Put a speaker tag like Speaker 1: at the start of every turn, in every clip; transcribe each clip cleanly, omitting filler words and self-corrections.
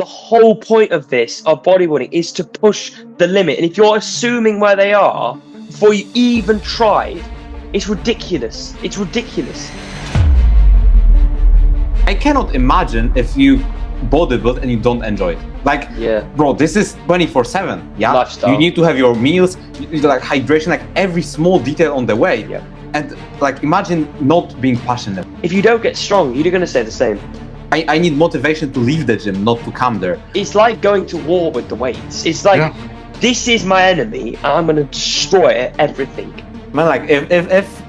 Speaker 1: the whole point of bodybuilding, is to push the limit. And if you're assuming where they are before you even tried, it's ridiculous. It's ridiculous.
Speaker 2: I cannot imagine if you bodybuild and you don't enjoy it. Like, bro, this is 24/7. Yeah,
Speaker 1: lifestyle.
Speaker 2: You need to have your meals, you need, like, hydration, like every small detail on the way.
Speaker 1: Yeah.
Speaker 2: And like, imagine not being passionate.
Speaker 1: If you don't get strong, you're going to stay the same.
Speaker 2: I need motivation to leave the gym, not to come there.
Speaker 1: It's like going to war with the weights. It's like, this is my enemy, and I'm going to destroy everything.
Speaker 2: Man, like, if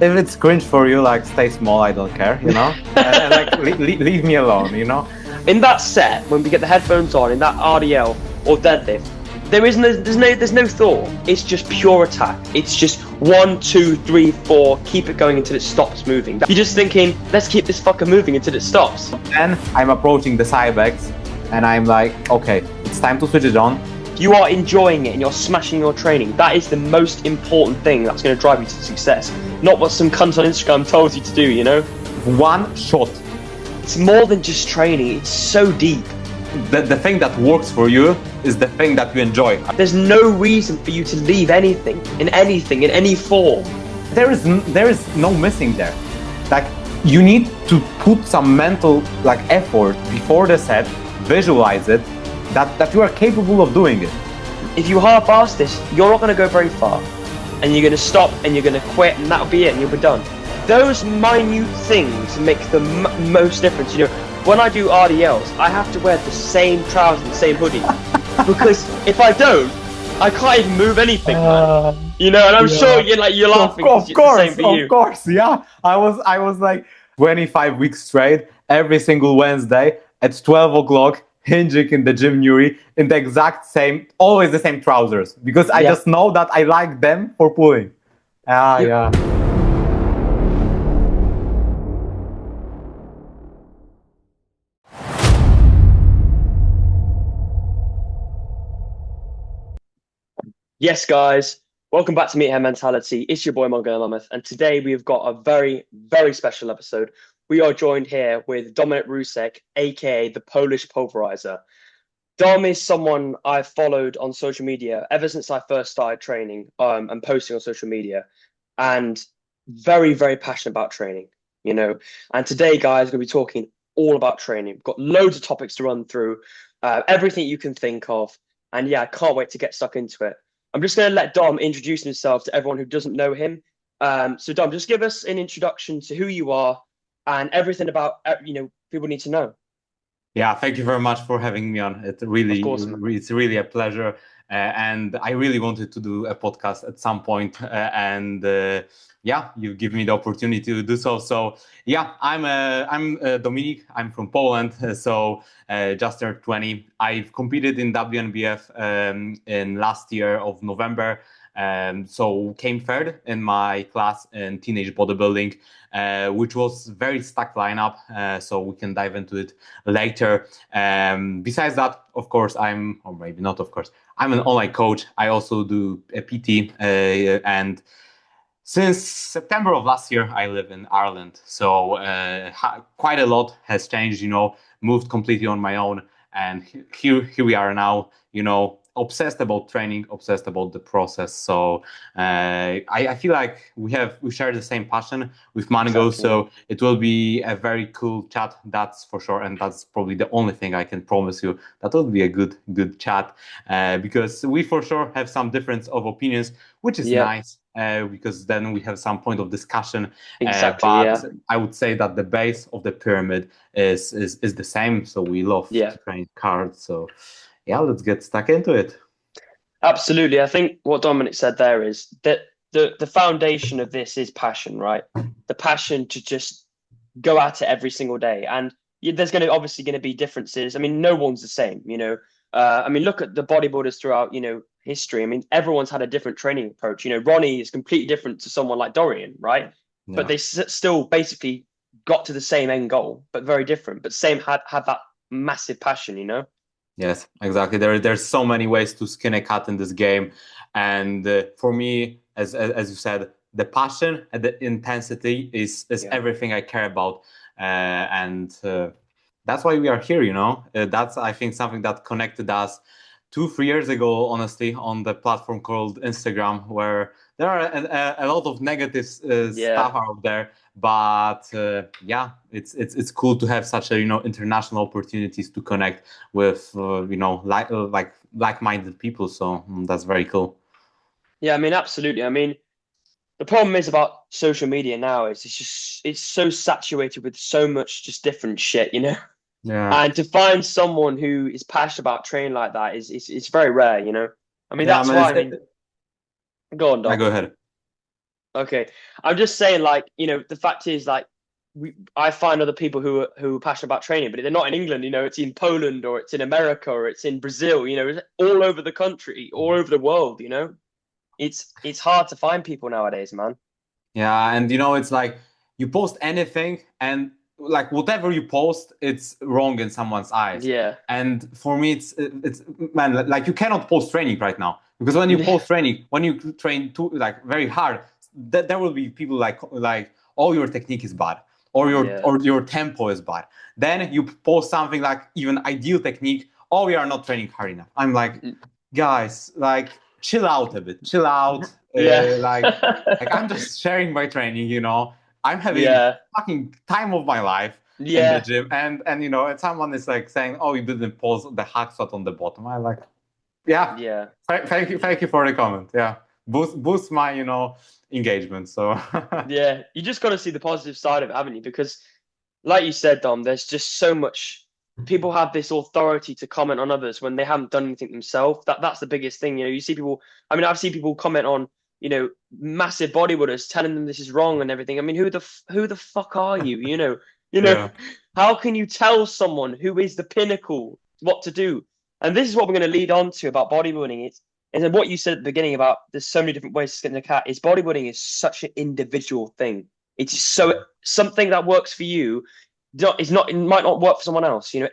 Speaker 2: it's cringe for you, like, stay small, I don't care, you know? And like, leave me alone, you know?
Speaker 1: In that set, when we get the headphones on, in that RDL or deadlift, there's no thought. It's just pure attack. It's just 1, 2, 3, 4, keep it going until it stops moving. You're just thinking, let's keep this fucker moving until it stops.
Speaker 2: Then I'm approaching the Cybex, and I'm like, okay, it's time to switch it on.
Speaker 1: You are enjoying it and you're smashing your training. That is the most important thing that's going to drive you to success. Not what some cunt on Instagram tells you to do, you know?
Speaker 2: One shot.
Speaker 1: It's more than just training. It's so deep.
Speaker 2: The thing that works for you is the thing that you enjoy.
Speaker 1: There's no reason for you to leave anything, in any form.
Speaker 2: There is no missing there. Like, you need to put some mental, like, effort before the set, visualize it, that you are capable of doing it.
Speaker 1: If you half-ass this, you're not going to go very far. And you're going to stop and you're going to quit, and that'll be it, and you'll be done. Those minute things make the most difference. You know, when I do RDLs, I have to wear the same trousers and the same hoodie. Because if I don't, I can't even move anything, man. You know, and I'm sure you're laughing because it's the same for you.
Speaker 2: Of course, yeah. I was like 25 weeks straight, every single Wednesday at 12 o'clock, hinging in the gym Nuri in the exact same, always the same trousers. Because I just know that I like them for pulling. Yeah.
Speaker 1: Yes, guys, welcome back to Meathead Mentality. It's your boy MUNGO Mammoth, and today we've got a very, very special episode. We are joined here with DOMINIK RUSEK, aka the Polish Pulverizer. Dom is someone I've followed on social media ever since I first started training and posting on social media, and very, very passionate about training, you know. And today, guys, we're going to be talking all about training. We've got loads of topics to run through, everything you can think of, and yeah, I can't wait to get stuck into it. I'm just going to let Dom introduce himself to everyone who doesn't know him. So Dom, just give us an introduction to who you are and everything about, people need to know.
Speaker 2: Yeah, thank you very much for having me on. It's really a pleasure. And I really wanted to do a podcast at some point. You give me the opportunity to do so. So yeah, I'm Dominik. I'm from Poland. Just turned 20. I've competed in WNBF in last year of November. So came third in my class in teenage bodybuilding, which was very stacked lineup. So we can dive into it later. Besides that, of course, I'm an online coach. I also do a PT, and since September of last year, I live in Ireland. So quite a lot has changed, you know, moved completely on my own. And here we are now, you know, obsessed about training, obsessed about the process. So I feel like we share the same passion with MUNGO. Exactly. So it will be a very cool chat, that's for sure. And that's probably the only thing I can promise you. That will be a good chat because we for sure have some difference of opinions, which is nice. Because then we have some point of discussion. But I would say that the base of the pyramid is the same. So we love to train cards. So yeah, let's get stuck into it.
Speaker 1: Absolutely. I think what Dominik said there is that the foundation of this is passion, right? The passion to just go at it every single day. And there's obviously going to be differences. I mean, no one's the same, you know. Look at the bodybuilders throughout, you know, history. I mean, everyone's had a different training approach. You know, Ronnie is completely different to someone like Dorian, right? Yeah. But they still basically got to the same end goal, but very different. But had that massive passion, you know?
Speaker 2: Yes, exactly. There's so many ways to skin a cat in this game. And for me, as you said, the passion and the intensity is everything I care about. that's why we are here, you know. That's, I think, something that connected us 2 3 years ago, honestly, on the platform called Instagram, where there are a lot of negative
Speaker 1: Yeah.
Speaker 2: stuff out there, but yeah, it's cool to have such a, you know, international opportunities to connect with you know, like-minded people. So that's very cool.
Speaker 1: Yeah, I mean, absolutely. I mean, the problem is about social media now is it's so saturated with so much just different shit, you know?
Speaker 2: Yeah,
Speaker 1: And to find someone who is passionate about training like that is it's very rare, you know? I mean,
Speaker 2: yeah,
Speaker 1: that's
Speaker 2: man.
Speaker 1: why, I mean, go on,
Speaker 2: Yeah,
Speaker 1: Dom.
Speaker 2: go ahead.
Speaker 1: Okay. I'm just saying, like, you know, the fact is, like, I find other people who are passionate about training, but they're not in England, you know, it's in Poland or it's in America or it's in Brazil, you know, it's all over the country, all over the world, you know? It's hard to find people nowadays, man.
Speaker 2: Yeah, and you know, it's like you post anything, and like whatever you post, it's wrong in someone's eyes.
Speaker 1: Yeah.
Speaker 2: And for me, it's man, like you cannot post training right now, because when you post training, when you train too like very hard, there will be people like, oh, your technique is bad,
Speaker 1: Yeah.
Speaker 2: or your tempo is bad. Then you post something like even ideal technique, oh, we are not training hard enough. I'm like, guys, like chill out a bit, chill out,
Speaker 1: Yeah.
Speaker 2: like I'm just sharing my training, you know. I'm having
Speaker 1: Yeah.
Speaker 2: fucking time of my life in the
Speaker 1: Yeah.
Speaker 2: gym, and you know, and someone is like saying, "Oh, you didn't post the hack shot on the bottom." I'm like, "Yeah,
Speaker 1: Yeah.
Speaker 2: thank you for the comment. Yeah, boost my, you know, engagement." So
Speaker 1: Yeah. You just got to see the positive side of it, haven't you? Because, like you said, Dom, there's just so much. People have this authority to comment on others when they haven't done anything themselves. That's the biggest thing. You know, you see people. I mean, I've seen people comment on, you know, massive bodybuilders, telling them this is wrong and everything. I mean, who the fuck are you? You know,
Speaker 2: yeah,
Speaker 1: how can you tell someone who is the pinnacle what to do? And this is what we're going to lead on to about bodybuilding. It's what you said at the beginning about there's so many different ways to skin the cat. Is bodybuilding is such an individual thing. It's so something that works for you is not, it might not work for someone else. You know,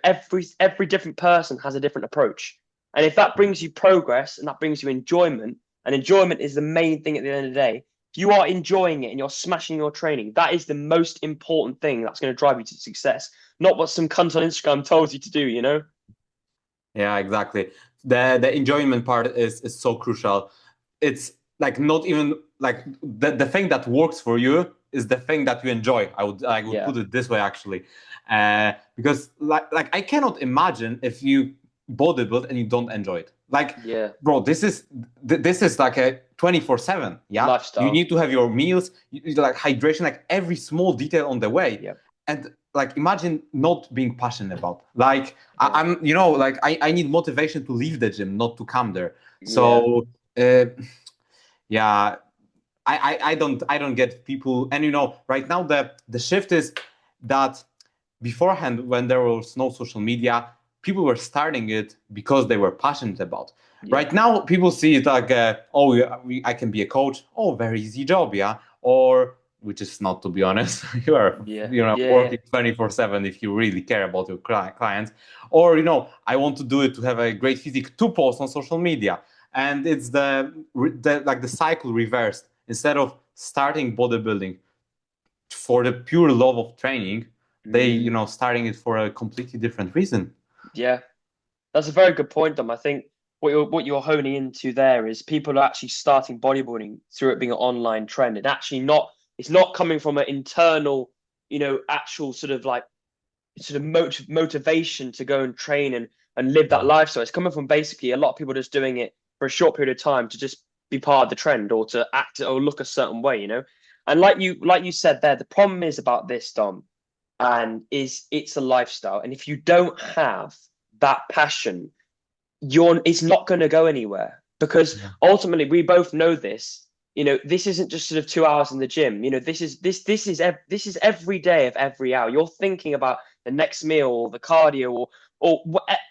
Speaker 1: every different person has a different approach. And if that brings you progress and that brings you enjoyment, and enjoyment is the main thing at the end of the day, if you are enjoying it and you're smashing your training, that is the most important thing that's going to drive you to success, not what some cunt on Instagram tells you to do, you know?
Speaker 2: yeah, exactly. The enjoyment part is so crucial. It's like not even like the thing that works for you is the thing that you enjoy. I would
Speaker 1: Yeah.
Speaker 2: put it this way actually, because like I cannot imagine if you bodybuild and you don't enjoy it. Like,
Speaker 1: Yeah.
Speaker 2: bro, this is like a 24/7. Yeah, you
Speaker 1: Lifestyle.
Speaker 2: need to have your meals, like hydration, like every small detail on the way,
Speaker 1: Yeah.
Speaker 2: and like imagine not being passionate about. Like
Speaker 1: Yeah.
Speaker 2: I'm, you know, like I need motivation to leave the gym, not to come there.
Speaker 1: Yeah.
Speaker 2: So yeah, I don't get people. And you know, right now the shift is that beforehand, when there was no social media, people were starting it because they were passionate about.
Speaker 1: Yeah.
Speaker 2: Right now people see it like oh, I can be a coach, oh, very easy job, yeah. Or which is not, to be honest. You are,
Speaker 1: Yeah.
Speaker 2: you know,
Speaker 1: Yeah.
Speaker 2: working 24/7 if you really care about your clients. Or, you know, I want to do it to have a great physique to post on social media. And it's the like the cycle reversed. Instead of starting bodybuilding for the pure love of training, they, you
Speaker 1: Mm,
Speaker 2: know, starting it for a completely different reason.
Speaker 1: yeah. That's a very good point, Dom. I think what you're honing into there is people are actually starting bodybuilding through it being an online trend. And actually not it's not coming from an internal, you know, actual sort of motivation to go and train and live that lifestyle. It's coming from basically a lot of people just doing it for a short period of time to just be part of the trend or to act or look a certain way, you know. And like you said there, the problem is about this, Dom, and is it's a lifestyle. And if you don't have that passion, it's not going to go anywhere because
Speaker 2: Yeah.
Speaker 1: ultimately we both know this. You know, this isn't just sort of 2 hours in the gym. You know, this is every day of every hour. You're thinking about the next meal or the cardio or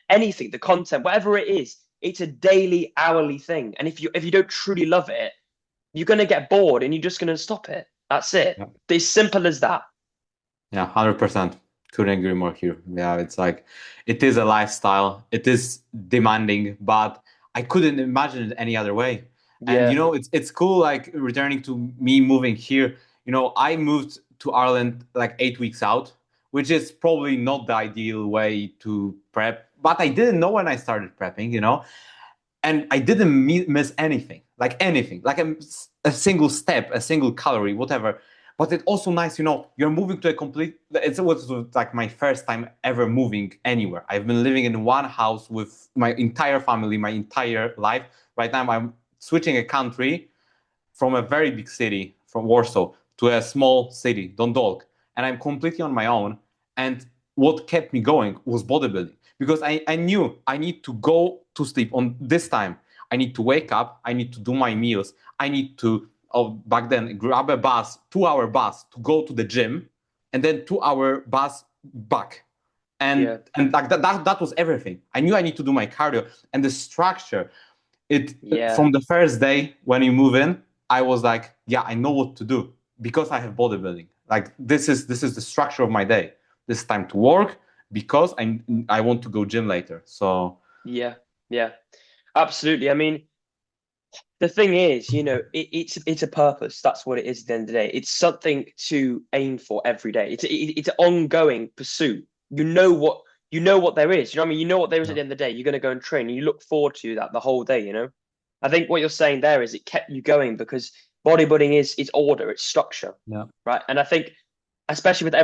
Speaker 1: anything, the content, whatever it is. It's a daily, hourly thing. And if you don't truly love it, you're going to get bored and you're just going to stop it. That's it.
Speaker 2: Yeah.
Speaker 1: It's simple as that.
Speaker 2: Yeah, 100%. Couldn't agree more here. Yeah, it's like it is a lifestyle. It is demanding, but I couldn't imagine it any other way. And you
Speaker 1: Yeah.
Speaker 2: know, it's cool like returning to me moving here. You know, I moved to Ireland like 8 weeks out, which is probably not the ideal way to prep. But I didn't know when I started prepping, and I didn't miss anything, like a single step, a single calorie, whatever. But it's also nice, you're moving to a complete. It was like my first time ever moving anywhere. I've been living in one house with my entire family, my entire life. Right now, I'm switching a country from a very big city, from Warsaw, to a small city, Dundalk, and I'm completely on my own. And what kept me going was bodybuilding, because I knew I need to go to sleep on this time. I need to wake up. I need to do my meals. I need to, back then, grab a bus, 2-hour bus to go to the gym, and then 2-hour bus back.
Speaker 1: Yeah.
Speaker 2: And like that was everything. I knew I need to do my cardio and the structure. From the first day when you move in, I was like, yeah, I know what to do because I have bodybuilding. Like this is the structure of my day. This is time to work because I want to go gym later. So
Speaker 1: Yeah. Yeah. Absolutely. I mean, the thing is, it's a purpose. That's what it is at the end of the day. It's something to aim for every day. It's an ongoing pursuit. You know what there is. You know what I mean? You know what there is at the end of the day. You're going to go and train. And you look forward to that the whole day. I think what you're saying there is it kept you going because bodybuilding is it's order, it's structure,
Speaker 2: yeah,
Speaker 1: right? And I think, especially with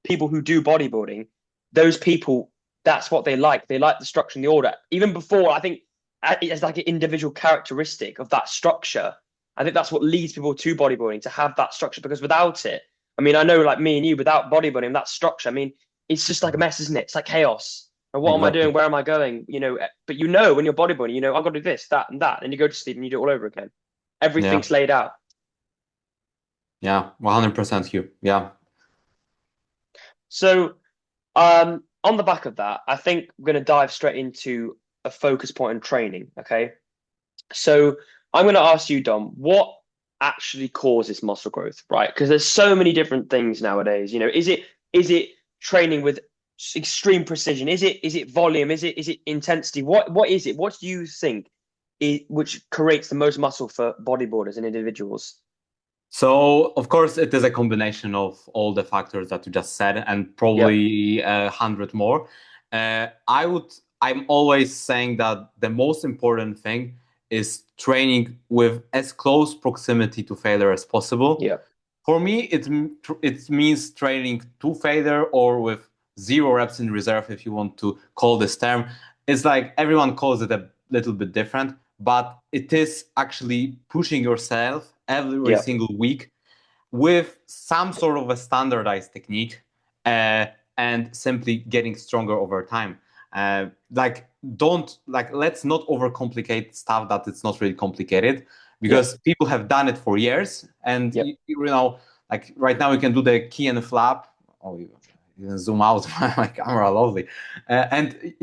Speaker 1: people who do bodybuilding, those people, that's what they like. They like the structure and the order. Even before, I think it's like an individual characteristic of that structure. I think that's what leads people to bodybuilding, to have that structure. Because without it, I mean, I know like me and you, without bodybuilding, that structure, I mean, it's just like a mess, isn't it? It's like chaos. And what am I
Speaker 2: exactly.
Speaker 1: doing? Where am I going? But when you're bodybuilding, I've got to do this, that, and that. And you go to sleep and you do it all over again.
Speaker 2: Yeah,
Speaker 1: Everything's laid out.
Speaker 2: yeah, 100% you. Yeah.
Speaker 1: So, on the back of that, I think we're going to dive straight into a focus point on training. Okay. So, I'm going to ask you, Dom, what actually causes muscle growth, right? Because there's so many different things nowadays. Is it training with extreme precision? Is it volume? Is it intensity? What is it? What do you think which creates the most muscle for bodybuilders and individuals?
Speaker 2: So, of course, it is a combination of all the factors that you just said and
Speaker 1: Yep.
Speaker 2: probably 100 more. I'm always saying that the most important thing is training with as close proximity to failure as possible.
Speaker 1: Yep.
Speaker 2: For me, it means training to failure or with 0 reps in reserve, if you want to call this term. It's like everyone calls it a little bit different, but it is actually pushing yourself every
Speaker 1: Yep.
Speaker 2: single week with some sort of a standardized technique, uh, and simply getting stronger over time. Like don't like let's not overcomplicate stuff that it's not really complicated,
Speaker 1: Yep.
Speaker 2: because people have done it for years, and
Speaker 1: Yep.
Speaker 2: like right now we can do the key and flap. Oh, you can zoom out my camera, lovely. And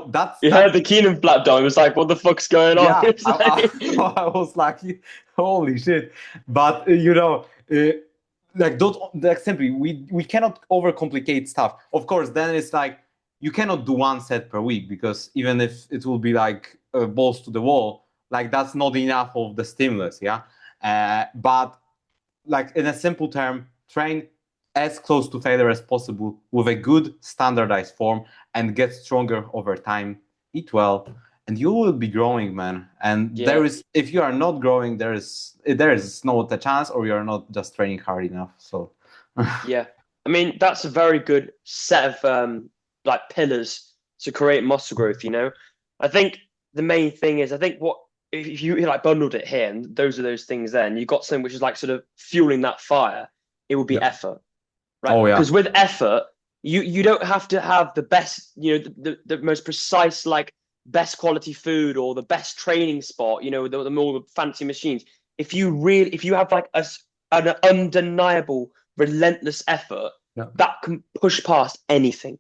Speaker 2: that's
Speaker 1: You heard the Keenan flap down. It was like, what the fuck's going on?
Speaker 2: yeah,
Speaker 1: It's like,
Speaker 2: I was like, holy shit. But like don't like simply we cannot overcomplicate stuff. Of course, then it's like you cannot do 1 set per week, because even if it will be like balls to the wall, like that's not enough of the stimulus, yeah. But like in a simple term, train as close to failure as possible with a good standardized form and get stronger over time. Eat well, and you will be growing, man. And
Speaker 1: yeah,
Speaker 2: if you are not growing, there is not a chance, or you are not just training hard enough. So
Speaker 1: yeah. I mean, that's a very good set of like pillars to create muscle growth. I think the main thing is, I think what if you like bundled it here, and those are those things, then you got something which is like sort of fueling that fire, it would be
Speaker 2: yeah.
Speaker 1: effort, right?
Speaker 2: Oh yeah.
Speaker 1: Because with effort, you don't have to have the best, the most precise, like best quality food or the best training spot, the all the fancy machines. If you have like an undeniable, relentless effort
Speaker 2: Yeah.
Speaker 1: that can push past anything.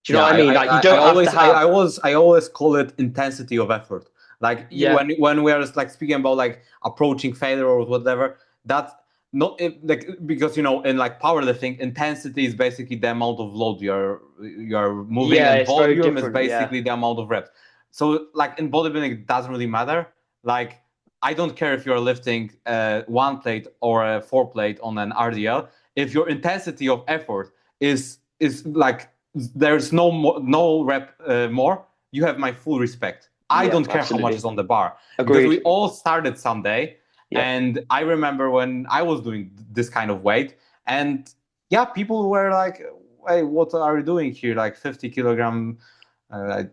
Speaker 1: Do you know
Speaker 2: Yeah,
Speaker 1: what I mean? Like you don't have to have,
Speaker 2: I always call it intensity of effort. Like
Speaker 1: yeah,
Speaker 2: when we are like speaking about like approaching failure or whatever, that's not like, because in like powerlifting, intensity is basically the amount of load you're moving,
Speaker 1: yeah,
Speaker 2: and
Speaker 1: it's very
Speaker 2: volume is
Speaker 1: different. Yeah,
Speaker 2: basically the amount of reps. So like in bodybuilding, it doesn't really matter. Like I don't care if you're lifting 1 plate or a 4 plate on an RDL. If your intensity of effort is is like there's no rep more. You have my full respect. I
Speaker 1: Yeah,
Speaker 2: don't care how much
Speaker 1: absolutely.
Speaker 2: is on the bar because we
Speaker 1: Agreed.
Speaker 2: all started someday.
Speaker 1: Yeah.
Speaker 2: And I remember when I was doing this kind of weight, and yeah, people were like, "Hey, what are you doing here? Like 50 kilogram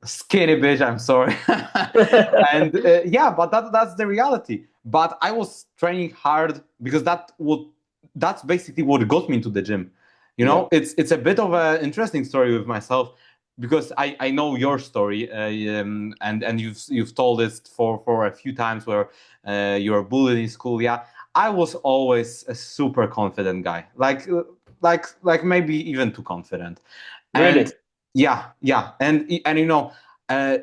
Speaker 2: skinny bitch." I'm sorry. And yeah, but that's the reality. But I was training hard because that's basically what got me into the gym. You
Speaker 1: Yeah.
Speaker 2: know, it's a bit of an interesting story with myself because I know your story, and you've told it for a few times where you were bullied in school. Yeah, I was always a super confident guy, like maybe even too confident, and
Speaker 1: Really?
Speaker 2: yeah, and you know, uh,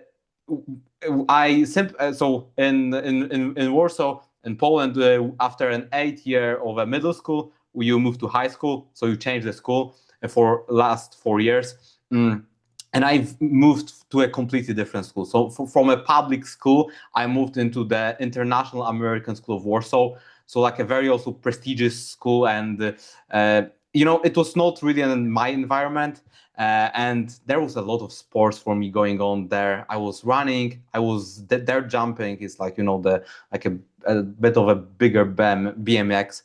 Speaker 2: so in Warsaw in Poland, after an 8 year of a middle school, you move to high school, so you change the school for last 4 years. And I've moved to a completely different school. So from a public school, I moved into the International American School of Warsaw. So like a very also prestigious school, and you know, it was not really in my environment. And there was a lot of sports for me going on there. I was running, I was there jumping. It's like, you know, the like a bit of a bigger BMX.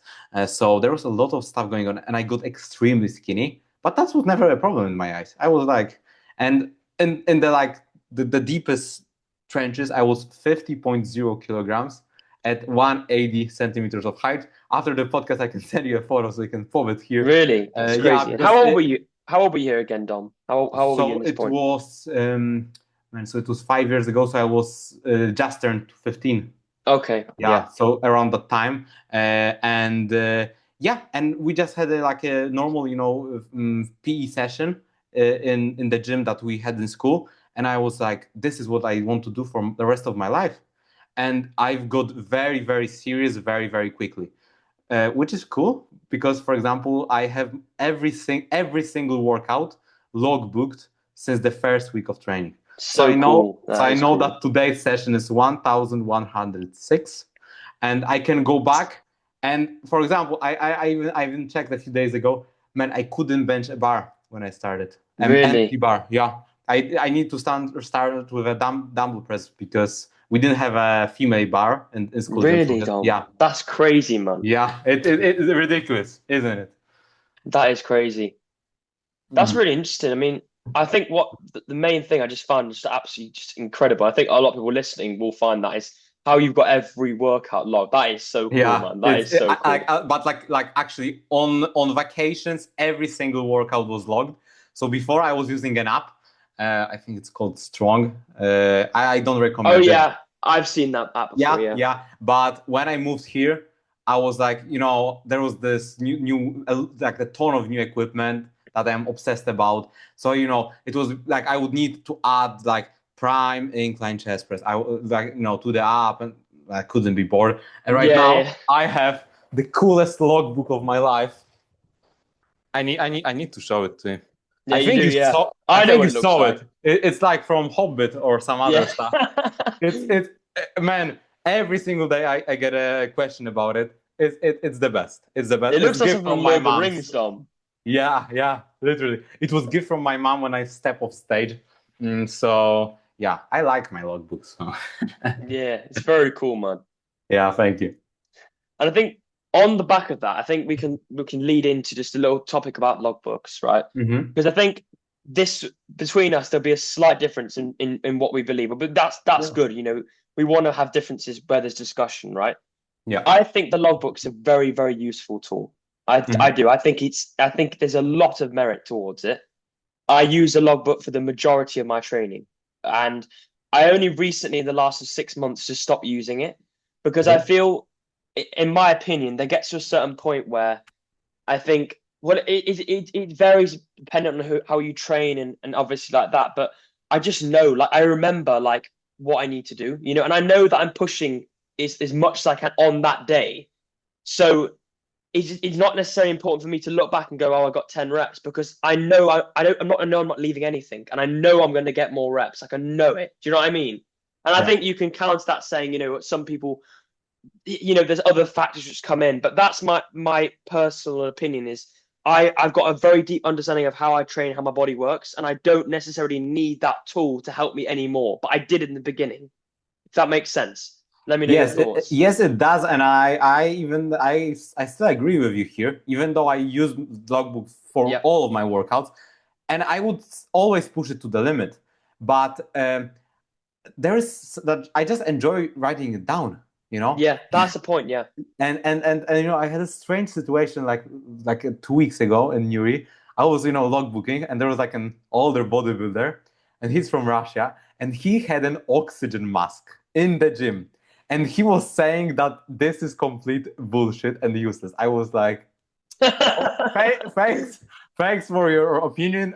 Speaker 2: So there was a lot of stuff going on, and I got extremely skinny. But that was never a problem in my eyes. I was like, and in the like the deepest trenches, I was 50.0 kilograms at 180 centimeters of height. After the podcast, I can send you a photo so you can pop it here.
Speaker 1: Really? That's
Speaker 2: Yeah,
Speaker 1: crazy. And
Speaker 2: because
Speaker 1: how old were you? How old were you here again, Dom? How old were you
Speaker 2: so
Speaker 1: in this
Speaker 2: it
Speaker 1: point?
Speaker 2: was man, so it was 5 years ago. So I was just turned 15.
Speaker 1: Okay.
Speaker 2: Yeah,
Speaker 1: Yeah.
Speaker 2: so around that time, and yeah, and we just had like a normal, you know, PE session in the gym that we had in school, and I was like, this is what I want to do for the rest of my life, and I've got very serious very quickly, which is cool because, for example, I have every single workout log booked since the first week of training. So
Speaker 1: So cool.
Speaker 2: I
Speaker 1: That is
Speaker 2: know
Speaker 1: cool.
Speaker 2: that today's session is 1106, and I can go back. And for example, I even checked a few days ago. Man, I couldn't bench a bar when I started. An empty
Speaker 1: Really?
Speaker 2: bar. Yeah, I need to start with a dumbbell press because we didn't have a female bar in school gym. So
Speaker 1: Really, Dom?
Speaker 2: yeah,
Speaker 1: That's crazy, man.
Speaker 2: yeah, it's ridiculous, isn't it?
Speaker 1: That is crazy. That's
Speaker 2: Mhm.
Speaker 1: really interesting. I mean, I think what the main thing I just found just absolutely just incredible. I think a lot of people listening will find that is how you've got every workout logged. That is so cool,
Speaker 2: Yeah,
Speaker 1: man. That is so cool.
Speaker 2: but like actually on vacations, every single workout was logged. So before I was using an app, I think it's called Strong. I don't
Speaker 1: Oh
Speaker 2: recommend it.
Speaker 1: yeah, I've seen that app before.
Speaker 2: Yeah,
Speaker 1: Yeah.
Speaker 2: yeah. But when I moved here, I was like, you know, there was this new like the ton of new equipment that I'm obsessed about. So you know, it was like I would need to add like prime incline chest press. Like, you know, to the app, and I couldn't be bored. And right
Speaker 1: Yeah,
Speaker 2: now,
Speaker 1: yeah.
Speaker 2: I have the coolest logbook of my life. I need to show it to you.
Speaker 1: Yeah, you do, yeah.
Speaker 2: I
Speaker 1: I know
Speaker 2: think
Speaker 1: what
Speaker 2: you
Speaker 1: it looks
Speaker 2: saw
Speaker 1: like.
Speaker 2: it. It's like from Hobbit or some other
Speaker 1: Yeah.
Speaker 2: stuff. It's man. Every single day I get a question about it. It's the best. It's the best.
Speaker 1: It
Speaker 2: It's
Speaker 1: looks
Speaker 2: a
Speaker 1: like
Speaker 2: gift
Speaker 1: something
Speaker 2: from
Speaker 1: from
Speaker 2: my
Speaker 1: Lord of the
Speaker 2: mom's.
Speaker 1: Rings, Dom.
Speaker 2: Yeah, literally. It was gift from my mom when I step off stage. So yeah, I like my logbooks.
Speaker 1: Yeah, it's very cool, man.
Speaker 2: Yeah, thank you.
Speaker 1: And I think on the back of that, I think we can lead into just a little topic about logbooks, right?
Speaker 2: Hmm.
Speaker 1: Because I think this between us there'll be a slight difference in what we believe, but that's
Speaker 2: Yeah.
Speaker 1: good. You know, we want to have differences where there's discussion, right?
Speaker 2: Yeah.
Speaker 1: I think the logbook's a very useful tool. I
Speaker 2: Hmm.
Speaker 1: do. I think there's a lot of merit towards it. I use a logbook for the majority of my training, and I only recently, in the last 6 months, just stopped using it because I
Speaker 2: Yeah.
Speaker 1: feel, in my opinion, there gets to a certain point where I think, well, it varies depending on how you train and obviously like that. But I just know, like, I remember like what I need to do, and I know that I'm pushing is as much as I can on that day. So it's not necessarily important for me to look back and go, oh, I got 10 reps because I know I don't I know I'm not leaving anything, and I know I'm going to get more reps. Like I know it. Do you know what I mean? And I
Speaker 2: Yeah.
Speaker 1: think you can counter that saying, some people, there's other factors which come in, but that's my personal opinion is I've got a very deep understanding of how I train, how my body works, and I don't necessarily need that tool to help me anymore. But I did in the beginning. If that makes sense. Let me know your thoughts.
Speaker 2: Yes, it does, and I still agree with you here. Even though I use logbook for
Speaker 1: Yep.
Speaker 2: all of my workouts, and I would always push it to the limit. But there's that I just enjoy writing it down. You know,
Speaker 1: Yeah, that's the point. Yeah.
Speaker 2: and you know, I had a strange situation like 2 weeks ago in Newry. I was logbooking, and there was like an older bodybuilder, and he's from Russia, and he had an oxygen mask in the gym, and he was saying that this is complete bullshit and useless. I was like, oh, thanks for your opinion,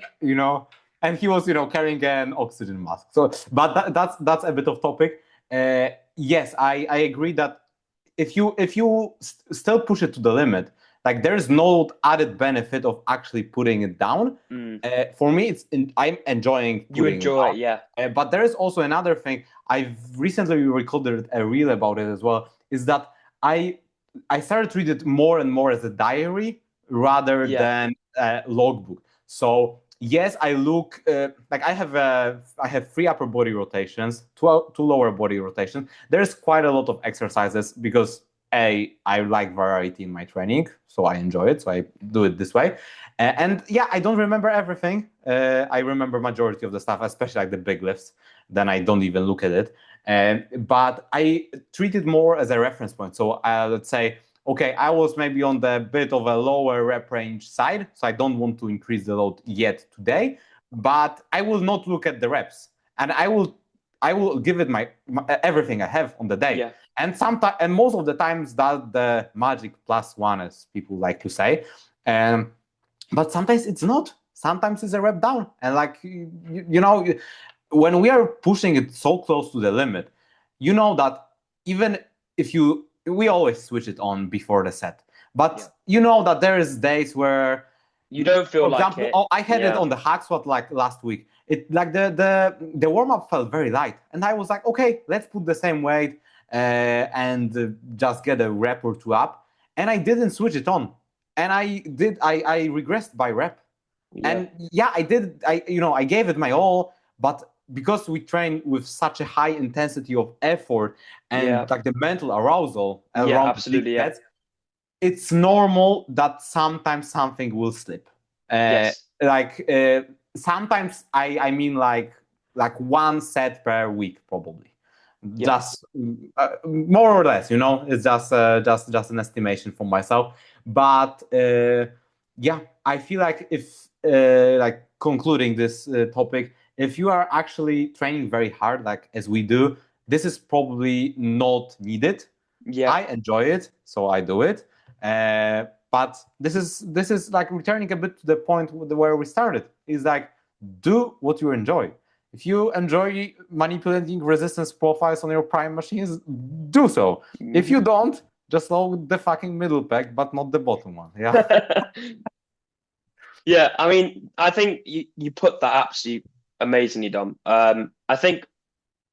Speaker 2: And he was, carrying an oxygen mask. So, but that's a bit of topic. Yes, I agree that if you still push it to the limit, like there's no added benefit of actually putting it down. For me, I'm enjoying
Speaker 1: You
Speaker 2: putting it
Speaker 1: enjoy
Speaker 2: down.
Speaker 1: it, yeah.
Speaker 2: But there is also another thing. I've recently recorded a reel about it as well. Is that I started to read it more and more as a diary rather than a logbook. So yes, I look like I have 3 upper body rotations, two lower body rotations. There's quite a lot of exercises because I like variety in my training, so I enjoy it. So I do it this way. And yeah, I don't remember everything. I remember majority of the stuff, especially like the big lifts. Then I don't even look at it. But I treat it more as a reference point. So let's say, okay, I was maybe on the bit of a lower rep range side, so I don't want to increase the load yet today, but I will not look at the reps, and I will give it my everything I have on the day.
Speaker 1: Yeah.
Speaker 2: And sometimes, and most of the times, that the magic +1, as people like to say. But sometimes it's not. Sometimes it's a rep down, and like when we are pushing it so close to the limit, you know that even if we always switch it on before the set, but you know that there is days where
Speaker 1: you don't feel
Speaker 2: for
Speaker 1: like
Speaker 2: example,
Speaker 1: it.
Speaker 2: I had it on the hack squat like last week. It like the warm-up felt very light, and I was like, okay, let's put the same weight and just get a rep or two up, and I didn't switch it on, and I regressed by rep. And yeah, I did. I gave it my all, but because we train with such a high intensity of effort and like the mental arousal around
Speaker 1: absolutely,
Speaker 2: the it's normal that sometimes something will slip.
Speaker 1: Yes.
Speaker 2: Like sometimes I mean like one set per week probably. Just more or less, it's just an estimation for myself. But yeah, I feel like if like concluding this topic, if you are actually training very hard, like as we do, this is probably not needed. I enjoy it, so I do it. But this is like returning a bit to the point where we started. Is like, do what you enjoy. If you enjoy manipulating resistance profiles on your prime machines, do so. If you don't, just load the fucking middle pack, but not the bottom one. Yeah.
Speaker 1: Yeah, I mean, I think you put that absolutely amazingly, Dom. I think,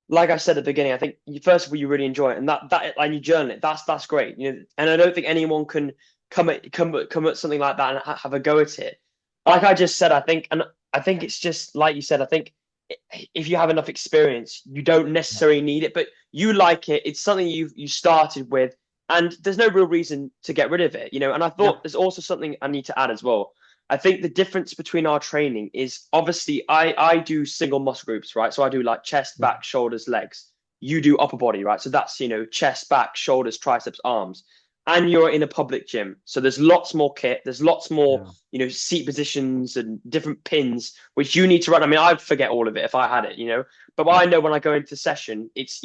Speaker 1: like I said at the beginning, I think first of all you really enjoy it, and that and you journal it. That's great. And I don't think anyone can come at something like that and have a go at it. Like I just said, I think it's just like you said. I think if you have enough experience, you don't necessarily need it, but you like it. It's something you started with, and there's no real reason to get rid of it. And I thought there's also something I need to add as well. I think the difference between our training is obviously I do single muscle groups, right? So I do like chest, back, shoulders, legs. You do upper body, right? So that's, chest, back, shoulders, triceps, arms. And you're in a public gym. So there's lots more kit. There's lots more, seat positions and different pins, which you need to run. I mean, I'd forget all of it if I had it, but I know when I go into session, it's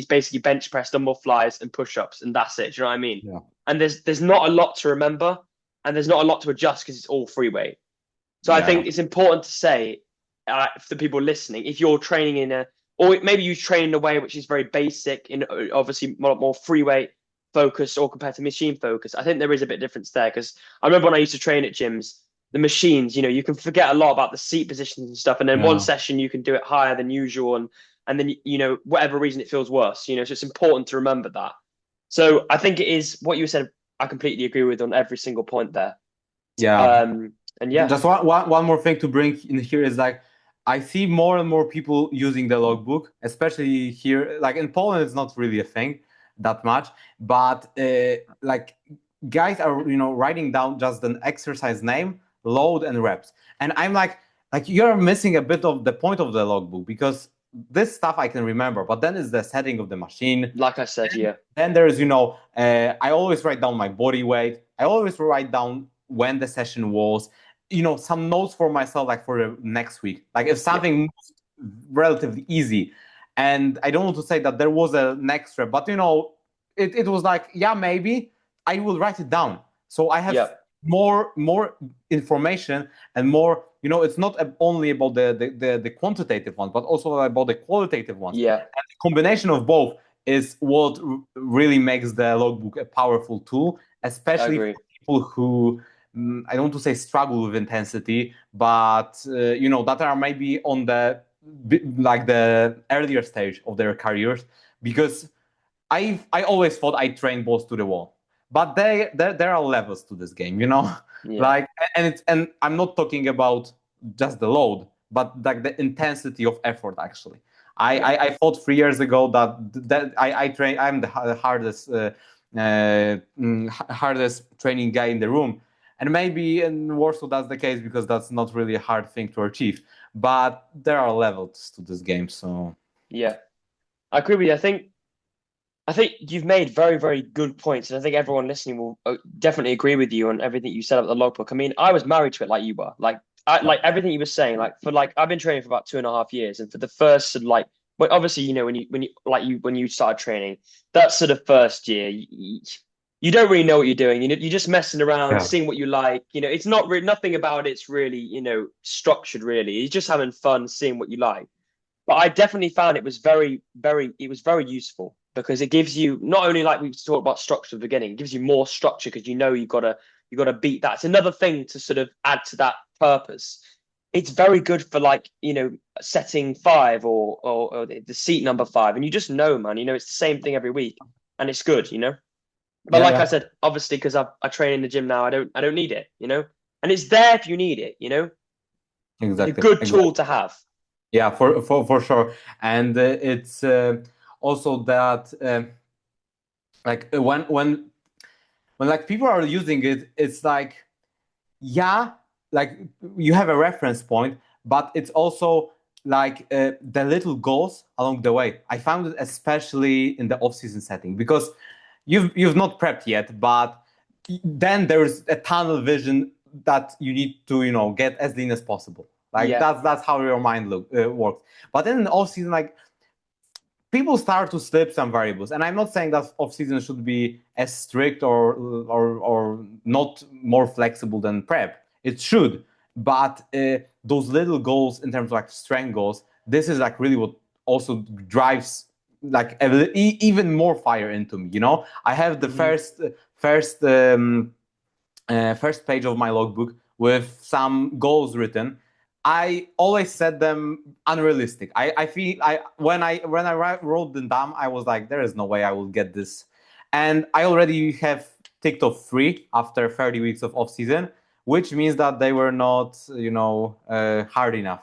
Speaker 1: basically bench press, dumbbell flies and push-ups, and that's it. Do you know what I mean?
Speaker 2: Yeah.
Speaker 1: And there's not a lot to remember. And there's not a lot to adjust because it's all free weight. So I think it's important to say for the people listening, if you're training or maybe you train in a way which is very basic, in obviously more free weight focus or compared to machine focus, I think there is a bit of difference there. Because I remember when I used to train at gyms, the machines, you can forget a lot about the seat positions and stuff. And then one session you can do it higher than usual, and then whatever reason it feels worse. So it's important to remember that. So I think it is what you said. I completely agree with on every single point there.
Speaker 2: Yeah.
Speaker 1: And yeah,
Speaker 2: Just one more thing to bring in here is like I see more and more people using the logbook, especially here. Like in Poland, it's not really a thing that much, but like guys are writing down just an exercise name, load, and reps, and I'm like you're missing a bit of the point of the logbook because this stuff I can remember, but then it's the setting of the machine.
Speaker 1: like I said, yeah,
Speaker 2: Then there's I always write down my body weight. I always write down when the session was, some notes for myself, like for the next week. Like if
Speaker 1: yeah,
Speaker 2: something moves relatively easy, and I don't want to say that there was an extra, but it was like, yeah, maybe I will write it down. So I have
Speaker 1: yeah,
Speaker 2: more information and more, it's not only about the quantitative ones, but also about the qualitative ones.
Speaker 1: yeah.
Speaker 2: And the combination of both is what really makes the logbook a powerful tool,
Speaker 1: I
Speaker 2: especially for
Speaker 1: agree.
Speaker 2: people who I don't want to say struggle with intensity, but that are maybe on the earlier stage of their careers, because I always thought I trained balls to the wall, but there are levels to this game,
Speaker 1: Yeah,
Speaker 2: like, and I'm not talking about just the load, but like the intensity of effort actually.
Speaker 1: yeah,
Speaker 2: I thought 3 years ago that I train. I'm the hardest hardest training guy in the room, and maybe in Warsaw that's the case because that's not really a hard thing to achieve. But there are levels to this game, so
Speaker 1: yeah. I agree with you. I think you've made very, very good points, and I think everyone listening will definitely agree with you on everything you said about the logbook. I mean, I was married to it like you were.
Speaker 2: yeah,
Speaker 1: Like everything you were saying. I've been training for about 2.5 years, and for the first sort of well, obviously, when you started training, that sort of first year, you don't really know what you're doing. You're just messing around,
Speaker 2: yeah,
Speaker 1: seeing what you like. It's not really nothing about it's really structured. Really, you're just having fun, seeing what you like. But I definitely found it was very useful because it gives you not only like we talked about structure at the beginning, it gives you more structure because you gotta beat that. It's another thing to sort of add to that purpose. It's very good for setting five or the seat number five, and you just know, man. It's the same thing every week, and it's good. But
Speaker 2: yeah,
Speaker 1: like I
Speaker 2: yeah.
Speaker 1: said, obviously because I train in the gym now, I don't need it. And it's there if you need it. It's a
Speaker 2: Exactly,
Speaker 1: good
Speaker 2: exactly.
Speaker 1: tool to have.
Speaker 2: Yeah, for sure. And it's also that like when like people are using it, it's like, yeah, like you have a reference point, but it's also like the little goals along the way. I found it especially in the off-season setting because you've not prepped yet, but then there's a tunnel vision that you need to get as lean as possible. Like
Speaker 1: Yeah.
Speaker 2: that's how your mind works. But then in off season, like people start to slip some variables, and I'm not saying that off season should be as strict or not more flexible than prep. It should, but those little goals in terms of like strength goals, this is like really what also drives like even more fire into me. I have the
Speaker 1: Hmm.
Speaker 2: first first page of my logbook with some goals written. I always set them unrealistic. I feel when I wrote them down, I was like, there is no way I will get this, and I already have ticked off 3 after 30 weeks of off season, which means that they were not hard enough.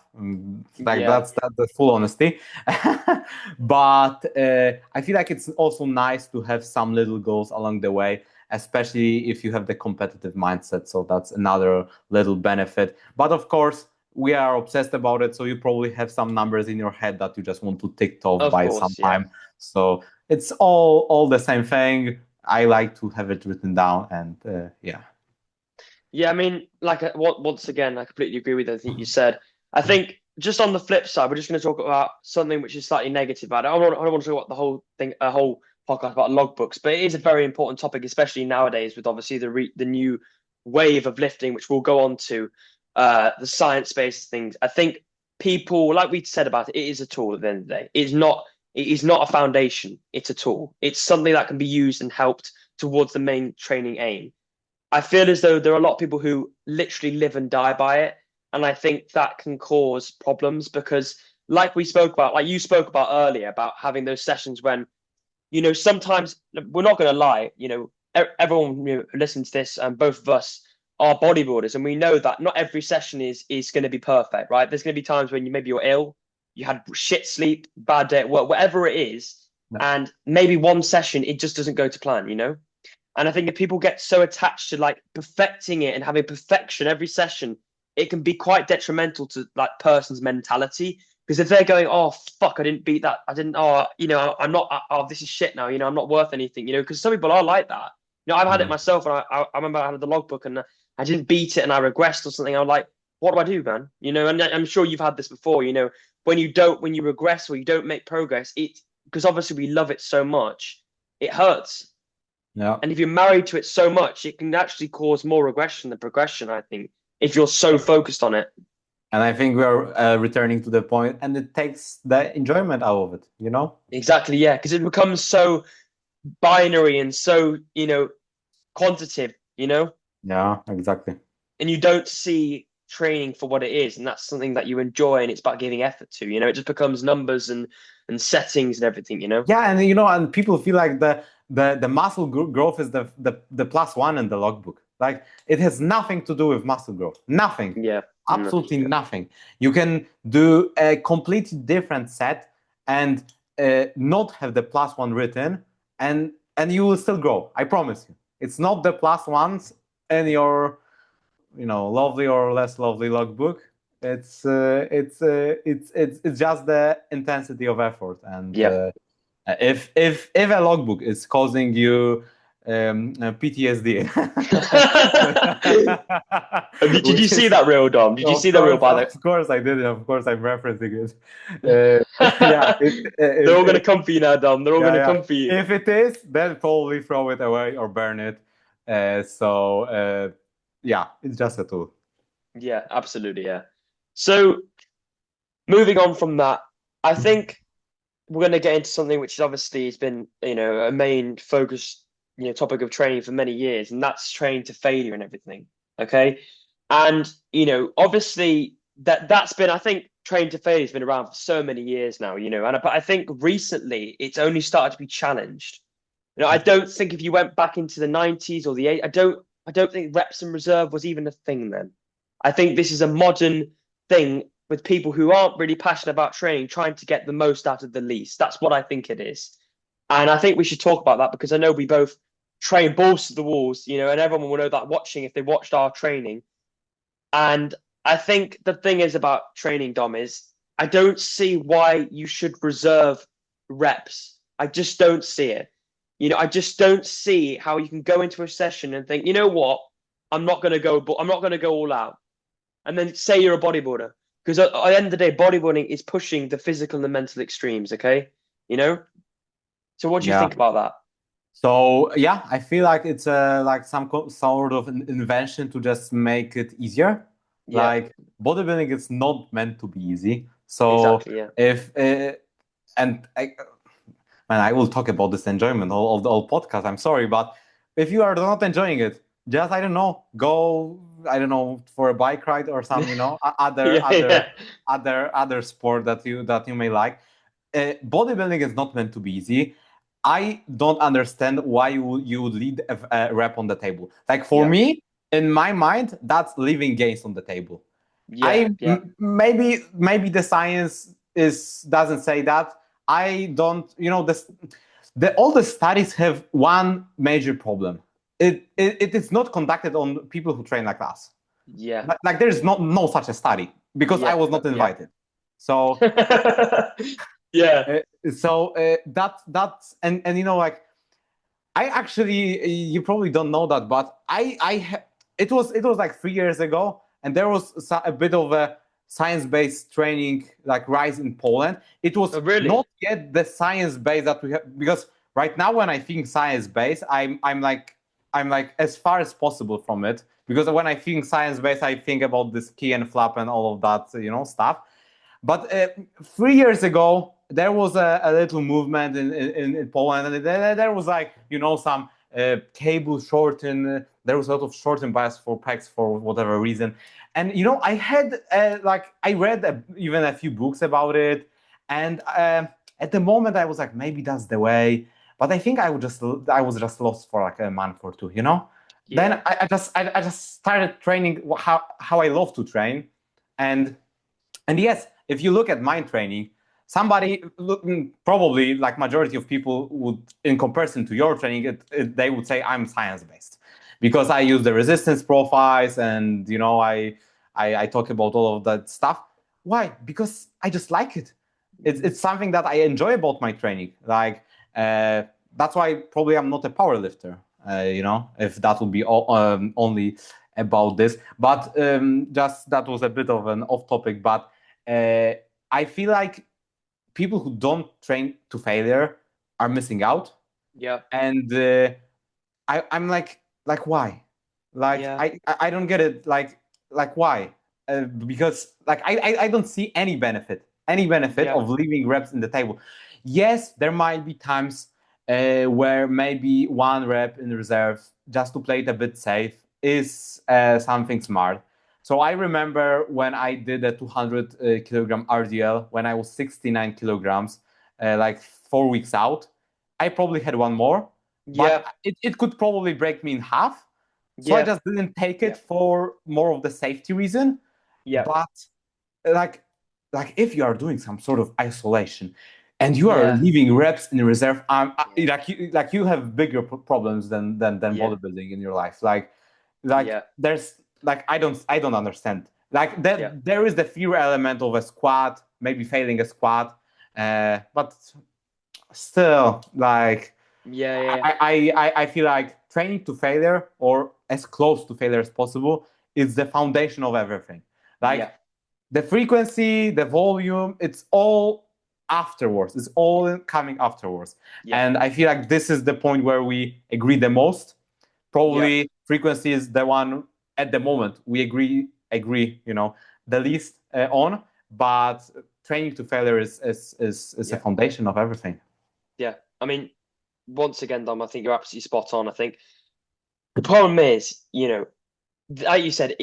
Speaker 2: Like
Speaker 1: Yeah.
Speaker 2: that's the full honesty. But I feel like it's also nice to have some little goals along the way, especially if you have the competitive mindset. So that's another little benefit. But of course, we are obsessed about it. So you probably have some numbers in your head that you just want to tick off
Speaker 1: Of
Speaker 2: by some
Speaker 1: course. Yeah.
Speaker 2: time. So it's all the same thing. I like to have it written down, and yeah.
Speaker 1: Yeah. I mean, once again, I completely agree with everything you said. I think just on the flip side, we're just going to talk about something which is slightly negative. I don't want to talk about the whole thing, a whole podcast about logbooks, but it is a very important topic, especially nowadays with obviously the new wave of lifting, which we'll go on to, the science-based things. I think people, like we said about it, it is a tool at the end of the day. It is not a foundation. It's a tool. It's something that can be used and helped towards the main training aim. I feel as though there are a lot of people who literally live and die by it. And I think that can cause problems because, like we spoke about, like you spoke about earlier, about having those sessions when, sometimes we're not going to lie, everyone who listens to this and both of us are bodybuilders, and we know that not every session is going to be perfect, right? There's going to be times when maybe you're ill, you had shit sleep, bad day at work, whatever it is,
Speaker 2: Yeah.
Speaker 1: and maybe one session it just doesn't go to plan, you know? And I think if people get so attached to like perfecting it and having perfection every session, it can be quite detrimental to like person's mentality. Because if they're going, oh fuck, I didn't beat that, I didn't, oh, you know, I'm not, oh, this is shit now, you know, I'm not worth anything, you know, because some people are like that. You know, I've had it
Speaker 2: Yeah.
Speaker 1: myself, and I remember I had the logbook and I didn't beat it and I regressed or something. I'm like, what do I do, man? You know, and I'm sure you've had this before. You know, when you regress or you don't make progress, it because obviously we love it so much, it hurts.
Speaker 2: Yeah.
Speaker 1: And if you're married to it so much, it can actually cause more regression than progression, I think, if you're so focused on it.
Speaker 2: And I think we are returning to the point, and it takes the enjoyment out of it, you know?
Speaker 1: Exactly, yeah, because it becomes so binary and so, you know, quantitative, you know,
Speaker 2: Yeah, exactly.
Speaker 1: and you don't see training for what it is, and that's something that you enjoy, and it's about giving effort to, you know, it just becomes numbers and settings and everything, you know.
Speaker 2: Yeah, and you know, and people feel like the muscle growth is the plus one in the logbook. Like it has nothing to do with muscle growth. Nothing.
Speaker 1: Yeah,
Speaker 2: Absolutely nothing. You can do a completely different set and not have the plus one written, and you will still grow. I promise you. It's not the plus ones in your, you know, lovely or less lovely logbook. It's just the intensity of effort. And
Speaker 1: yeah.
Speaker 2: if a logbook is causing you PTSD,
Speaker 1: Did you
Speaker 2: which
Speaker 1: see
Speaker 2: is,
Speaker 1: that reel, Dom? Did you see the reel by the?
Speaker 2: of course I did, of course I'm referencing it. Yeah,
Speaker 1: They're all gonna come for you now, Dom. They're all
Speaker 2: yeah,
Speaker 1: gonna
Speaker 2: yeah.
Speaker 1: come for you.
Speaker 2: If it is, then probably throw it away or burn it. Yeah, it's just a tool.
Speaker 1: Yeah, absolutely, yeah. So moving on from that, I think we're going to get into something which obviously has been, you know, a main focus, you know, topic of training for many years, and that's training to failure and everything. Okay, and you know, obviously that's been, I think, training to failure has been around for so many years now, you know, and but I think recently it's only started to be challenged. You know, I don't think if you went back into the 90s or the 80s, I don't think reps and reserve was even a thing then. I think this is a modern thing with people who aren't really passionate about training, trying to get the most out of the least. That's what I think it is. And I think we should talk about that because I know we both train balls to the walls, you know, and everyone will know that watching if they watched our training. And I think the thing is about training, Dom, is I don't see why you should reserve reps. I just don't see it. You know, I just don't see how you can go into a session and think, you know what, I'm not going to go all out. And then say you're a bodybuilder. Because at the end of the day, bodybuilding is pushing the physical and the mental extremes, okay? You know? So what do you
Speaker 2: Yeah.
Speaker 1: think about that?
Speaker 2: So yeah, I feel like it's like some sort of an invention to just make it easier.
Speaker 1: Yeah,
Speaker 2: Like bodybuilding is not meant to be easy. So
Speaker 1: exactly. Yeah.
Speaker 2: if and I, man, I will talk about this enjoyment all of the whole podcast. I'm sorry, but if you are not enjoying it, just I don't know, go I don't know for a bike ride or some, you know,
Speaker 1: Yeah, yeah.
Speaker 2: other sport that you may like. Bodybuilding is not meant to be easy. I don't understand why you would leave a rep on the table. Like for
Speaker 1: Yeah.
Speaker 2: me, in my mind, that's leaving gains on the table.
Speaker 1: Yeah. Yeah.
Speaker 2: Maybe the science is doesn't say that. I don't, you know, all the studies have one major problem. It is not conducted on people who train like us.
Speaker 1: Yeah.
Speaker 2: Like there's no such a study because I
Speaker 1: Yeah.
Speaker 2: was not
Speaker 1: Yeah.
Speaker 2: invited. So
Speaker 1: Yeah.
Speaker 2: that's and you know like I actually you probably don't know that, but it was like 3 years ago, and there was a bit of a science-based training like rise in Poland. It was
Speaker 1: Oh, really?
Speaker 2: not yet the science-based that we have, because right now when I think science-based, I'm like as far as possible from it, because when I think science-based, I think about this key and flap and all of that, you know, stuff. But 3 years ago, there was a little movement in Poland, and there was like, you know, some cable shorten. There was a lot of shorten bias for pecs for whatever reason. And, you know, I had I read even a few books about it. And at the moment, I was like, maybe that's the way. But I think I was just lost for like a month or two, you know? then
Speaker 1: Yeah.
Speaker 2: I just started training how I love to train, and yes, if you look at my training, somebody probably like majority of people would, in comparison to your training, they would say I'm science based because I use the resistance profiles and I talk about all of that stuff. Why? Because I just like it. It's something that I enjoy about my training. Like that's why probably I'm not a power lifter. If that would be only about this. But just that was a bit of an off topic. But I feel like people who don't train to failure are missing out.
Speaker 1: Yeah.
Speaker 2: And I'm like why? Like
Speaker 1: Yeah.
Speaker 2: I don't get it. Like why? Because like I don't see any benefit
Speaker 1: Yeah.
Speaker 2: of leaving reps in the table. Yes, there might be times where maybe one rep in reserve just to play it a bit safe is something smart. So I remember when I did a 200 kilogram RDL when I was 69 kilograms, like 4 weeks out. I probably had one more,
Speaker 1: Yeah.
Speaker 2: but it could probably break me in half. So I
Speaker 1: Yeah.
Speaker 2: just didn't take
Speaker 1: Yeah.
Speaker 2: it for more of the safety reason.
Speaker 1: Yeah.
Speaker 2: But like if you are doing some sort of isolation and you are
Speaker 1: Yeah.
Speaker 2: leaving reps in reserve,
Speaker 1: Yeah.
Speaker 2: like you have bigger problems than
Speaker 1: Yeah.
Speaker 2: bodybuilding in your life. Like
Speaker 1: Yeah.
Speaker 2: there's like I don't understand. Like
Speaker 1: Yeah.
Speaker 2: there is the fear element of a squat, maybe failing a squat, but still like
Speaker 1: Yeah. Yeah.
Speaker 2: I feel like training to failure or as close to failure as possible is the foundation of everything.
Speaker 1: Yeah.
Speaker 2: Like the frequency, the volume, it's all afterwards. It's all coming afterwards.
Speaker 1: Yeah.
Speaker 2: And I feel like this is the point where we agree the most.
Speaker 1: Yeah.
Speaker 2: Probably frequency is the one at the moment we agree, the least on. But training to failure is a
Speaker 1: Yeah.
Speaker 2: foundation of everything.
Speaker 1: Yeah. I mean, once again, Dom, I think you're absolutely spot on. I think the problem is, like you said,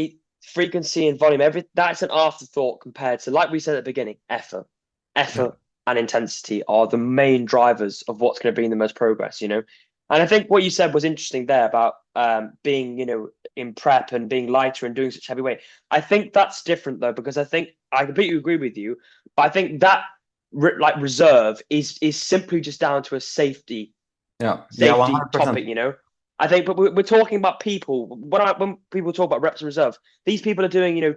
Speaker 1: frequency and volume, that's an afterthought compared to, like we said at the beginning, effort.
Speaker 2: Yeah.
Speaker 1: Effort and intensity are the main drivers of what's going to bring the most progress. And I think what you said was interesting there about being, in prep and being lighter and doing such heavy weight. I think that's different though, because I think I completely agree with you, but I think that reserve is simply just down to a safety
Speaker 2: Yeah,
Speaker 1: safety
Speaker 2: 100%.
Speaker 1: topic. I think, but we're talking about people. When people talk about reps and reserve, these people are doing,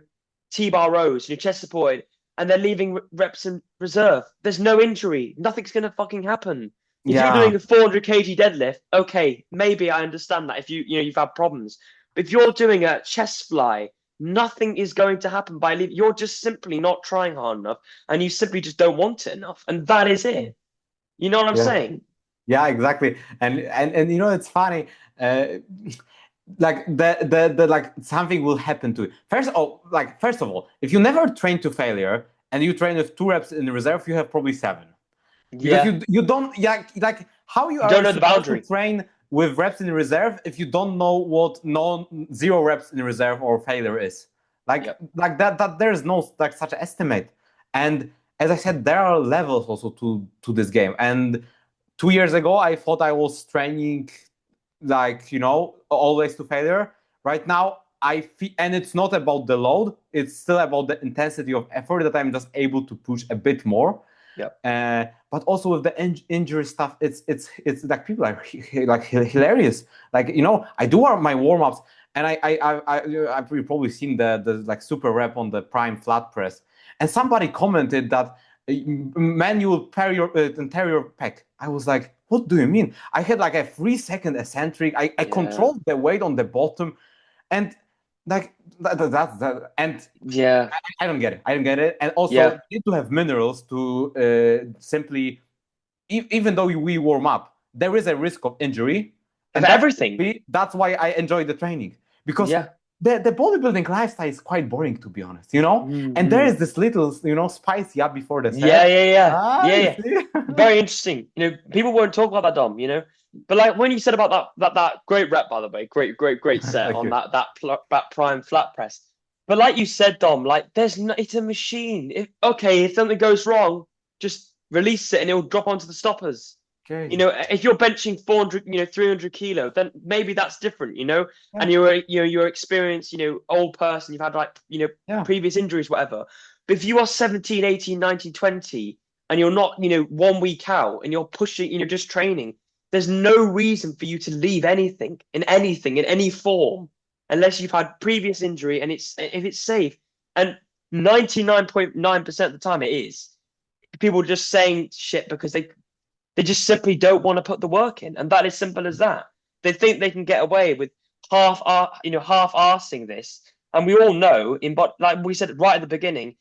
Speaker 1: T-bar rows, chest supported, and they're leaving reps in reserve. There's no injury. Nothing's gonna fucking happen. If you're
Speaker 2: Yeah,
Speaker 1: doing a 400 kg deadlift, okay, maybe I understand that if you've had problems. But if you're doing a chest fly, nothing is going to happen by leaving. You're just simply not trying hard enough, and you simply just don't want it enough, and that is it. You know what I'm
Speaker 2: yeah,
Speaker 1: saying?
Speaker 2: yeah, exactly. And it's funny. Uh, like the like something will happen to you. First of all, if you never train to failure and you train with 2 reps in reserve, you have probably 7. Because
Speaker 1: Yeah.
Speaker 2: you don't, yeah, like how you
Speaker 1: You don't
Speaker 2: are
Speaker 1: know the
Speaker 2: supposed to
Speaker 1: boundary.
Speaker 2: train with reps in reserve if you don't know what 0 reps in reserve or failure is.
Speaker 1: Yep.
Speaker 2: Like that there's no like such an estimate. And as I said, there are levels also to this game. And 2 years ago I thought I was training like always to failure. Right now I feel, and it's not about the load, it's still about the intensity of effort that I'm just able to push a bit more.
Speaker 1: Yep.
Speaker 2: But also with the injury stuff, it's like people are like hilarious. Like I do my warm ups, and I've probably seen the like super rep on the prime flat press, and somebody commented that manual anterior pec. I was like, what do you mean? I had like a 3 second eccentric. I
Speaker 1: Yeah.
Speaker 2: controlled the weight on the bottom, and like that and
Speaker 1: Yeah.
Speaker 2: I don't get it. I don't get it. And also,
Speaker 1: Yeah.
Speaker 2: you need to have minerals to simply, even though we warm up, there is a risk of injury,
Speaker 1: Of
Speaker 2: and
Speaker 1: everything.
Speaker 2: that's why I enjoy the training because
Speaker 1: Yeah.
Speaker 2: the bodybuilding lifestyle is quite boring, to be honest. And there
Speaker 1: Mm-hmm.
Speaker 2: is this little spice up before the
Speaker 1: Yeah,
Speaker 2: set.
Speaker 1: yeah, yeah.
Speaker 2: Ah,
Speaker 1: Yeah,
Speaker 2: you
Speaker 1: yeah.
Speaker 2: see?
Speaker 1: Very interesting. People won't talk about that, Dom. But like when you said about that great rep, by the way, great set
Speaker 2: Thank
Speaker 1: on
Speaker 2: you.
Speaker 1: that prime flat press. But like you said, Dom, like it's a machine. If something goes wrong, just release it and it'll drop onto the stoppers. You
Speaker 2: crazy.
Speaker 1: know, if you're benching 400, 300 kilo, then maybe that's different,
Speaker 2: Yeah,
Speaker 1: and you're experienced, old person, you've had like,
Speaker 2: yeah,
Speaker 1: previous injuries, whatever. But if you are 17, 18, 19, 20, and you're not, 1 week out and you're pushing, just training, there's no reason for you to leave anything, in any form, unless you've had previous injury and if it's safe. And 99.9% of the time it is. People just saying shit because they just simply don't want to put the work in, and that is simple as that. They think they can get away with half-arsing this, and we all know, but like we said right at the beginning,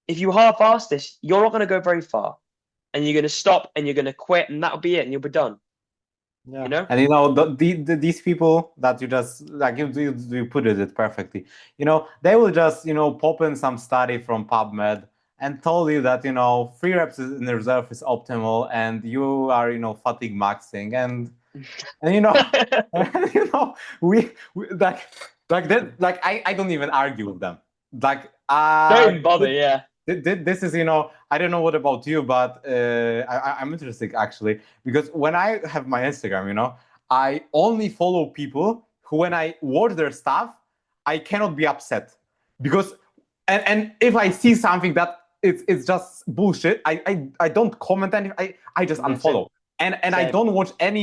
Speaker 1: if you half-arse this, you're not going to go very far, and you're going to stop, and you're going to quit, and that'll be it, and you'll be done. You
Speaker 2: yeah.
Speaker 1: know?
Speaker 2: And these people that you just like you put it perfectly. They will just pop in some study from PubMed and told you that 3 reps in the reserve is optimal, and you are fatigue maxing, and and, we like that, like I don't even argue with them. Like
Speaker 1: Don't even bother. Yeah.
Speaker 2: this is I don't know what about you, but I'm interested actually, because when I have my Instagram, I only follow people who, when I watch their stuff, I cannot be upset, because and if I see something that it's just bullshit, I don't comment, and I just
Speaker 1: Yeah. Same.
Speaker 2: unfollow. And I
Speaker 1: Same.
Speaker 2: don't watch and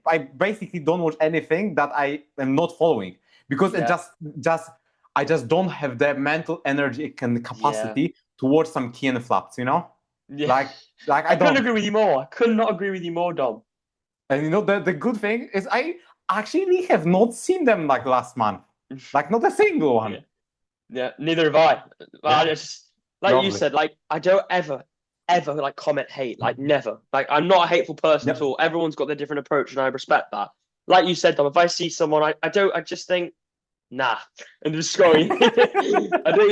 Speaker 2: I basically don't watch anything that I am not following, because it
Speaker 1: Yeah.
Speaker 2: just I just don't have the mental energy and
Speaker 1: Yeah.
Speaker 2: capacity to watch some key and flaps,
Speaker 1: Yeah.
Speaker 2: like I
Speaker 1: I couldn't
Speaker 2: don't.
Speaker 1: agree with you more. I could not agree with you more, Dom.
Speaker 2: And the good thing is I actually have not seen them like last month, like not a single
Speaker 1: Yeah.
Speaker 2: one.
Speaker 1: Yeah, neither have I. I
Speaker 2: Yeah,
Speaker 1: just, like you
Speaker 2: lovely.
Speaker 1: said, like I don't ever like comment hate, like never. Like I'm not a hateful person at
Speaker 2: Yep.
Speaker 1: all. Everyone's got their different approach, and I respect that. Like you said, Dom, if I see someone, I just think, nah, and just scrolling. I don't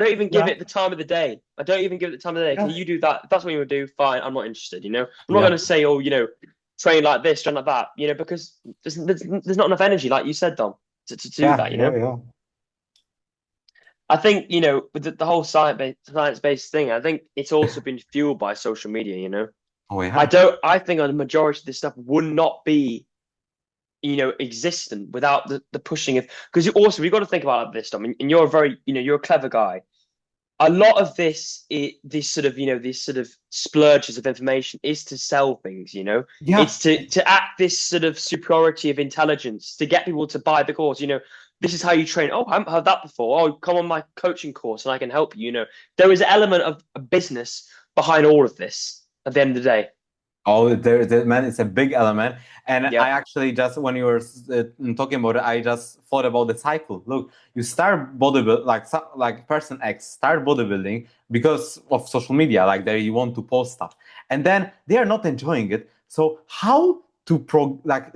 Speaker 1: even give
Speaker 2: Yeah,
Speaker 1: it the time of the day. I don't even give it the time of the day. Okay,
Speaker 2: yeah,
Speaker 1: you do that. If that's what you would do, fine. I'm not interested. I'm not
Speaker 2: yeah,
Speaker 1: gonna say, oh, train like this, train like that. Because there's not enough energy, like you said, Dom, to do
Speaker 2: yeah,
Speaker 1: that.
Speaker 2: yeah, yeah.
Speaker 1: I think, with the whole science-based thing, I think it's also been fueled by social media.
Speaker 2: Oh
Speaker 1: I
Speaker 2: yeah,
Speaker 1: don't, I think the majority of this stuff would not be, existent without the pushing of, because you also, we've got to think about this, Dom, and you're a very, you're a clever guy. A lot of these sort of splurges of information is to sell things.
Speaker 2: yeah.
Speaker 1: It's to act this sort of superiority of intelligence to get people to buy the course. This is how you train. Oh, I haven't heard that before. Oh, come on my coaching course and I can help you. There is an element of a business behind all of this at the end of the day.
Speaker 2: Oh, man, it's a big element. And
Speaker 1: Yeah.
Speaker 2: I actually just, when you were talking about it, I just thought about the cycle. Look, you start bodybuilding, like person X start bodybuilding because of social media, like there you want to post stuff, and then they are not enjoying it. So how to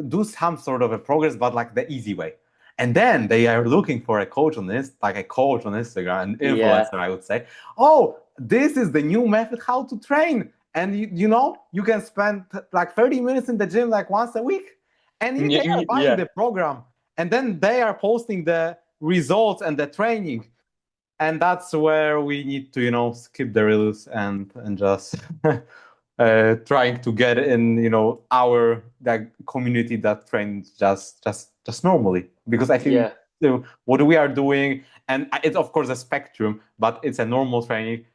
Speaker 2: do some sort of a progress, but like the easy way. And then they are looking for a coach on this, like a coach on Instagram, an
Speaker 1: Yeah.
Speaker 2: influencer, I would say. Oh, this is the new method how to train, and you can spend like 30 minutes in the gym like once a week, and they are buying
Speaker 1: Yeah.
Speaker 2: the program, and then they are posting the results and the training, and that's where we need to skip the reels and just trying to get in our that community that trains just normally, because I think
Speaker 1: Yeah.
Speaker 2: what we are doing, and it's of course a spectrum, but it's a normal training.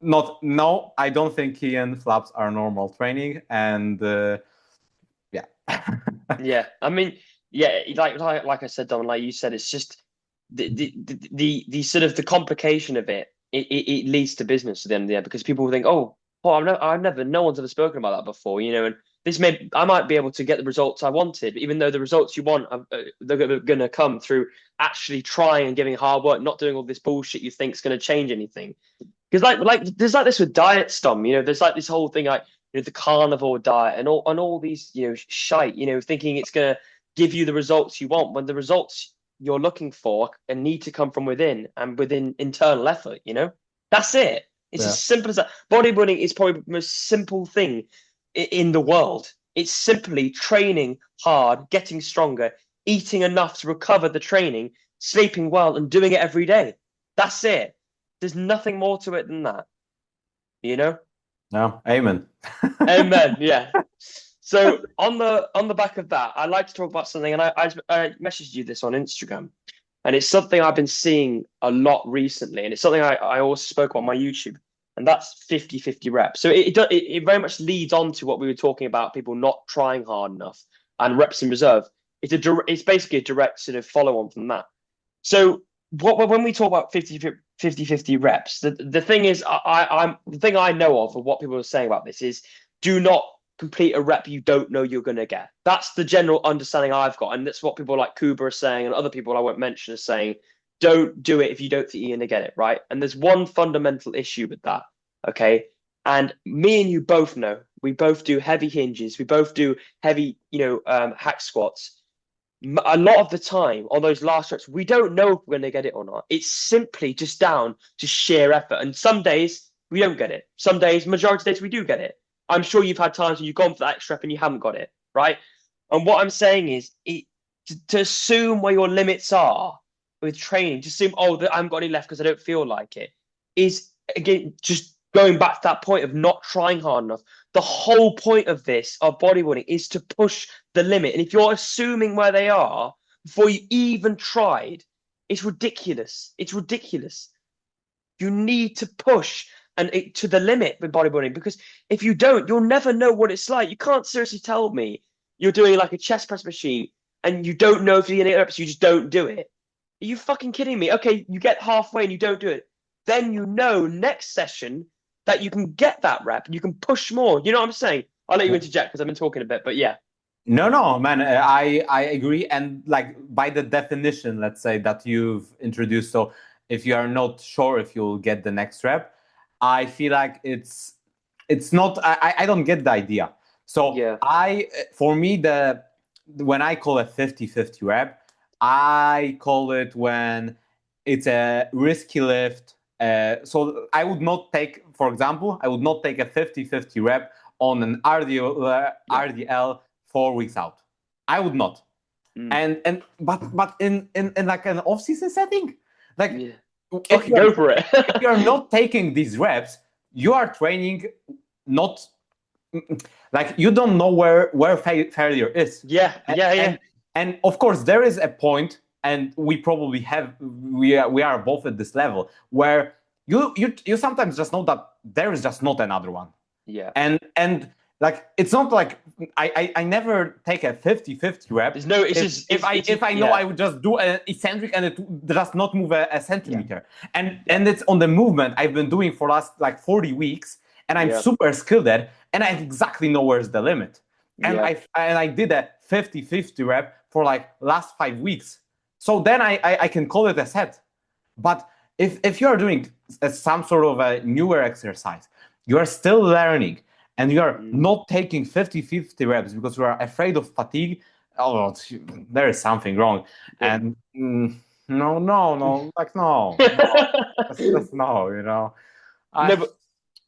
Speaker 2: Not No, I don't think key and flaps are normal training, and yeah.
Speaker 1: Yeah. I mean, yeah, like I said, Dom, like you said, it's just the sort of the complication of it. It leads to business at the end of the day because people will think, oh, no one's ever spoken about that before, and I might be able to get the results I wanted, even though the results you want they're going to come through actually trying and giving hard work, not doing all this bullshit you think is going to change anything. Because like there's like this with diets, Dom. There's like this whole thing like the carnivore diet and all these shite. Thinking it's gonna give you the results you want when the results you're looking for and need to come from within and within internal effort. That's it. It's
Speaker 2: Yeah.
Speaker 1: as simple as that. Bodybuilding is probably the most simple thing in the world. It's simply training hard, getting stronger, eating enough to recover the training, sleeping well, and doing it every day. That's it. There's nothing more to it than that, you know?
Speaker 2: No, amen.
Speaker 1: Amen. Yeah. So on the back of that, I'd like to talk about something, and I messaged you this on Instagram, and it's something I've been seeing a lot recently, and it's something I also spoke on my YouTube, and that's 50-50 reps. So it very much leads on to what we were talking about, people not trying hard enough and reps in reserve. It's basically a direct sort of follow on from that. So when we talk about 50 reps, the thing is I'm the thing I know of what people are saying about this is do not complete a rep you don't know you're going to get. That's the general understanding I've got, and that's what people like Kuba are saying, and other people I won't mention are saying. Don't do it if you don't think you're going to get it, right? And there's one fundamental issue with that, okay? And me and you both know we both do heavy hinges, we both do heavy, hack squats. A lot of the time on those last reps, we don't know if we're going to get it or not. It's simply just down to sheer effort. And some days we don't get it. Some days, majority of days, we do get it. I'm sure you've had times when you've gone for that extra rep and you haven't got it, right? And what I'm saying is to assume where your limits are with training, to assume, oh, I haven't got any left because I don't feel like it, is, again, just going back to that point of not trying hard enough. The whole point of this, of bodybuilding, is to push the limit. And if you're assuming where they are before you even tried, it's ridiculous. It's ridiculous. You need to push to the limit with bodybuilding, because if you don't, you'll never know what it's like. You can't seriously tell me you're doing like a chest press machine and you don't know if you're going to get reps, you just don't do it. Are you fucking kidding me? Okay, you get halfway and you don't do it. Then you know next session that you can get that rep and you can push more. You know what I'm saying? I'll let you interject because I've been talking a bit, but yeah.
Speaker 2: No, man, I agree. And like by the definition, let's say that you've introduced, so if you are not sure if you'll get the next rep, I feel like it's not. I don't get the idea. So
Speaker 1: Yeah.
Speaker 2: For me, when I call a 50-50 rep, I call it when it's a risky lift. So I would not take, for example, I would not take a 50-50 rep on an RDL 4 weeks out. I would not. But in like an off-season setting, like
Speaker 1: Yeah.
Speaker 2: if
Speaker 1: Okay, go for it.
Speaker 2: if you're not taking these reps, you are training not like you don't know where failure is.
Speaker 1: Yeah.
Speaker 2: And of course there is a point, and we probably we are both at this level where you sometimes just know that there is just not another one.
Speaker 1: Yeah.
Speaker 2: And like it's not like I never take a 50-50 rep.
Speaker 1: There's no.
Speaker 2: If I know I would just do an eccentric and it does not move a centimeter. Yeah. And it's on the movement I've been doing for last like 40 weeks, and I'm super skilled at, and I exactly know where's the limit. And I did a 50-50 rep for like last 5 weeks. So then I can call it a set. But if you're doing some sort of a newer exercise, you are still learning, and you are not taking 50-50 reps because you are afraid of fatigue, oh, there is something wrong. Yeah. And no, like no, that's no, you know.
Speaker 1: No, but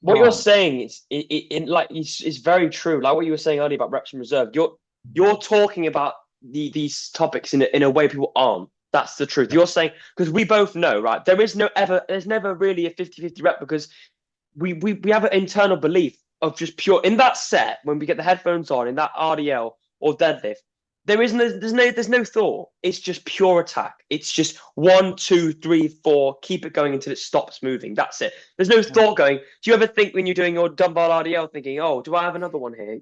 Speaker 1: what you're saying is it's very true. Like what you were saying earlier about reps in reserve. You're talking about these topics in a way people aren't. That's the truth. You're saying, because we both know, right? There's never really a 50-50 rep, because we have an internal belief of just pure in that set when we get the headphones on in that RDL or deadlift. There's no thought. It's just pure attack. It's just 1, 2, 3, 4. Keep it going until it stops moving. That's it. There's no thought going. Do you ever think when you're doing your dumbbell RDL, thinking, "Oh, do I have another one here?"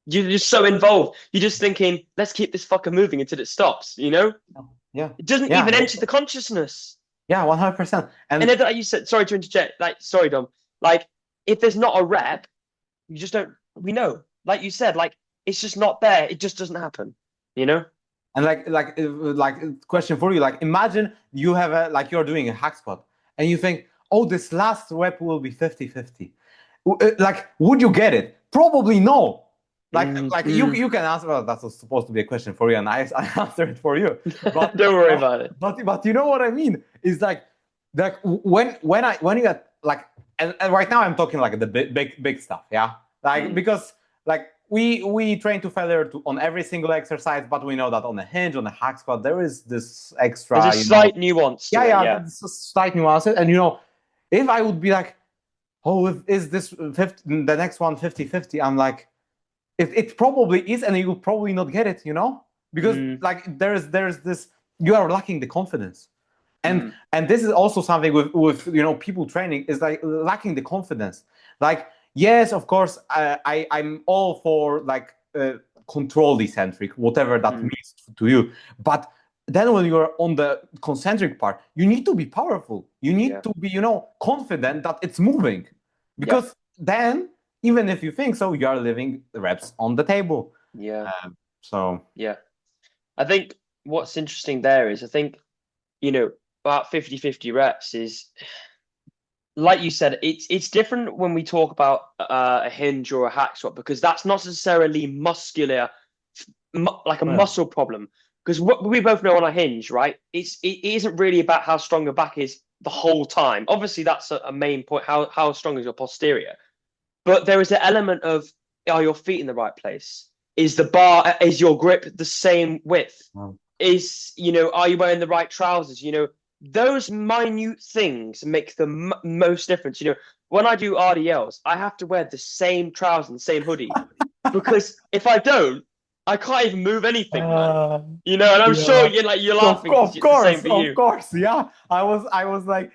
Speaker 1: You're just so involved. You're just thinking, "Let's keep this fucker moving until it stops." You know?
Speaker 2: Yeah.
Speaker 1: It doesn't even enter the consciousness.
Speaker 2: Yeah, 100%.
Speaker 1: And then, like you said, sorry to interject. Sorry, Dom. Like, if there's not a rep, you just don't. We know, like you said, like it's just not there. It just doesn't happen. You know?
Speaker 2: And like question for you, like imagine you have you're doing a hack squat and you think, oh, this last rep will be 50-50. Like, would you get it? Probably no. You can answer. Well, that was supposed to be a question for you, and I answered it for you. But
Speaker 1: don't worry about it.
Speaker 2: But you know what I mean? Is like when you get like, and right now I'm talking like the big stuff, yeah. Like because like we train to failure on every single exercise, but we know that on a hinge, on a hack squat, there is this extra.
Speaker 1: There's a slight nuance.
Speaker 2: Yeah, it's a slight nuance, and if I would be like, oh, is this 50, the next one 50-50? I'm like, it probably is, and you will probably not get it, because
Speaker 1: Mm,
Speaker 2: like there's this, you are lacking the confidence. And
Speaker 1: mm,
Speaker 2: this is also something with people training, is like lacking the confidence. Like, yes, of course, I'm all for like control eccentric, whatever that
Speaker 1: mm.
Speaker 2: means to you. But then when you're on the concentric part, you need to be powerful. You need
Speaker 1: Yeah,
Speaker 2: to be, confident that it's moving,
Speaker 1: yeah,
Speaker 2: because then even if you think so, you are leaving the reps on the table.
Speaker 1: yeah,
Speaker 2: So
Speaker 1: yeah. I think what's interesting there is I think, you know, about 50-50 reps is like you said, it's different when we talk about a hinge or a hack squat because that's not necessarily muscular, like a
Speaker 2: yeah,
Speaker 1: muscle problem. Because what we both know on a hinge, right? It isn't really about how strong your back is the whole time. Obviously, that's a main point. How strong is your posterior? But there is an element of are your feet in the right place? Is the bar, is your grip the same width?
Speaker 2: um,
Speaker 1: Is, are you wearing the right trousers? Those minute things make the most difference. When I do RDLs, I have to wear the same trousers and the same hoodie because if I don't, I can't even move anything, man.
Speaker 2: uh,
Speaker 1: And I'm sure
Speaker 2: yeah.
Speaker 1: you're laughing because
Speaker 2: Of
Speaker 1: it's the same for
Speaker 2: of
Speaker 1: you.
Speaker 2: course, yeah. I was like,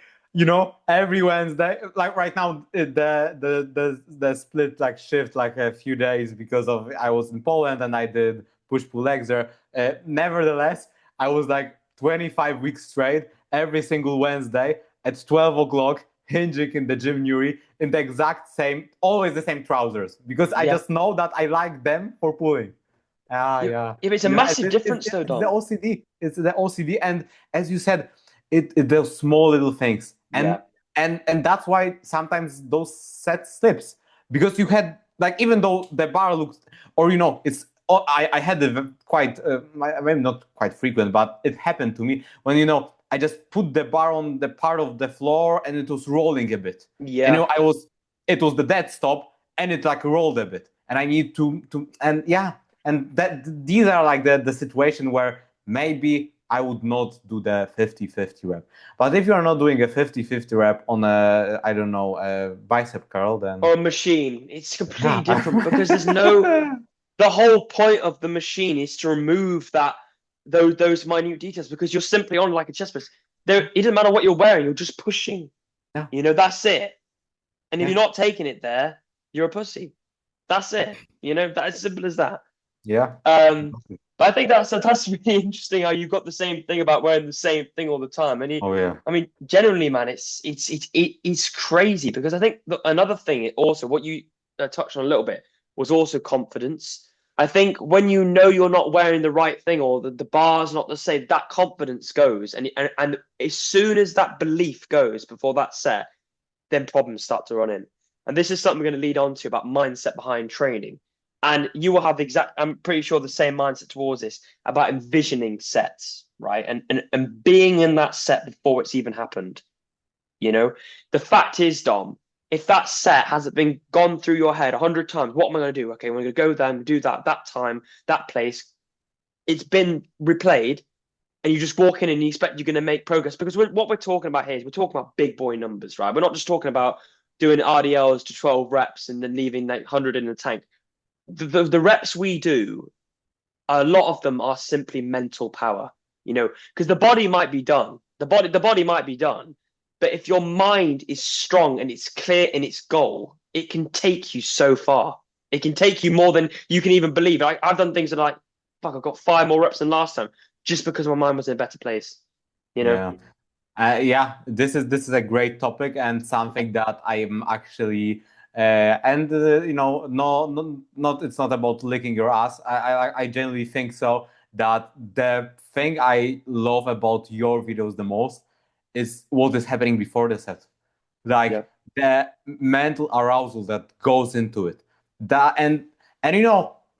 Speaker 2: every Wednesday, like right now, the split like shift like a few days because of I was in Poland and I did push pull legs there. Nevertheless, I was like 25 weeks straight, every single Wednesday at 12 o'clock, hinging in the gym Nuri in the exact same, always the same trousers, because I
Speaker 1: Yeah.
Speaker 2: just know that I like them for pulling. Ah, yeah.
Speaker 1: If it's a massive
Speaker 2: It's
Speaker 1: difference though,
Speaker 2: it's the
Speaker 1: Dom.
Speaker 2: OCD. It's the OCD, and as you said, it those small little things,
Speaker 1: Yeah.
Speaker 2: and that's why sometimes those set slips, because you had like, even though the bar looks, or it's. Oh, I had a quite, maybe not quite frequent, but it happened to me when I just put the bar on the part of the floor and it was rolling a bit, and
Speaker 1: Yeah.
Speaker 2: it was the dead stop, and it like rolled a bit, and I need to, and yeah, and that these are like the situation where maybe I would not do the 50-50 rep. But if you are not doing a 50-50 rep on a, I don't know, a bicep curl, then
Speaker 1: Or a machine. It's completely different because there's no
Speaker 2: yeah.
Speaker 1: the whole point of the machine is to remove those minute details because you're simply on like a chest press. It doesn't matter what you're wearing, you're just pushing.
Speaker 2: Yeah,
Speaker 1: That's it. And if
Speaker 2: yeah,
Speaker 1: you're not taking it there, you're a pussy. That's it. That's as simple as that.
Speaker 2: yeah.
Speaker 1: Um, but I think that's really interesting how you've got the same thing about wearing the same thing all the time.
Speaker 2: Oh yeah.
Speaker 1: I mean, generally, man, it's crazy because I think another thing also what you touched on a little bit was also confidence. I think when you know you're not wearing the right thing or the bar's not the same, that confidence goes, and as soon as that belief goes before that set, then problems start to run in. And this is something we're going to lead on to about mindset behind training. And you will have I'm pretty sure the same mindset towards this about envisioning sets, right? And being in that set before it's even happened. The fact is, Dom, if that set hasn't been gone through your head 100 times, what am I going to do? Okay, I'm going to go there and do that time, that place. It's been replayed, and you just walk in and you expect you're going to make progress because what we're talking about here is we're talking about big boy numbers, right? We're not just talking about doing RDLs to 12 reps and then leaving like 100 in the tank. The reps we do, a lot of them are simply mental power, because the body might be done. The body might be done, but if your mind is strong and it's clear in its goal, it can take you so far. It can take you more than you can even believe. I've done things that are like, fuck, I've got 5 more reps than last time just because my mind was in a better place, you know?
Speaker 2: Yeah. Yeah, this is a great topic and something that I am actually and no, no, not it's not about licking your ass. I genuinely think so that the thing I love about your videos the most is what is happening before the set,
Speaker 1: Yeah.
Speaker 2: like the mental arousal that goes into it. That and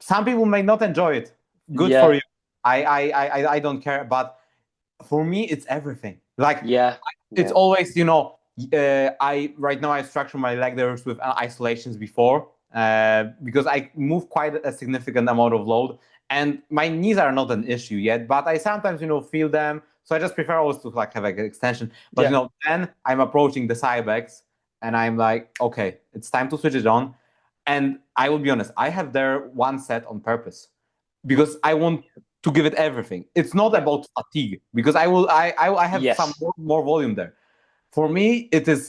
Speaker 2: some people may not enjoy it. Good for
Speaker 1: Yeah.
Speaker 2: you. I don't care, but for me it's everything. Like,
Speaker 1: Yeah.
Speaker 2: it's
Speaker 1: Yeah.
Speaker 2: always, I right now I structure my leg lifts with isolations before, because I move quite a significant amount of load, and my knees are not an issue yet, but I sometimes feel them, so I just prefer always to like have like an extension. But
Speaker 1: Yeah.
Speaker 2: then I'm approaching the Cybex, and I'm like, okay, it's time to switch it on. And I will be honest, I have there one set on purpose because I want to give it everything. It's not about fatigue because I have some
Speaker 1: Yes.
Speaker 2: more volume there. For me, it is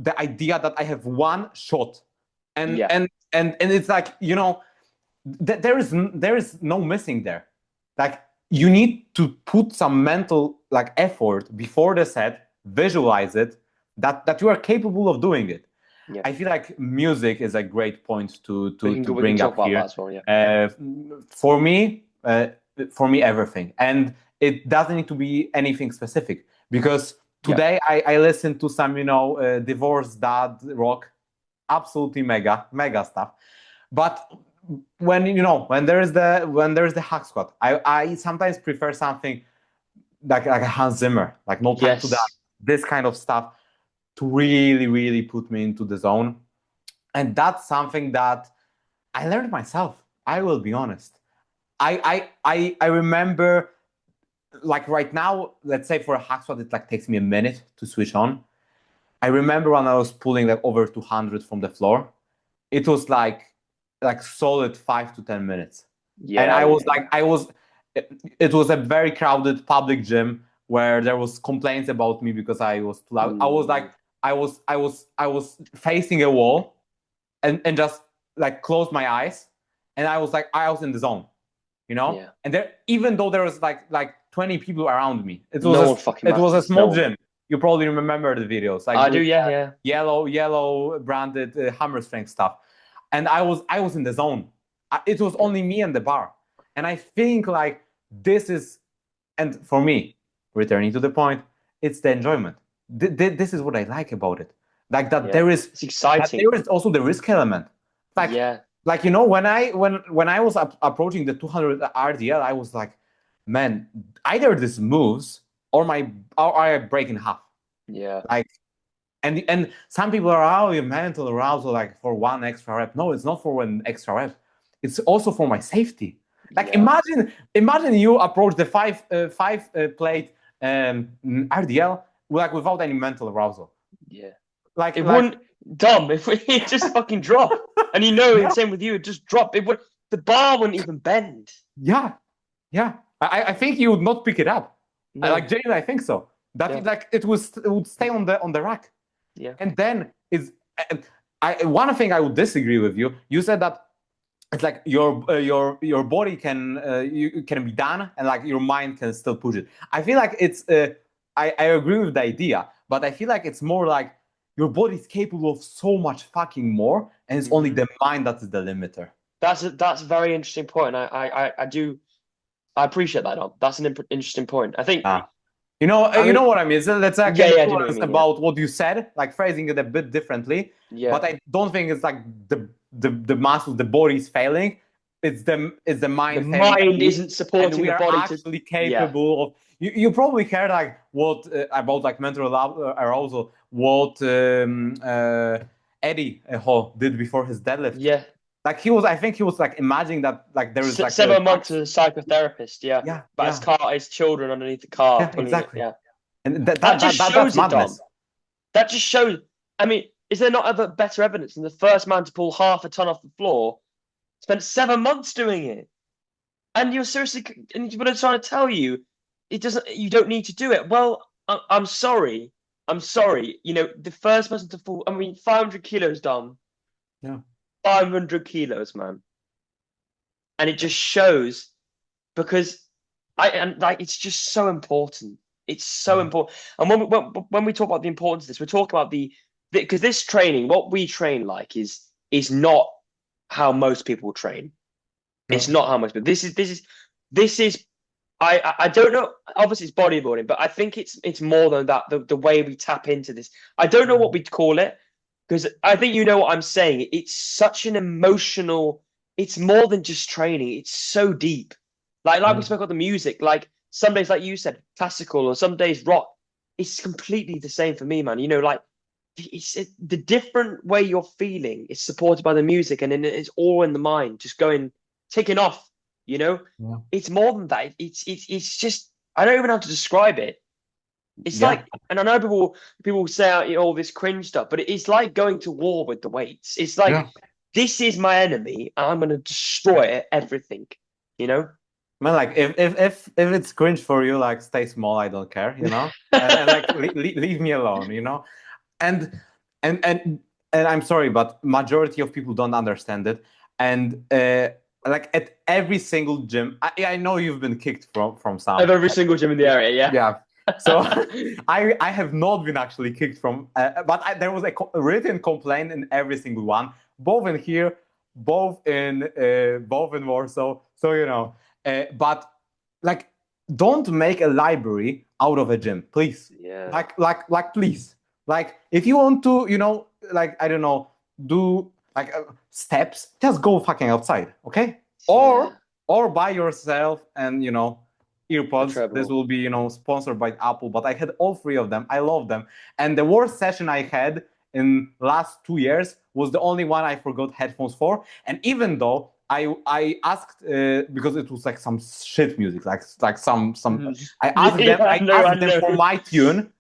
Speaker 2: the idea that I have one shot, and
Speaker 1: Yeah.
Speaker 2: it's like, you know, there is no missing there. Like, you need to put some mental like effort before the set, visualize it, that you are capable of doing it.
Speaker 1: Yeah.
Speaker 2: I feel like music is a great point to
Speaker 1: We can
Speaker 2: bring
Speaker 1: talk
Speaker 2: up
Speaker 1: about
Speaker 2: here.
Speaker 1: that as well. Yeah.
Speaker 2: For me, everything, and it doesn't need to be anything specific because today I listened to some, you know, divorced dad rock, absolutely mega stuff. But when, you know, when there is the hack squat, I sometimes prefer something like a Hans Zimmer, like No Time to Die,
Speaker 1: Yes.
Speaker 2: this kind of stuff to really put me into the zone. And that's something that I learned myself. I will be honest. I remember, like right now, let's say for a hack squat, it like takes me a minute to switch on. I remember when I was pulling like over 200 from the floor, it was like solid 5 to 10 minutes. And
Speaker 1: Yeah.
Speaker 2: I was
Speaker 1: Yeah.
Speaker 2: like, it was a very crowded public gym where there was complaints about me because I was too loud. I was like, I was facing a wall and just like closed my eyes, and I was like, I was in the zone, you know.
Speaker 1: Yeah.
Speaker 2: And there, even though there was like 20 people around me,
Speaker 1: No one fucking
Speaker 2: it was a
Speaker 1: matters. No
Speaker 2: small
Speaker 1: one.
Speaker 2: gym. You probably remember the videos, like
Speaker 1: I do.
Speaker 2: with
Speaker 1: Yeah.
Speaker 2: yellow branded hammer strength stuff, and I was in the zone. It was
Speaker 1: Yeah.
Speaker 2: only me and the bar, and I think like this is, and for me, returning to the point, it's the enjoyment. This is what I like about it, like that
Speaker 1: Yeah. It's exciting.
Speaker 2: there is also the risk element, like
Speaker 1: Yeah.
Speaker 2: like, you know, when I was approaching the 200 RDL, I was like, man, either this moves or I break in half.
Speaker 1: Yeah.
Speaker 2: Like, and some people are, oh, your mental arousal, like for one extra rep. No, it's not for one extra rep. It's also for my safety. Like,
Speaker 1: Yeah.
Speaker 2: imagine you approach the five plate RDL like without any mental arousal.
Speaker 1: Yeah.
Speaker 2: Like
Speaker 1: It wouldn't, dumb, if it just fucking drop. And you know,
Speaker 2: yeah,
Speaker 1: same with you, it just drop. It would, the bar wouldn't even bend.
Speaker 2: yeah. I think you would not pick it up.
Speaker 1: No.
Speaker 2: Like, genuinely, I think so. That
Speaker 1: Yeah.
Speaker 2: like it would stay on the rack.
Speaker 1: Yeah.
Speaker 2: And then one thing I would disagree with you. You said that it's like your body can you can be done, and like your mind can still push it. I feel like it's I agree with the idea, but I feel like it's more like your body is capable of so much fucking more, and it's only the mind that is the limiter.
Speaker 1: That's a very interesting point. I appreciate that, Dom. That's an interesting point. I think
Speaker 2: You know what I mean. So let's actually
Speaker 1: I do know what you mean,
Speaker 2: about what you said, like phrasing it a bit differently.
Speaker 1: yeah.
Speaker 2: But I don't think it's like the muscle, the body is failing. It's the mind.
Speaker 1: The
Speaker 2: failing
Speaker 1: mind
Speaker 2: too,
Speaker 1: isn't supporting
Speaker 2: and we
Speaker 1: the
Speaker 2: are
Speaker 1: body
Speaker 2: actually capable of. You probably heard like what about like mental arousal. What Eddie Hall did before his deadlift.
Speaker 1: Yeah.
Speaker 2: Like I think he was like imagining that like there is like
Speaker 1: 7 months as a psychotherapist, yeah. But
Speaker 2: yeah.
Speaker 1: his children underneath the car,
Speaker 2: Yeah,
Speaker 1: pulling
Speaker 2: exactly.
Speaker 1: it, yeah.
Speaker 2: And
Speaker 1: That just shows it, Dom.
Speaker 2: madness.
Speaker 1: That just shows. I mean, is there not ever better evidence than the first man to pull half a ton off the floor spent 7 months doing it? And you're seriously, and what I'm trying to tell you, it doesn't. You don't need to do it. Well, I'm sorry. I'm sorry. You know, the first person to fall. I mean, 500 kilos, Dom.
Speaker 2: Yeah.
Speaker 1: 500 kilos, man. And it just shows because it's just so important. It's so important. And when we talk about the importance of this, we're talking about because this training, what we train like is not how most people train.
Speaker 2: No.
Speaker 1: It's not how most people. This is. I don't know. Obviously, it's bodybuilding, but I think it's more than that. The way we tap into this, I don't know what we'd call it, because I think you know what I'm saying. It's such an emotional. It's more than just training. It's so deep. Like we spoke about the music. Like some days, like you said, classical, or some days rock. It's completely the same for me, man. You know, like the different way you're feeling is supported by the music, and then it's all in the mind, just taking off. You know, it's more than that. It's just I don't even know how to describe it. It's
Speaker 2: Yeah,
Speaker 1: like, and I know people say all this cringe stuff, but it's like going to war with the weights. It's like
Speaker 2: yeah.
Speaker 1: this is my enemy, and I'm gonna destroy everything. You know?
Speaker 2: Man, like if it's cringe for you, like stay small. I don't care, and like leave me alone, and and and and I'm sorry, but majority of people don't understand it. And like at every single gym, I know you've been kicked from
Speaker 1: Of
Speaker 2: some.
Speaker 1: every single gym in the area, yeah.
Speaker 2: Yeah. So I have not been actually kicked from, but there was a written complaint in every single one, both in here, both in Warsaw. So but like, don't make a library out of a gym, please.
Speaker 1: Yeah.
Speaker 2: Like please. Like if you want to, like I don't know, do like steps, just go fucking outside, okay?
Speaker 1: Yeah.
Speaker 2: Or buy yourself and
Speaker 1: A
Speaker 2: earpods. This
Speaker 1: treble.
Speaker 2: will be sponsored by Apple, but I had all three of them. I love them. And the worst session I had in last 2 years was the only one I forgot headphones for. And even though I asked because it was like some shit music, like some I asked them
Speaker 1: Yeah,
Speaker 2: I
Speaker 1: I
Speaker 2: asked them
Speaker 1: know.
Speaker 2: for my tune.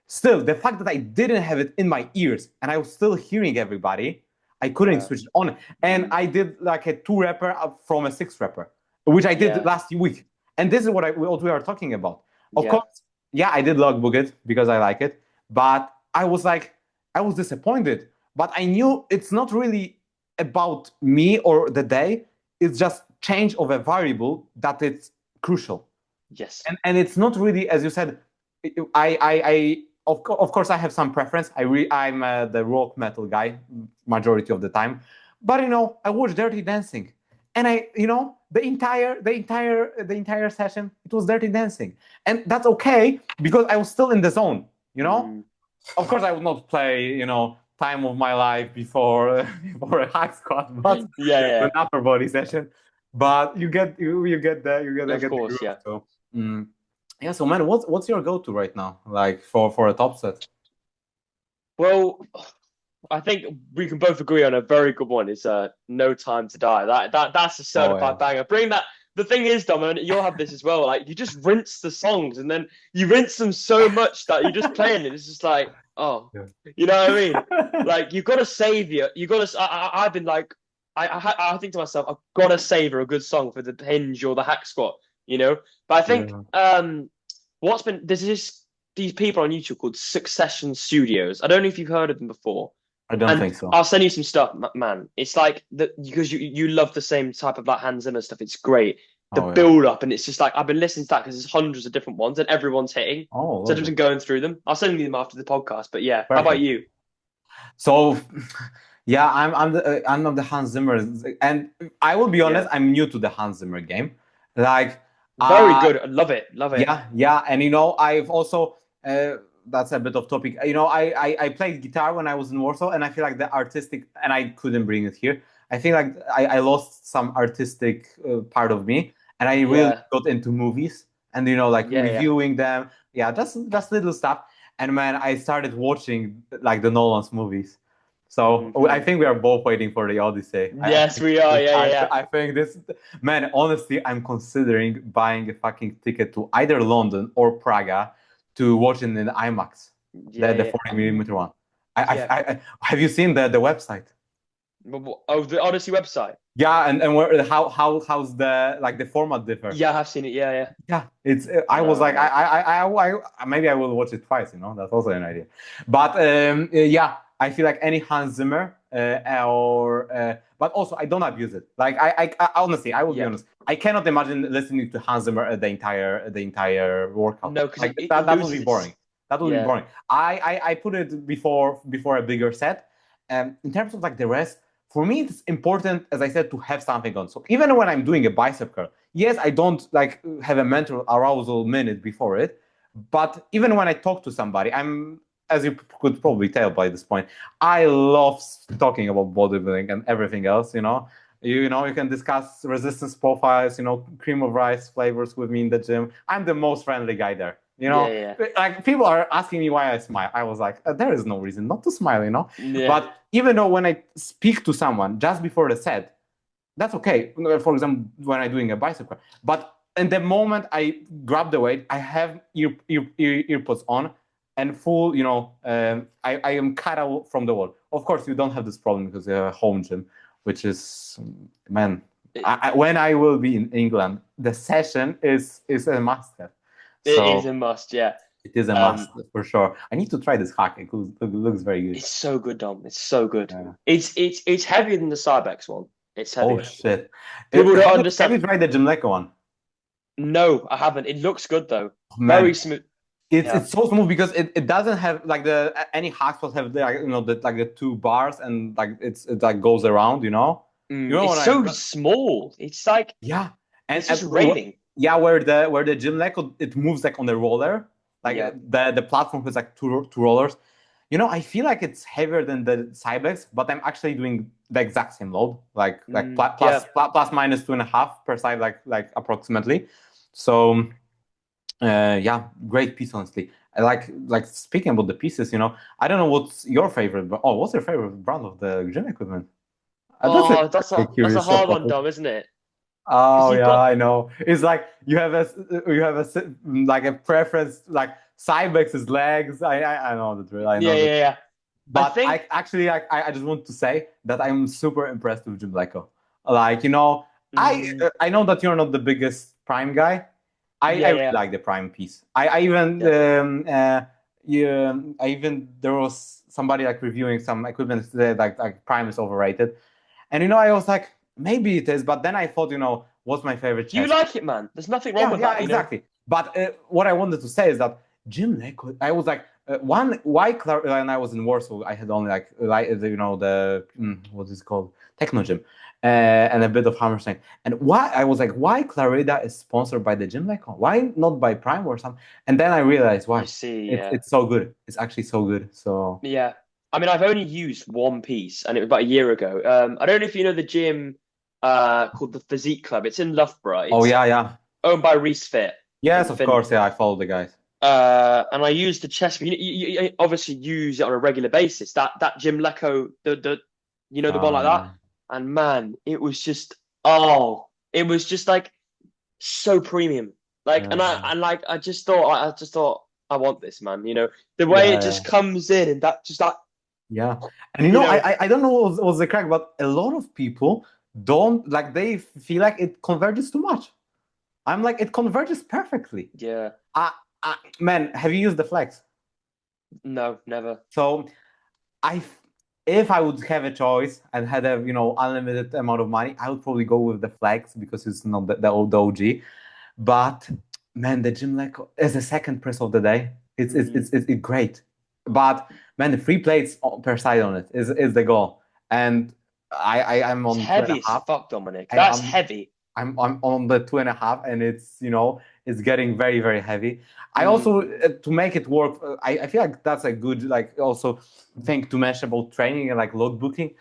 Speaker 2: Still, the fact that I didn't have it in my ears and I was still hearing everybody, I couldn't
Speaker 1: Yeah.
Speaker 2: switch it on. And I did like a 2 rapper up from a 6 rapper, which I did
Speaker 1: Yeah.
Speaker 2: last week. And this is what we are talking about. Of
Speaker 1: Yeah.
Speaker 2: course, yeah, I did logbook it because I like it, but I was disappointed. But I knew it's not really about me or the day. It's just change of a variable that it's crucial.
Speaker 1: Yes.
Speaker 2: And it's not really, as you said, of course I have some preference. I'm the rock metal guy majority of the time, but I watch Dirty Dancing, and the entire session it was Dirty Dancing, and that's okay because I was still in the zone.
Speaker 1: Mm.
Speaker 2: Of course I would not play Time of My Life before before a hack squat, but
Speaker 1: Yeah.
Speaker 2: an upper body session. But
Speaker 1: Yeah. Of
Speaker 2: get the
Speaker 1: course.
Speaker 2: groove.
Speaker 1: Yeah.
Speaker 2: So. Yeah, so man, what's your go-to right now, like for a top set?
Speaker 1: Well, I think we can both agree on a very good one. Is No Time to Die. That's a
Speaker 2: Oh yeah,
Speaker 1: certified banger. Bring that. The thing is, Dom, and you'll have this as well. Like you just rinse the songs, and then you rinse them so much that you're just playing it. It's just like, oh,
Speaker 2: yeah.
Speaker 1: you know what I mean? Like you've got to savor. You got to. I've been like, I think to myself, I've got to savor a good song for the hinge or the hack squat. But I think
Speaker 2: Yeah.
Speaker 1: there's these people on YouTube called Succession Studios. I don't know if you've heard of them before.
Speaker 2: I don't
Speaker 1: And
Speaker 2: think so.
Speaker 1: I'll send you some stuff, man. It's like that because you love the same type of like Hans Zimmer stuff. It's great. The
Speaker 2: Oh yeah.
Speaker 1: build up, and it's just like I've been listening to that because there's hundreds of different ones and everyone's hitting.
Speaker 2: Oh,
Speaker 1: So I've
Speaker 2: lovely.
Speaker 1: just been going through them. I'll send you them after the podcast. But yeah, how about
Speaker 2: Perfect.
Speaker 1: you?
Speaker 2: So, yeah, I'm not the Hans Zimmer, and I will be honest,
Speaker 1: Yeah,
Speaker 2: I'm new to the Hans Zimmer game. Like,
Speaker 1: very good. I love it. Love it.
Speaker 2: yeah, and I've also that's a bit of topic. I played guitar when I was in Warsaw, and I feel like the artistic, and I couldn't bring it here. I feel like I lost some artistic part of me, and I really
Speaker 1: Yeah,
Speaker 2: got into movies and like
Speaker 1: yeah.
Speaker 2: reviewing them. Yeah, just little stuff. And man, I started watching like the Nolan's movies. So I
Speaker 1: Hmm.
Speaker 2: think we are both waiting for the Odyssey.
Speaker 1: Yes, we are. Yeah.
Speaker 2: I think this, man, honestly, I'm considering buying a fucking ticket to either London or Praga to watch it in IMAX, the
Speaker 1: Yeah.
Speaker 2: 40 millimeter one.
Speaker 1: Yeah.
Speaker 2: Have you seen the website?
Speaker 1: Oh, the Odyssey website.
Speaker 2: Yeah, and how's the format differ?
Speaker 1: Yeah, I've seen it. Yeah.
Speaker 2: Yeah, it's. I was like,
Speaker 1: No.
Speaker 2: maybe I will watch it twice. That's also an idea. But yeah, I feel like any Hans Zimmer but also I don't abuse it. Like I honestly, I will be
Speaker 1: Yeah.
Speaker 2: honest. I cannot imagine listening to Hans Zimmer the entire workout.
Speaker 1: No, because
Speaker 2: Like
Speaker 1: it
Speaker 2: that would
Speaker 1: loses
Speaker 2: be
Speaker 1: its.
Speaker 2: boring. That would be
Speaker 1: Yeah.
Speaker 2: boring. I put it before a bigger set. In terms of like the rest, for me it's important, as I said, to have something on. So even when I'm doing a bicep curl, yes, I don't like have a mental arousal minute before it, but even when I talk to somebody, as you could probably tell by this point, I love talking about bodybuilding and everything else. You can discuss resistance profiles, cream of rice flavors with me in the gym. I'm the most friendly guy there.
Speaker 1: Yeah.
Speaker 2: Like people are asking me why I smile. I was like, there is no reason not to smile.
Speaker 1: Yeah.
Speaker 2: But even though when I speak to someone just before the set, that's okay. For example, when I'm doing a bicep curl. But in the moment I grab the weight, I have earpods on and full, I am cut out from the wall. Of course, you don't have this problem because you have a home gym, which is, man,
Speaker 1: It,
Speaker 2: when I will be in England, the session is a must have.
Speaker 1: it is
Speaker 2: So
Speaker 1: a must, yeah.
Speaker 2: it is a must for sure. I need to try this hack. It looks very good.
Speaker 1: It's so good, Dom. It's so good.
Speaker 2: Yeah.
Speaker 1: It's heavier than the Cybex one. It's
Speaker 2: Oh
Speaker 1: heavier.
Speaker 2: shit!
Speaker 1: People don't
Speaker 2: Have you
Speaker 1: understand.
Speaker 2: tried the Gymleco one?
Speaker 1: No, I haven't. It looks good though.
Speaker 2: Oh,
Speaker 1: Very
Speaker 2: man,
Speaker 1: smooth.
Speaker 2: it's
Speaker 1: Yeah.
Speaker 2: it's so smooth because it doesn't have like any hacks will have the like the two bars and like it like goes around. You know
Speaker 1: It's
Speaker 2: what I
Speaker 1: so small. It's like
Speaker 2: yeah and,
Speaker 1: it's just raining.
Speaker 2: yeah where the Gymleco it moves like on the roller like
Speaker 1: Yeah.
Speaker 2: the platform has like two rollers. I feel like it's heavier than the Cybex, but I'm actually doing the exact same load, like
Speaker 1: Yeah.
Speaker 2: plus minus 2.5 per side, like approximately. So yeah, great piece, honestly. I like speaking about the pieces. I don't know what's your favorite, but what's your favorite brand of the gym equipment? That's a
Speaker 1: Oh,
Speaker 2: very
Speaker 1: that's a
Speaker 2: curious
Speaker 1: hard one,
Speaker 2: topic.
Speaker 1: Dom, isn't it? Because
Speaker 2: Oh
Speaker 1: you've
Speaker 2: yeah,
Speaker 1: got
Speaker 2: I know. It's like you have a like a preference, like Cybex is legs. I know the drill. I
Speaker 1: yeah,
Speaker 2: know the
Speaker 1: yeah, yeah. I
Speaker 2: But
Speaker 1: think
Speaker 2: I actually, I just want to say that I'm super impressed with Jim Blacko. Like,
Speaker 1: mm,
Speaker 2: I know that you're not the biggest Prime guy. I
Speaker 1: yeah,
Speaker 2: really
Speaker 1: yeah,
Speaker 2: like the Prime piece. I even,
Speaker 1: yeah.
Speaker 2: there was somebody like reviewing some equipment today, like Prime is overrated. And, I was like, maybe it is. But then I thought, what's my favorite
Speaker 1: You
Speaker 2: chess?
Speaker 1: like it, man. There's nothing wrong
Speaker 2: Yeah,
Speaker 1: with
Speaker 2: yeah,
Speaker 1: that.
Speaker 2: exactly. But what I wanted to say is that Jim Lakewood, I was like, when I was in Warsaw, I had only what is it called, Techno Gym, and a bit of Hammerstein. And why I was like, why Clarida is sponsored by the Gym Lake? Why not by Prime or something? And then I realized
Speaker 1: You
Speaker 2: why.
Speaker 1: see,
Speaker 2: It's
Speaker 1: yeah.
Speaker 2: it's so good. It's actually so good. So
Speaker 1: Yeah. I mean, I've only used one piece, and it was about a year ago. I don't know if you know the gym called the Physique Club. It's in Loughborough.
Speaker 2: oh
Speaker 1: It's
Speaker 2: yeah, yeah,
Speaker 1: owned by RuseK
Speaker 2: yes,
Speaker 1: in
Speaker 2: of course,
Speaker 1: Finland.
Speaker 2: yeah. I follow the guys.
Speaker 1: And I use the chest. You obviously use it on a regular basis. That Jim Lecco, the one like that.
Speaker 2: Yeah,
Speaker 1: And man, it was just like so premium. Like,
Speaker 2: yeah,
Speaker 1: I just thought I want this, man. The way
Speaker 2: yeah,
Speaker 1: it
Speaker 2: yeah.
Speaker 1: just comes in and that
Speaker 2: Yeah, and
Speaker 1: you know,
Speaker 2: I don't know what's the crack, but a lot of people don't like they feel like it converges too much. I'm like it converges perfectly.
Speaker 1: yeah,
Speaker 2: Man, have you used the flex?
Speaker 1: no, never.
Speaker 2: So I, if I would have a choice and had a unlimited amount of money, I would probably go with the flex because it's not the old OG. But man, the gym like as a second press of the day, it's great. But man, the 3 plates per side on it is the goal. And I'm
Speaker 1: It's
Speaker 2: on two and a
Speaker 1: heavy as
Speaker 2: half.
Speaker 1: fuck, Dominic.
Speaker 2: I,
Speaker 1: That's
Speaker 2: I'm
Speaker 1: heavy.
Speaker 2: I'm on the 2.5, and it's getting very very heavy. I
Speaker 1: Mm,
Speaker 2: also to make it work, I feel like that's a good like also thing to mention about training and like logbooking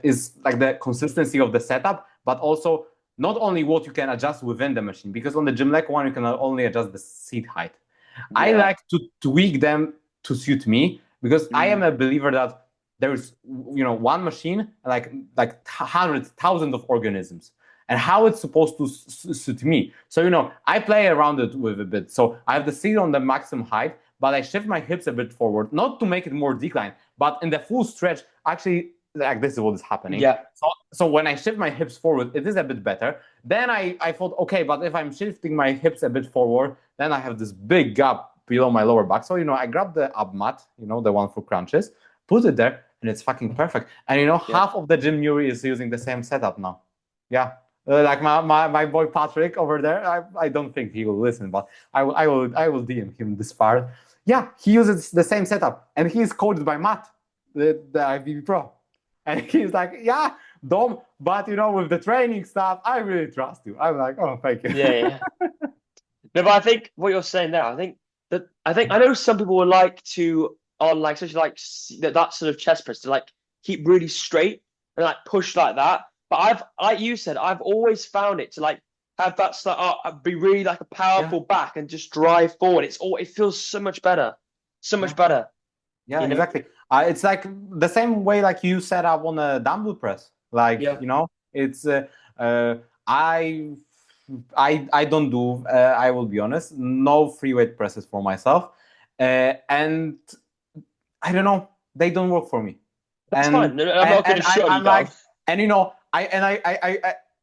Speaker 2: is like the consistency of the setup, but also not only what you can adjust within the machine, because on the Gymlec one you can only adjust the seat height. I
Speaker 1: yeah.
Speaker 2: like to tweak them to suit me because I am
Speaker 1: Mm,
Speaker 2: a believer that there's one machine like hundreds thousands of organisms and how it's supposed to suit me. So I play around it with a bit. So I have the seat on the maximum height, but I shift my hips a bit forward, not to make it more decline, but in the full stretch, actually, like this is what is happening.
Speaker 1: yeah.
Speaker 2: So when I shift my hips forward, it is a bit better. Then I thought, okay, but if I'm shifting my hips a bit forward, then I have this big gap below my lower back. So I grab the ab mat, the one for crunches, put it there, and it's fucking perfect. And
Speaker 1: Yeah.
Speaker 2: half of the gym Nuri is using the same setup now. Yeah. Like my boy Patrick over there, I don't think he will listen, but I will DM him this part. Yeah, he uses the same setup, and he's coached by Matt, the IVB Pro, and he's like, yeah, Dom, but with the training stuff, I really trust you. I'm like, oh, thank you.
Speaker 1: Yeah, yeah. No, but I think what you're saying there, I know some people would like to on like especially like that sort of chest press to like keep really straight and like push like that. But I've like you said, I've always found it to like have that be really like a
Speaker 2: Yeah,
Speaker 1: powerful back and just drive forward. It feels so much better, so much
Speaker 2: yeah,
Speaker 1: better.
Speaker 2: yeah,
Speaker 1: You know?
Speaker 2: exactly. It's like the same way like you set up on a dumbbell press. Like
Speaker 1: Yeah.
Speaker 2: it's uh, I I don't do. I will be honest. No free weight presses for myself, and I don't know. They don't work for me,
Speaker 1: That's fine. No, no, I'm not going to
Speaker 2: and
Speaker 1: shut you
Speaker 2: I'm
Speaker 1: down.
Speaker 2: like, and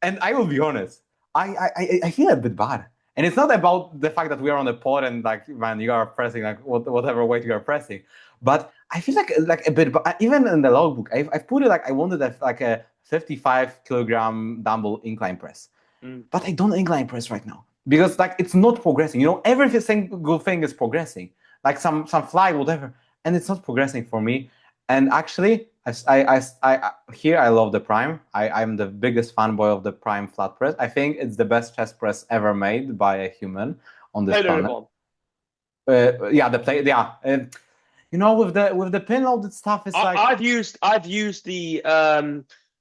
Speaker 2: and I will be honest. I feel a bit bad, and it's not about the fact that we are on a pod and like, man, you are pressing like whatever weight you are pressing, but I feel like a bit. Even in the logbook, I've put it like I wanted like a 55 kilogram dumbbell incline press,
Speaker 1: Mm.
Speaker 2: but I don't incline press right now because like it's not progressing. Every single thing is progressing, like some fly whatever, and it's not progressing for me. And actually, here I love the Prime. I'm the biggest fanboy of the Prime flat press. I think it's the best chest press ever made by a human on this
Speaker 1: Play
Speaker 2: planet.
Speaker 1: one.
Speaker 2: Yeah, the play. Yeah, with the pin loaded stuff, it's like
Speaker 1: I've used the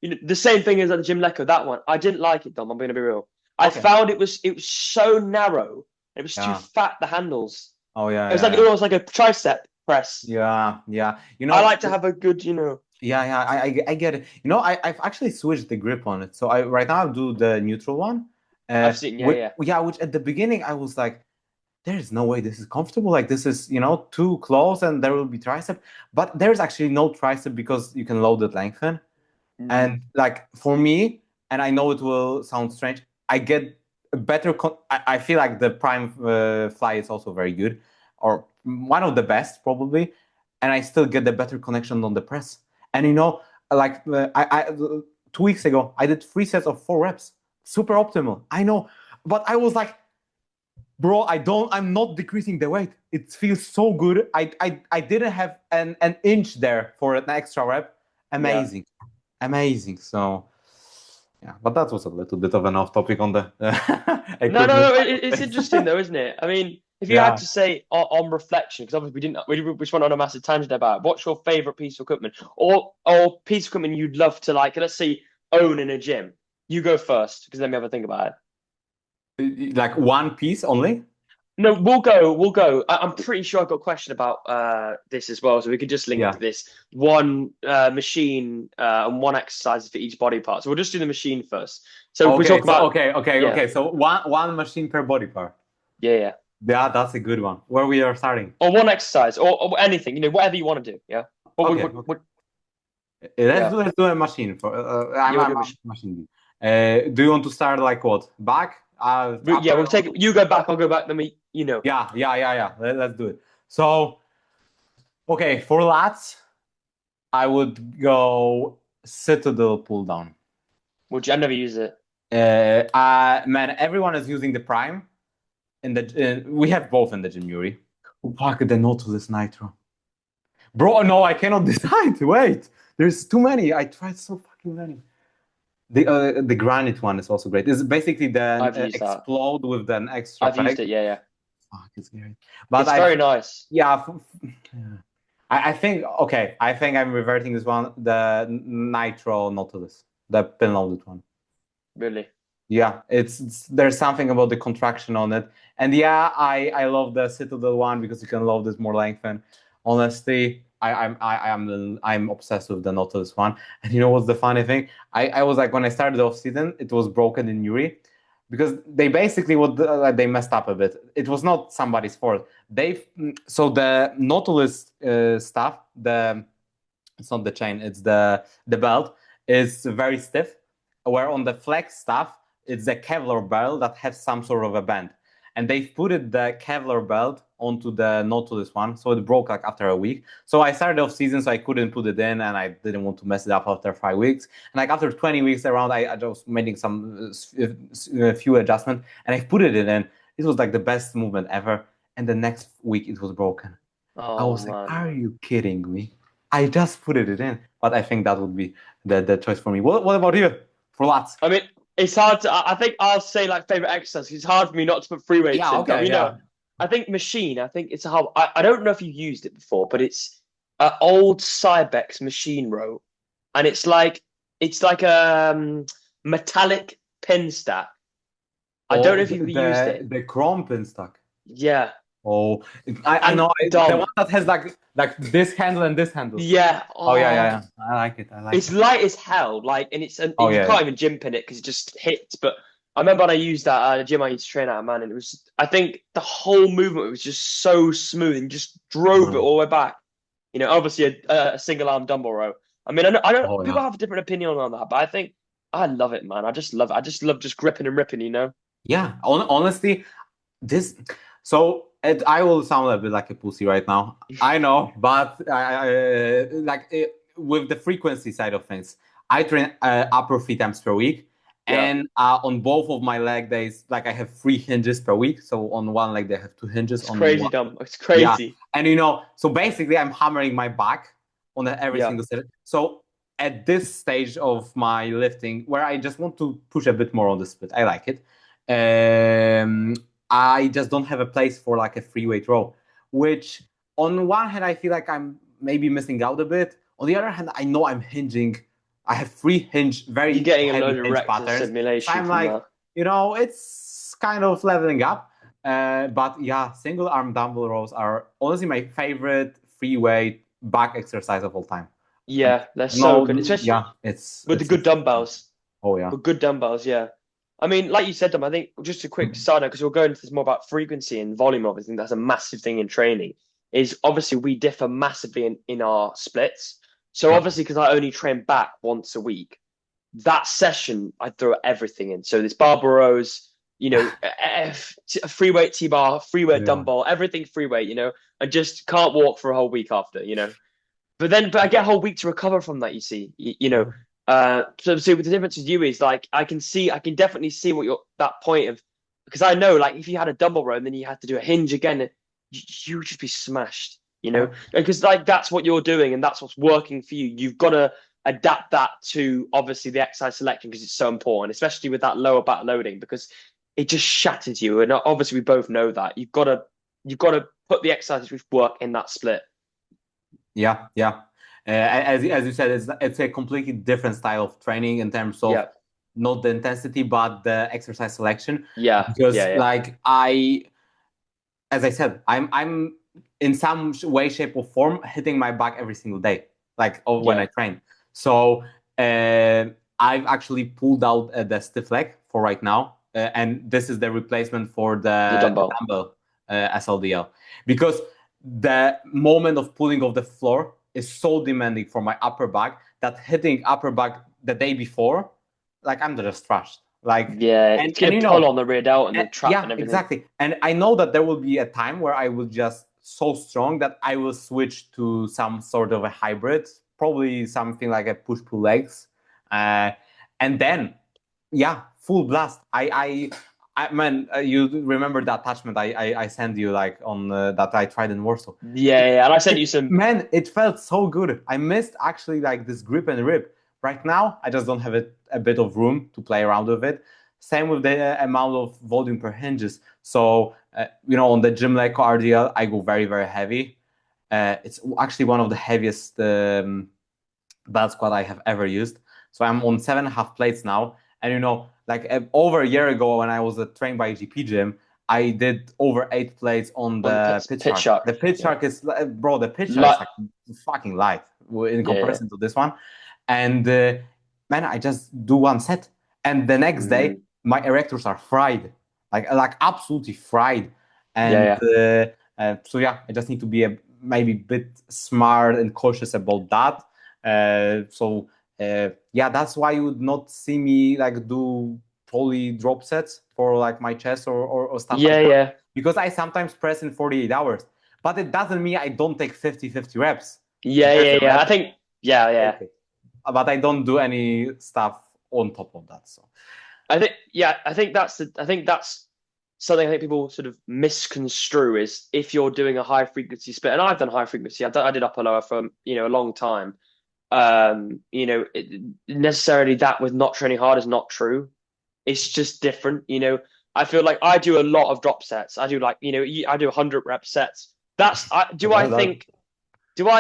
Speaker 1: the same thing as at the Gym Leco, that one. I didn't like it, Dom. I'm gonna be real. I
Speaker 2: okay.
Speaker 1: found it was so narrow. It was too
Speaker 2: Yeah.
Speaker 1: fat, the handles.
Speaker 2: Oh yeah.
Speaker 1: It was like almost like a tricep press.
Speaker 2: Yeah.
Speaker 1: I like to have a good,
Speaker 2: Yeah, I get it. I've actually switched the grip on it. So I right now I do the neutral one.
Speaker 1: I've seen,
Speaker 2: Which at the beginning I was like, there's no way this is comfortable. Like this is, too close and there will be tricep. But there's actually no tricep because you can load it lengthen. And like for me, and I know it will sound strange, I get a better. I feel like the Prime Fly is also very good, or one of the best probably, and I still get the better connection on the press. And like I 2 weeks ago, I did 3 sets of 4 reps, super optimal. I know, but I was like, bro, I'm not decreasing the weight. It feels so good. I didn't have an inch there for an extra rep. Amazing. Amazing. So yeah, but that was a little bit of an off topic on the
Speaker 1: No.
Speaker 2: equipment.
Speaker 1: It's interesting though, isn't it? I mean, if you had to say on reflection, because obviously we just went on a massive tangent about it, what's your favorite piece of equipment, or piece of equipment you'd love to, like, let's say, own in a gym? You go first, because let me have a think about
Speaker 2: it. Like one piece only?
Speaker 1: No, we'll go. I'm pretty sure I've got a question about this as well, so we could just link this one machine and one exercise for each body part. So we'll just do the machine first. So we talk about
Speaker 2: okay. So one machine per body part.
Speaker 1: Yeah,
Speaker 2: that's a good one. Where we are starting?
Speaker 1: Or one exercise, or anything, whatever you want to do. Yeah.
Speaker 2: Let's do a machine for. I'm machine. Do you want to start like what? Back?
Speaker 1: We'll take it. You go back, I'll go back. Then we,
Speaker 2: Yeah. Let's do it. So, okay, for lats, I would go Citadel pull down.
Speaker 1: Which I never use it.
Speaker 2: Man, everyone is using the Prime. We have both in the gym, Yuri. Fuck the Nautilus Nitro. Bro, no, I cannot decide. Wait, there's too many. I tried so fucking many. The granite one is also great. It's basically the explode with an extra.
Speaker 1: I've used it. Yeah.
Speaker 2: Fuck, it's great. But
Speaker 1: it's very nice.
Speaker 2: Yeah. I think I'm reverting this one. The Nitro Nautilus, the pin loaded one.
Speaker 1: Really?
Speaker 2: Yeah, there's something about the contraction on it, and yeah, I love the Citadel one because you can load this more lengthen. Honestly, I'm obsessed with the Nautilus one. And you know what's the funny thing? I was like, when I started the off season, it was broken in Yuri because they basically they messed up a bit. It was not somebody's fault. So the Nautilus stuff, it's not the chain, it's the belt is very stiff. Where on the flex stuff, it's a Kevlar belt that has some sort of a bend. And they've put the Kevlar belt onto the Nautilus one, so it broke like after a week. So I started off season, so I couldn't put it in, and I didn't want to mess it up after 5 weeks. And like after 20 weeks around, I just making some few adjustments, and I put it in, and it was like the best movement ever. And the next week, it was broken. I was like, are you kidding me? I just put it in, but I think that would be the choice for me. What about you? For lats?
Speaker 1: I mean, it's hard to. I think I'll say like favorite exercise. It's hard for me not to put free weights in.
Speaker 2: Okay,
Speaker 1: I think machine. I think it's a hard. I don't know if you used it before, but it's an old Cybex machine row, and it's like a metallic pin stack. I don't know if you've used it.
Speaker 2: The chrome pin stack.
Speaker 1: Yeah.
Speaker 2: Oh, I know the one that has like this handle and this handle.
Speaker 1: Yeah.
Speaker 2: Oh yeah. I like it.
Speaker 1: It's light as hell. And you can't even gym pin it because it just hits. But I remember when I used that gym I used to train at, man, and it was, I think the whole movement was just so smooth and just drove it
Speaker 2: Bro.
Speaker 1: all the way back. Obviously a single arm dumbbell row. I mean, I know
Speaker 2: Oh
Speaker 1: people
Speaker 2: yeah.
Speaker 1: have a different opinion on that, but I think I love it, man. I just love it. I just love just gripping and ripping.
Speaker 2: Yeah, honestly, this. So I will sound a bit like a pussy right now. I know, but with the frequency side of things, I train upper 3 times per week,
Speaker 1: Yeah,
Speaker 2: and on both of my leg days, like I have 3 hinges per week. So on one leg, they have 2 hinges.
Speaker 1: it's
Speaker 2: On
Speaker 1: crazy,
Speaker 2: one,
Speaker 1: dumb. It's
Speaker 2: yeah,
Speaker 1: crazy.
Speaker 2: and so basically, I'm hammering my back on every
Speaker 1: Yeah,
Speaker 2: single set. So at this stage of my lifting, where I just want to push a bit more on the split, I like it. Um, I just don't have a place for like a free weight row, which on one hand I feel like I'm maybe missing out a bit. On the other hand, I know I'm hinging. I have
Speaker 1: you're
Speaker 2: very
Speaker 1: getting a
Speaker 2: heavy
Speaker 1: load of
Speaker 2: hinge
Speaker 1: reps and
Speaker 2: patterns. So
Speaker 1: simulation
Speaker 2: I'm
Speaker 1: from
Speaker 2: like,
Speaker 1: that.
Speaker 2: it's kind of leveling up. But yeah, single arm dumbbell rows are honestly my favorite free weight back exercise of all time. Um,
Speaker 1: Yeah, they're so good,
Speaker 2: no,
Speaker 1: especially
Speaker 2: yeah,
Speaker 1: with the good
Speaker 2: it's
Speaker 1: dumbbells.
Speaker 2: oh yeah.
Speaker 1: With good dumbbells, yeah. I mean, like you said, them. I think just a quick side note because we'll go into this more about frequency and volume of it. I think that's a massive thing in training. Is obviously we differ massively in our splits. So
Speaker 2: Yeah.
Speaker 1: obviously, because I only train back once a week, that session I throw everything in. So this barbell rows, a free weight T-bar, free weight
Speaker 2: Yeah.
Speaker 1: dumbbell, everything free weight, and just can't walk for a whole week after. But I get a whole week to recover from that. You see, so the difference with you is like I can definitely see what that point of because I know like if you had a double row and then you had to do a hinge again, you would just be smashed.
Speaker 2: Yeah.
Speaker 1: Because like that's what you're doing and that's what's working for you. You've got to adapt that to obviously the exercise selection because it's so important, especially with that lower back loading because it just shatters you. And obviously we both know that you've got to put the exercises which work in that split.
Speaker 2: Yeah, yeah. As you said, it's a completely different style of training in terms of
Speaker 1: Yeah.
Speaker 2: not the intensity but the exercise selection.
Speaker 1: Yeah,
Speaker 2: Because
Speaker 1: yeah, yeah,
Speaker 2: like as I said, I'm in some way, shape, or form hitting my back every single day, like when I
Speaker 1: yeah.
Speaker 2: train. So I've actually pulled out the stiff leg for right now, and this is the replacement for
Speaker 1: The
Speaker 2: the
Speaker 1: dumbbell.
Speaker 2: dumbbell SLDL because the moment of pulling off the floor is so demanding for my upper back that hitting upper back the day before, like I'm just trashed. Like
Speaker 1: Yeah,
Speaker 2: and
Speaker 1: it's
Speaker 2: and
Speaker 1: gonna pull on the rear delt and the trap
Speaker 2: yeah,
Speaker 1: and everything.
Speaker 2: exactly. And I know that there will be a time where I will just so strong that I will switch to some sort of a hybrid, probably something like a push-pull legs, uh, and then yeah, full blast. Man, you remember the attachment I sent you like on that I tried in Warsaw.
Speaker 1: Yeah, yeah. And I sent you some.
Speaker 2: Man, it felt so good. I missed actually like this grip and rip. Right now, I just don't have a bit of room to play around with it. Same with the amount of volume per hinges. So, on the gym leg RDL, I go very, very heavy. It's actually one of the heaviest belt squat I have ever used. So I'm on 7.5 plates now. And like over a year ago when I was trained by GP gym, I did over 8 plates on
Speaker 1: On the
Speaker 2: the pit
Speaker 1: pitch
Speaker 2: shark.
Speaker 1: shark.
Speaker 2: The pit
Speaker 1: Yeah.
Speaker 2: shark is, bro, the pit shark is
Speaker 1: Like,
Speaker 2: like fucking light in
Speaker 1: yeah, yeah.
Speaker 2: comparison to this one. And man, I just do one set. And the next day,
Speaker 1: Mm,
Speaker 2: my erectors are fried, like absolutely fried.
Speaker 1: yeah,
Speaker 2: And
Speaker 1: yeah.
Speaker 2: so yeah, I just need to be maybe a bit smart and cautious about that. Yeah, that's why you would not see me like do trolley drop sets for like my chest or stuff like
Speaker 1: Yeah,
Speaker 2: that
Speaker 1: yeah.
Speaker 2: because I sometimes press in 48 hours, but it doesn't mean I don't take 50 reps.
Speaker 1: Yeah,
Speaker 2: There's
Speaker 1: yeah,
Speaker 2: a
Speaker 1: yeah. I
Speaker 2: rep,
Speaker 1: think, yeah, yeah.
Speaker 2: okay, but I don't do any stuff on top of that. So
Speaker 1: I think that's something I think people sort of misconstrue is if you're doing a high frequency split, and I've done high frequency. I did upper lower for a long time. Necessarily that with not training hard is not true. It's just different. I feel like I do a lot of drop sets. I do I do 100 rep sets. Do I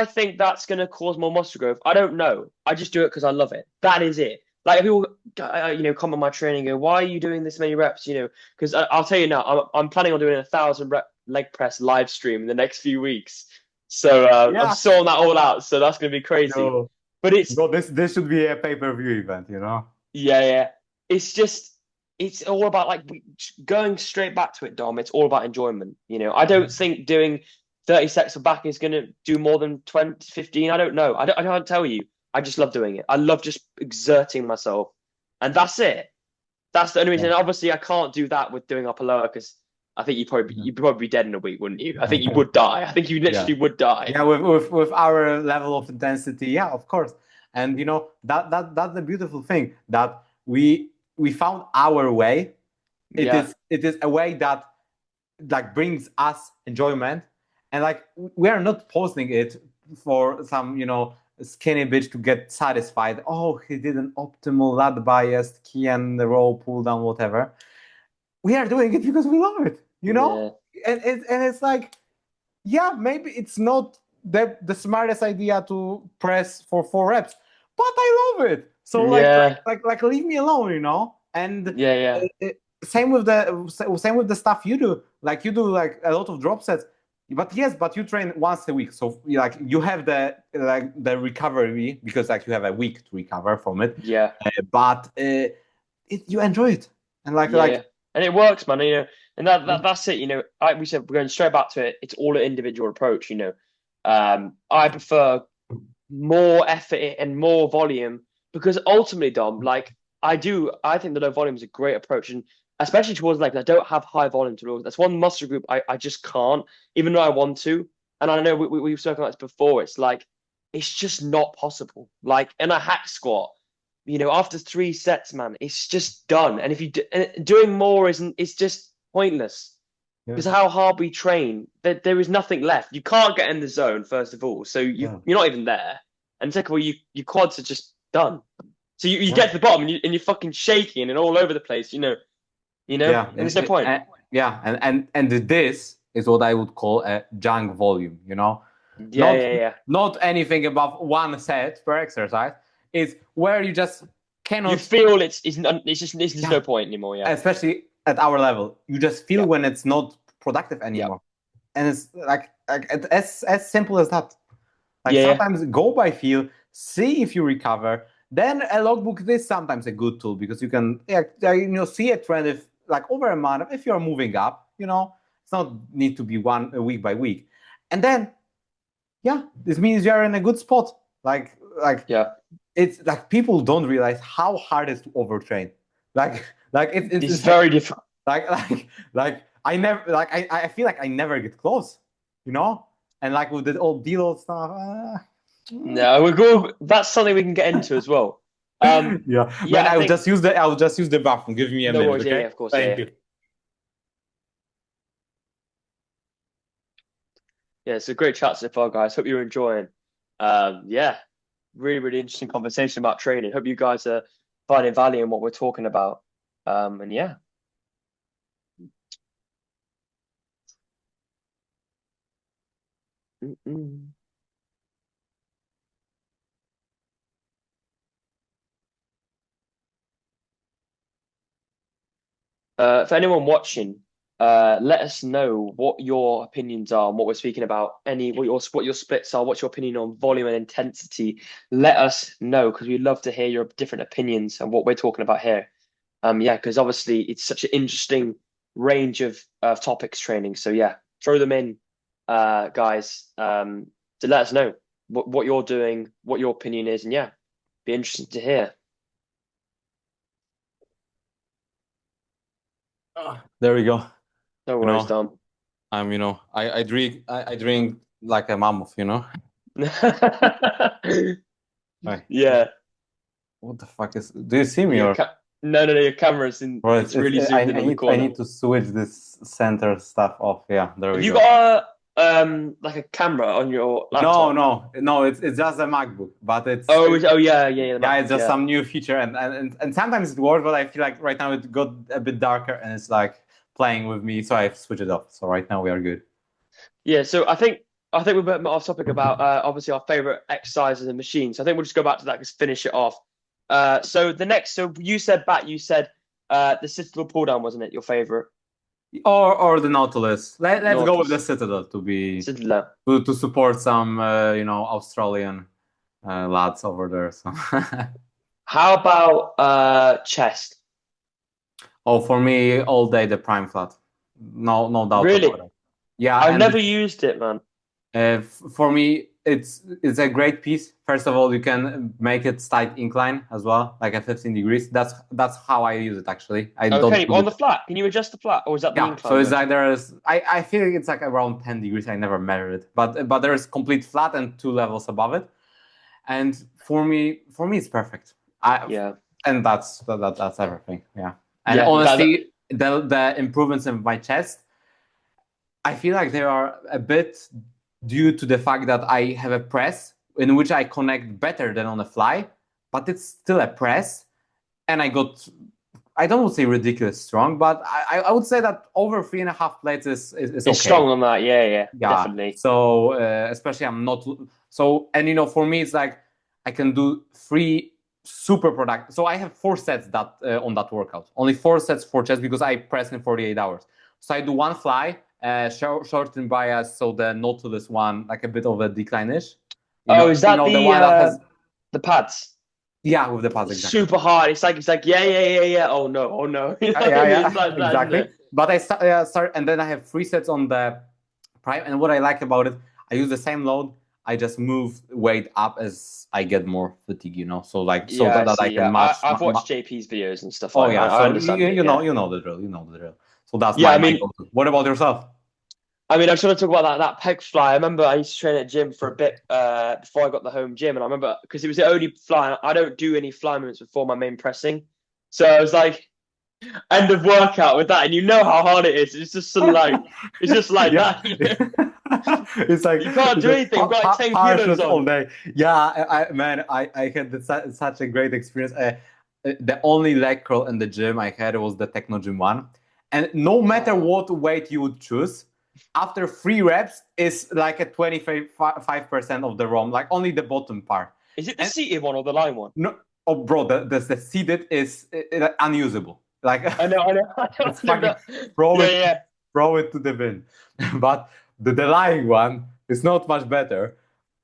Speaker 2: that,
Speaker 1: think that's going to cause more muscle growth? I don't know. I just do it because I love it. That is it. Like if people, come on my training, and go, why are you doing this many reps? Because I'll tell you now, I'm planning on doing 1,000 rep leg press live stream in the next few weeks. So I'm
Speaker 2: yeah,
Speaker 1: sorting that all out. So that's going to be crazy.
Speaker 2: no,
Speaker 1: But it's
Speaker 2: no, this should be a pay-per-view event.
Speaker 1: yeah, yeah. It's just it's all about like going straight back to it, Dom. It's all about enjoyment. I don't think doing 30 sets of back is going to do more than 20, 15. I don't know. I can't tell you. I just love doing it. I love just exerting myself. And that's it. That's the only reason.
Speaker 2: Yeah.
Speaker 1: Obviously, I can't do that with doing upper lower because I think you'd probably be dead in a week, wouldn't you? I think you would die. I think you literally would die.
Speaker 2: Yeah, with our level of intensity, yeah, of course. And that's the beautiful thing, that we found our way. It is a way that like brings us enjoyment, and like we are not posting it for some skinny bitch to get satisfied. Oh, he did an optimal lat bias, key and row pull down, whatever. We are doing it because we love it, and it's like, yeah, maybe it's not the smartest idea to press for 4 reps, but I love it. So like leave me alone, And same with the stuff you do. Like you do like a lot of drop sets, but you train once a week. So like you have the recovery, because like you have a week to recover from it.
Speaker 1: Yeah.
Speaker 2: But you enjoy it, and
Speaker 1: and it works, man. And that's it. Like we said, we're going straight back to it. It's all an individual approach. I prefer more effort and more volume because ultimately, Dom, like I think the low volume is a great approach, and especially towards like I don't have high volume to do. That's one muscle group I just can't, even though I want to. And I know we've spoken about this before. It's like it's just not possible. Like in a hack squat, after 3 sets, man, it's just done. And if you doing more it's just pointless because how hard we train, there is nothing left. You can't get in the zone, first of all, so you're not even there. And second of all, your quads are just done. So you get to the bottom and you're fucking shaking and all over the place, and there's no point.
Speaker 2: And this is what I would call a junk volume, Not anything above 1 set per exercise. It's where you just cannot.
Speaker 1: You feel it's no point anymore. Yeah,
Speaker 2: especially at our level, you just feel when it's not productive anymore, and it's like as simple as that. Like sometimes go by feel, see if you recover. Then a logbook is sometimes a good tool because you can see a trend if like over a month if you're moving up. It's not need to be week by week, and then this means you're in a good spot. It's like people don't realize how hard it is to overtrain. It's
Speaker 1: very difficult.
Speaker 2: Like I never I feel like I never get close, and like with the old deload stuff.
Speaker 1: No, that's something we can get into as well.
Speaker 2: I'll just use the bathroom. Give me a minute.
Speaker 1: Worries,
Speaker 2: okay?
Speaker 1: Yeah, of course.
Speaker 2: Thank you.
Speaker 1: Yeah, it's a great chat so far, guys. Hope you're enjoying. Really, really interesting conversation about training. Hope you guys are finding value in what we're talking about. And yeah. For anyone watching, let us know what your opinions are on what we're speaking about. What your splits are. What's your opinion on volume and intensity? Let us know because we'd love to hear your different opinions on what we're talking about here. Because obviously it's such an interesting range of topics training. So throw them in, guys, to let us know what you're doing, what your opinion is, and be interested to hear.
Speaker 2: There we go.
Speaker 1: No worries, Dom.
Speaker 2: I drink like a mammoth,
Speaker 1: Yeah.
Speaker 2: What the fuck is? Do you see me or?
Speaker 1: No, your camera's in.
Speaker 2: Bro,
Speaker 1: it's really zoomed in on the corner.
Speaker 2: I need to switch this center stuff off. Yeah, there we go.
Speaker 1: You got like a camera on your laptop?
Speaker 2: No. It's just a MacBook, but it's.
Speaker 1: Yeah.
Speaker 2: It's just some new feature, and sometimes it works, but I feel like right now it got a bit darker and it's like playing with me, so I've switched it off. So right now we are good.
Speaker 1: Yeah, so I think we're a bit off topic about obviously our favorite exercises and machines. So I think we'll just go back to that to finish it off. So you said the Citadel pull down, wasn't it your favorite?
Speaker 2: Or the Nautilus. Let's go with the Citadel to support some Australian lads over there. So
Speaker 1: how about chest?
Speaker 2: Oh, for me, all day the prime flat. No doubt
Speaker 1: Really?
Speaker 2: about it. Yeah,
Speaker 1: I've
Speaker 2: and
Speaker 1: never used it, man.
Speaker 2: for me, it's a great piece. First of all, you can make it slight incline as well, like at 15 degrees. That's how I use it actually. I don't
Speaker 1: Okay,
Speaker 2: put
Speaker 1: on
Speaker 2: it.
Speaker 1: the flat. Can you adjust the flat, or is that the
Speaker 2: Yeah, so
Speaker 1: incline
Speaker 2: it's
Speaker 1: bit?
Speaker 2: like there's I feel like it's like around 10 degrees. I never measured it, but there's complete flat and two levels above it. And for me it's perfect. I
Speaker 1: Yeah,
Speaker 2: and that's everything. Yeah. And
Speaker 1: yeah.
Speaker 2: honestly, the improvements in my chest, I feel like they are a bit due to the fact that I have a press in which I connect better than on a fly, but it's still a press, and I don't want to say ridiculous strong, but I would say that over 3.5 plates is
Speaker 1: It's
Speaker 2: okay.
Speaker 1: strong on that. Yeah, yeah,
Speaker 2: Yeah.
Speaker 1: definitely.
Speaker 2: So especially I'm not so, and for me it's like I can do three super productive. So I have 4 sets that on that workout. Only 4 sets for chest because I press in 48 hours. So I do one fly, short in bias, so the Nautilus one, like a bit of a decline-ish.
Speaker 1: Oh, is that
Speaker 2: The one that has,
Speaker 1: the pads?
Speaker 2: yeah, with the pads
Speaker 1: It's
Speaker 2: exactly.
Speaker 1: super hard. It's like yeah. Oh no, oh no. You know what I mean? It's like that, isn't
Speaker 2: Exactly.
Speaker 1: it?
Speaker 2: But I start, and then I have 3 sets on the prime. And what I like about it, I use the same load. I just move weight up as I get more fatigue. So
Speaker 1: Yeah, I
Speaker 2: that I
Speaker 1: see.
Speaker 2: can
Speaker 1: Yeah,
Speaker 2: match.
Speaker 1: I've watched JP's videos and stuff.
Speaker 2: Oh
Speaker 1: I
Speaker 2: yeah,
Speaker 1: I
Speaker 2: so
Speaker 1: understand it. Yeah,
Speaker 2: you know the drill. You know the drill. So that's
Speaker 1: yeah.
Speaker 2: my go-to. What about yourself?
Speaker 1: I mean, I just want to talk about that peg fly. I remember I used to train at gym for a bit before I got the home gym, and I remember because it was the only fly. I don't do any fly movements before my main pressing, so I was like end of workout with that, and you know how hard it is. It's just like
Speaker 2: Yeah.
Speaker 1: that.
Speaker 2: It's like
Speaker 1: You can't do anything. I've got like 10 kilos
Speaker 2: harshness all
Speaker 1: on.
Speaker 2: day. Yeah, man, I had such a great experience. The only leg curl in the gym I had was the Techno Gym one, and no matter what weight you would choose, after 3 reps is like a 25% of the ROM, like only the bottom part.
Speaker 1: Is it the
Speaker 2: And
Speaker 1: seated one or the line one?
Speaker 2: no, oh bro, the seated is unusable. Like
Speaker 1: I know, I know, I know.
Speaker 2: it's
Speaker 1: I know
Speaker 2: fucking
Speaker 1: that.
Speaker 2: throw
Speaker 1: Yeah,
Speaker 2: it
Speaker 1: yeah.
Speaker 2: throw it to the bin. But the lying one is not much better,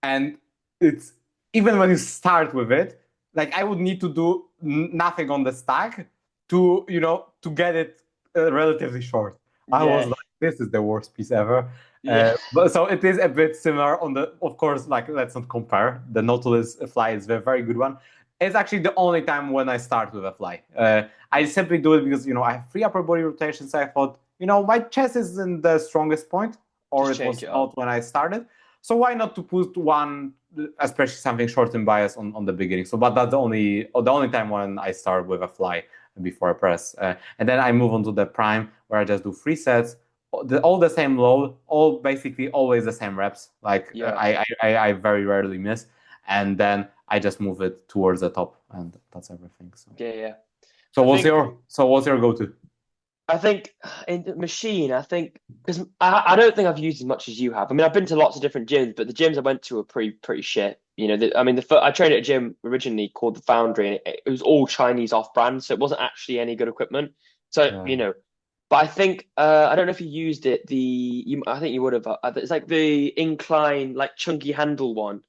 Speaker 2: and it's even when you start with it, like I would need to do nothing on the stack to get it relatively short. I was
Speaker 1: Yeah,
Speaker 2: like, this is the worst piece ever.
Speaker 1: yeah.
Speaker 2: But so it is a bit similar on the, of course, like let's not compare. The Nautilus fly is a very good one. It's actually the only time when I start with a fly. I simply do it because I have 3 upper body rotations. I thought my chest isn't the strongest point, or
Speaker 1: Just
Speaker 2: it
Speaker 1: change
Speaker 2: was
Speaker 1: it up.
Speaker 2: not when I started. So why not to put one, especially something short in bias on the beginning. So, but that's the only time when I start with a fly before I press, and then I move on to the prime where I just do 3 sets, all the same load, all basically always the same reps. Like
Speaker 1: Yeah.
Speaker 2: I very rarely miss, and then I just move it towards the top, and that's everything. So,
Speaker 1: Yeah, yeah.
Speaker 2: so
Speaker 1: I think
Speaker 2: what's your go-to?
Speaker 1: I think in the machine, I think because I don't think I've used as much as you have. I mean, I've been to lots of different gyms, but the gyms I went to were pretty shit. I mean, I trained at a gym originally called the Foundry, and it was all Chinese off-brand, so it wasn't actually any good equipment. So
Speaker 2: Yeah.
Speaker 1: but I think I don't know if you used it. I think you would have. It's like the incline, like chunky handle one.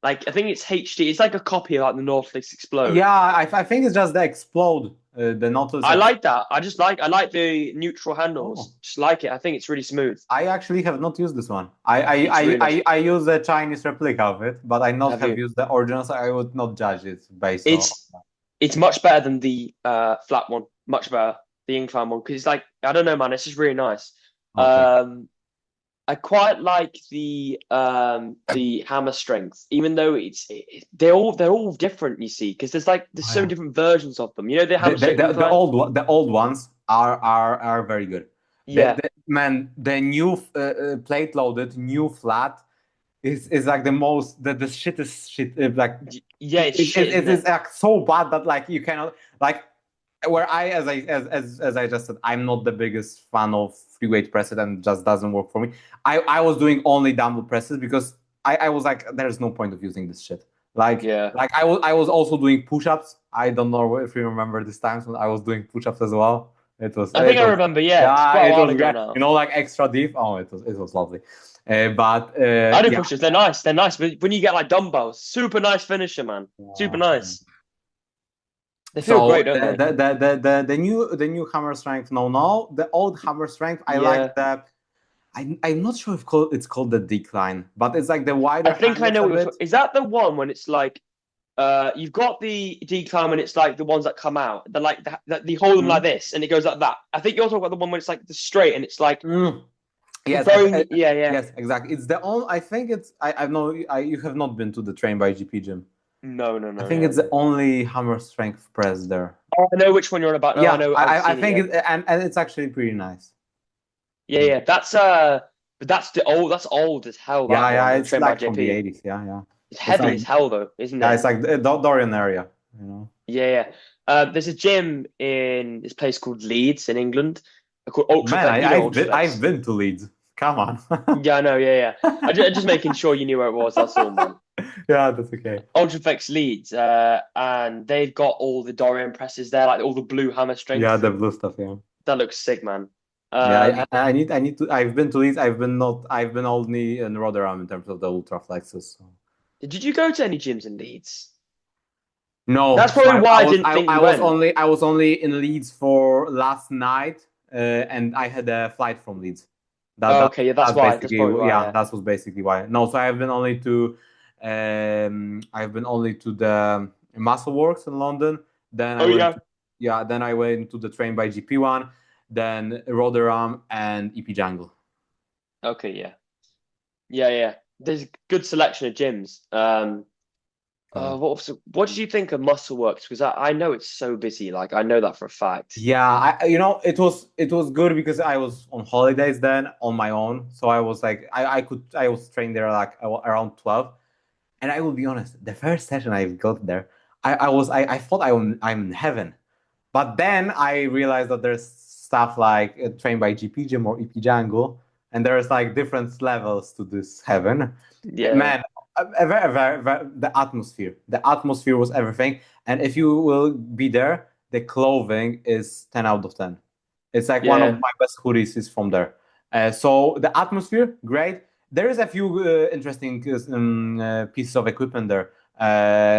Speaker 1: Like I think it's HD. It's like a copy of like the Nautilus Explode.
Speaker 2: Yeah, I think it's just the explode, the Nautilus.
Speaker 1: I like that. I like the neutral
Speaker 2: Oh,
Speaker 1: handles. Just like it. I think it's really smooth.
Speaker 2: I actually have not used this one. I I,
Speaker 1: It's really
Speaker 2: I,
Speaker 1: nice.
Speaker 2: I use the Chinese replica of it, but I not
Speaker 1: Have
Speaker 2: have
Speaker 1: you?
Speaker 2: used the original, so I would not judge it based on.
Speaker 1: It's it's much better than the flat one. Much better. The incline one because it's like I don't know, man. It's just really nice.
Speaker 2: Okay.
Speaker 1: I quite like the hammer strength, even though they're all different. You see, because there's
Speaker 2: Oh,
Speaker 1: so many
Speaker 2: yeah.
Speaker 1: different versions of them. You know, the hammer strength incline.
Speaker 2: The old ones are very good.
Speaker 1: Yeah,
Speaker 2: Man, the new plate loaded new flat is like the most the shit is shit like
Speaker 1: yeah, it's shit,
Speaker 2: it
Speaker 1: isn't
Speaker 2: is
Speaker 1: it?
Speaker 2: like so bad that like you cannot like where I as I just said, I'm not the biggest fan of free weight presses and just doesn't work for me. I was doing only dumbbell presses because I was like there's no point of using this shit.
Speaker 1: Yeah.
Speaker 2: Like I was also doing push-ups. I don't know if you remember these times when I was doing push-ups as well.
Speaker 1: I think I remember. Yeah, it's
Speaker 2: Yeah,
Speaker 1: quite a
Speaker 2: it
Speaker 1: while
Speaker 2: was
Speaker 1: ago
Speaker 2: great.
Speaker 1: now.
Speaker 2: Like extra deep. Oh, it was lovely. But
Speaker 1: I do
Speaker 2: yeah.
Speaker 1: push-ups. They're nice. They're nice. But when you get like dumbbells, super nice finisher, man. Super nice. They feel
Speaker 2: So
Speaker 1: great, don't they?
Speaker 2: the new hammer strength, no, the old hammer strength, I like
Speaker 1: Yeah.
Speaker 2: the. I'm not sure if it's called the decline, but it's like the
Speaker 1: I
Speaker 2: wider
Speaker 1: think I
Speaker 2: handles
Speaker 1: know
Speaker 2: a
Speaker 1: what
Speaker 2: bit.
Speaker 1: is that the one when it's like you've got the decline when it's like the ones that come out. They're like the hold them like
Speaker 2: Mm.
Speaker 1: this and it goes like that. I think you're talking about the one when it's like the straight and it's like
Speaker 2: Mm.
Speaker 1: the
Speaker 2: Yes,
Speaker 1: very yeah, yeah.
Speaker 2: yes, exactly. It's the only. I think it's. I know. You have not been to the Train by GP gym.
Speaker 1: No, no,
Speaker 2: I
Speaker 1: no,
Speaker 2: think
Speaker 1: yeah.
Speaker 2: it's the only hammer strength press there.
Speaker 1: Oh, I know which one you're on about. No, I
Speaker 2: Yeah,
Speaker 1: know I've
Speaker 2: I
Speaker 1: seen it,
Speaker 2: think
Speaker 1: yeah.
Speaker 2: it, and it's actually pretty nice.
Speaker 1: Yeah,
Speaker 2: Mm.
Speaker 1: yeah. But that's old as hell, that
Speaker 2: Yeah, yeah,
Speaker 1: one, the
Speaker 2: it's
Speaker 1: Train by
Speaker 2: like from the
Speaker 1: JP.
Speaker 2: 80s. Yeah, yeah.
Speaker 1: It's
Speaker 2: It's
Speaker 1: heavy
Speaker 2: like
Speaker 1: as hell though, isn't
Speaker 2: yeah,
Speaker 1: it?
Speaker 2: it's like the Dorian area. You know.
Speaker 1: Yeah, yeah. There's a gym in this place called Leeds in England called
Speaker 2: Man,
Speaker 1: Ultraflex. You know
Speaker 2: I've
Speaker 1: Ultraflex.
Speaker 2: been to Leeds. Come on.
Speaker 1: Yeah, I know. Yeah, yeah. Just making sure you knew where it was. That's all, man.
Speaker 2: Yeah, that's okay.
Speaker 1: Ultraflex Leeds, and they've got all the Dorian presses there, like all the blue hammer
Speaker 2: Yeah,
Speaker 1: strength.
Speaker 2: the blue stuff. Yeah.
Speaker 1: That looks sick, man.
Speaker 2: Yeah,
Speaker 1: Um,
Speaker 2: I need to. I've been to Leeds. I've been only in Rotherham in terms of the ultra flexes. So.
Speaker 1: did you go to any gyms in Leeds?
Speaker 2: No,
Speaker 1: That's
Speaker 2: so
Speaker 1: probably why I didn't think you went.
Speaker 2: I was only in Leeds for last night, and I had a flight from Leeds.
Speaker 1: Oh, okay, yeah, that's
Speaker 2: That's
Speaker 1: why. That's
Speaker 2: basically
Speaker 1: probably why.
Speaker 2: yeah,
Speaker 1: Yeah.
Speaker 2: that was basically why. No, so I've been only to the Muscle Works in London. Then I
Speaker 1: Oh,
Speaker 2: went
Speaker 1: yeah.
Speaker 2: yeah, then I went to the Train by GP one, then Rotherham and EP Jungle.
Speaker 1: Okay, yeah, yeah, yeah. There's a good selection of gyms.
Speaker 2: Yeah.
Speaker 1: What did you think of Muscle Works? Because I know it's so busy. Like I know that for a fact.
Speaker 2: Yeah, it was good because I was on holidays then on my own, so I was like I was trained there like around 12, and I will be honest, the first session I got there, I thought I'm in heaven, but then I realized that there's stuff like trained by GP Gym or EP Jungle, and there's like different levels to this heaven.
Speaker 1: Yeah,
Speaker 2: Man, the atmosphere was everything, and if you will be there, the clothing is 10 out of 10. It's like one of
Speaker 1: yeah,
Speaker 2: my best hoodies is from there. So the atmosphere, great. There is a few interesting pieces of equipment there.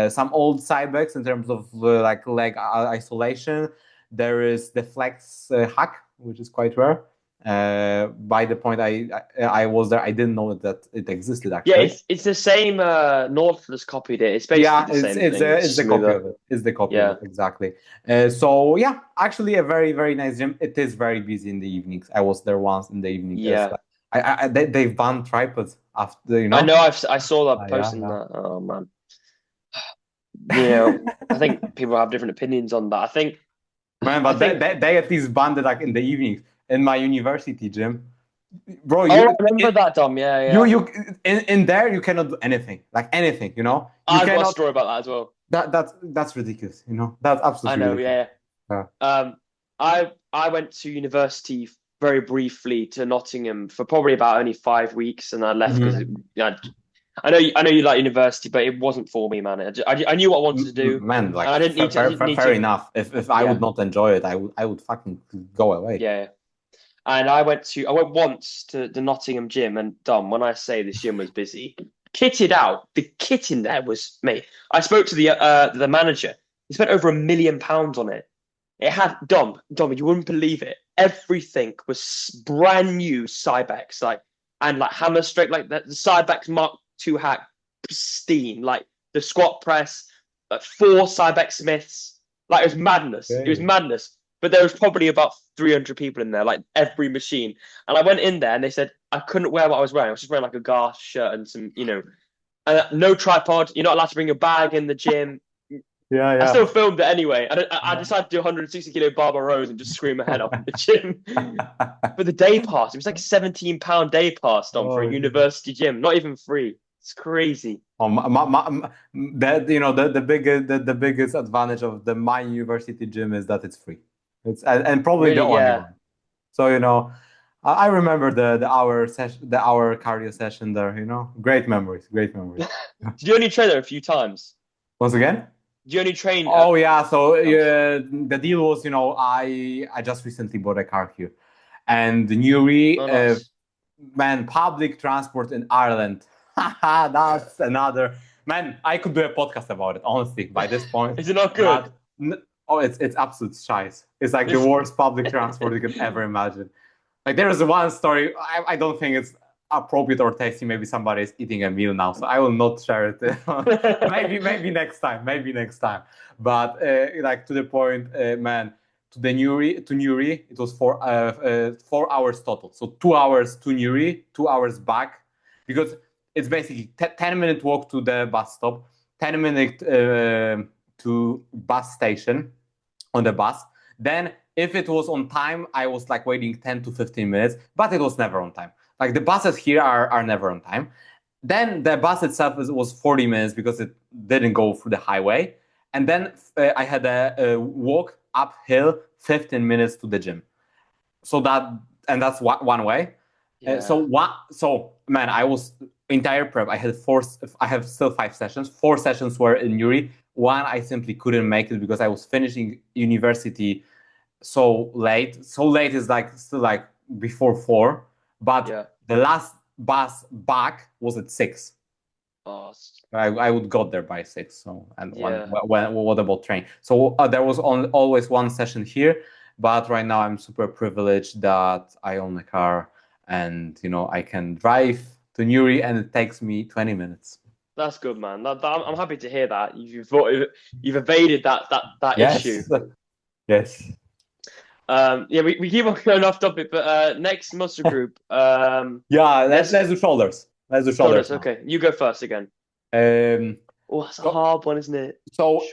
Speaker 2: Some old side bags in terms of like leg isolation. There is the flex hack, which is quite rare. By the point I was there, I didn't know that it existed
Speaker 1: yeah.
Speaker 2: actually.
Speaker 1: It's the same. Northless copied it. It's basically
Speaker 2: Yeah,
Speaker 1: the same thing. It's
Speaker 2: it's the copy
Speaker 1: smoother.
Speaker 2: of it. It's the copy of
Speaker 1: Yeah,
Speaker 2: it exactly. So yeah, actually a very nice gym. It is very busy in the evenings. I was there once in the evening. It's
Speaker 1: yeah.
Speaker 2: like they've banned tripods after
Speaker 1: I know. I saw that
Speaker 2: Yeah,
Speaker 1: posting
Speaker 2: yeah.
Speaker 1: that. Oh man. You know, I think people have different opinions on that.
Speaker 2: Man,
Speaker 1: I
Speaker 2: but
Speaker 1: think.
Speaker 2: they at least banned it like in the evenings in my university gym, bro.
Speaker 1: Oh, I remember that, Dom. Yeah, yeah.
Speaker 2: You in there you cannot do anything like anything. You know you
Speaker 1: I've got a
Speaker 2: cannot.
Speaker 1: story about that as well.
Speaker 2: That's ridiculous. You know that's
Speaker 1: I
Speaker 2: absolutely
Speaker 1: know.
Speaker 2: ridiculous.
Speaker 1: Yeah.
Speaker 2: Yeah.
Speaker 1: I went to university very briefly to Nottingham for probably about only 5 weeks, and I left because
Speaker 2: Mhm.
Speaker 1: I know you like university, but it wasn't for me, man. I knew what I wanted to do,
Speaker 2: Man,
Speaker 1: and
Speaker 2: like
Speaker 1: I didn't need to. I didn't need
Speaker 2: fair
Speaker 1: to.
Speaker 2: enough. If I would
Speaker 1: Yeah,
Speaker 2: not enjoy it, I would fucking go away.
Speaker 1: yeah. And I went once to the Nottingham gym, and Dom, when I say this gym was busy, kitted out. The kit in there was mate. I spoke to the manager. He spent over £1 million on it. It had Dom, you wouldn't believe it. Everything was brand new Cybex, like and like hammer straight, like the Cybex Mark II hack, pristine, like the squat press, like 4 Cybex Smiths. Like it was madness. It was
Speaker 2: Okay.
Speaker 1: madness. But there was probably about 300 people in there, like every machine. And I went in there and they said I couldn't wear what I was wearing. I was just wearing like a Garth shirt and some, no tripod. You're not allowed to bring a bag in the gym.
Speaker 2: Yeah,
Speaker 1: I still
Speaker 2: yeah.
Speaker 1: filmed it anyway. I decided to do 160 kilo barbell rows and just scream my head off in the gym. But the day pass, it was like £17 day pass, Dom, for a
Speaker 2: Oh,
Speaker 1: university gym. Not even free. It's crazy.
Speaker 2: oh that the biggest advantage of my university gym is that it's free. It's and probably the
Speaker 1: Really,
Speaker 2: only
Speaker 1: yeah.
Speaker 2: one. So I remember the hour cardio session there. Great memories, great memories.
Speaker 1: Did you only train there a few times?
Speaker 2: Once again.
Speaker 1: Did you only train
Speaker 2: Oh yeah, so
Speaker 1: times?
Speaker 2: the deal was, I just recently bought a car here, and Newry,
Speaker 1: Oh, nice.
Speaker 2: man, public transport in Ireland. Haha, that's another man. I could do a podcast about it, honestly. By this point,
Speaker 1: Is it not
Speaker 2: but
Speaker 1: good?
Speaker 2: Oh, it's absolute shite. It's like the worst public transport you can ever imagine. Like there is one story. I don't think it's appropriate or tasty. Maybe somebody is eating a meal now, so I will not share it. Maybe next time. Maybe next time. But like to the point, man. To Newry, it was 4 hours total. So 2 hours to Newry, 2 hours back, because it's basically 10-minute walk to the bus stop, 10-minute to bus station on the bus. Then if it was on time, I was like waiting 10 to 15 minutes, but it was never on time. Like the buses here are never on time. Then the bus itself was 40 minutes because it didn't go through the highway. And then I had a walk uphill 15 minutes to the gym. So that's one way.
Speaker 1: Yeah.
Speaker 2: So man, I was entire prep. I have still 5 sessions. 4 sessions were in Newry. One I simply couldn't make it because I was finishing university so late. So late is like still like before 4, but the last bus back was at 6.
Speaker 1: Oh,
Speaker 2: I would got there by 6. So what about train? So there was always one session here, but right now I'm super privileged that I own a car and I can drive to Newry and it takes me 20 minutes.
Speaker 1: That's good, man. I'm happy to hear that you've evaded that issue.
Speaker 2: Yes.
Speaker 1: We keep on going off topic, but next muscle group.
Speaker 2: Let's do shoulders. Let's do shoulders.
Speaker 1: Okay, you go first again. That's a hard one, isn't it?
Speaker 2: So,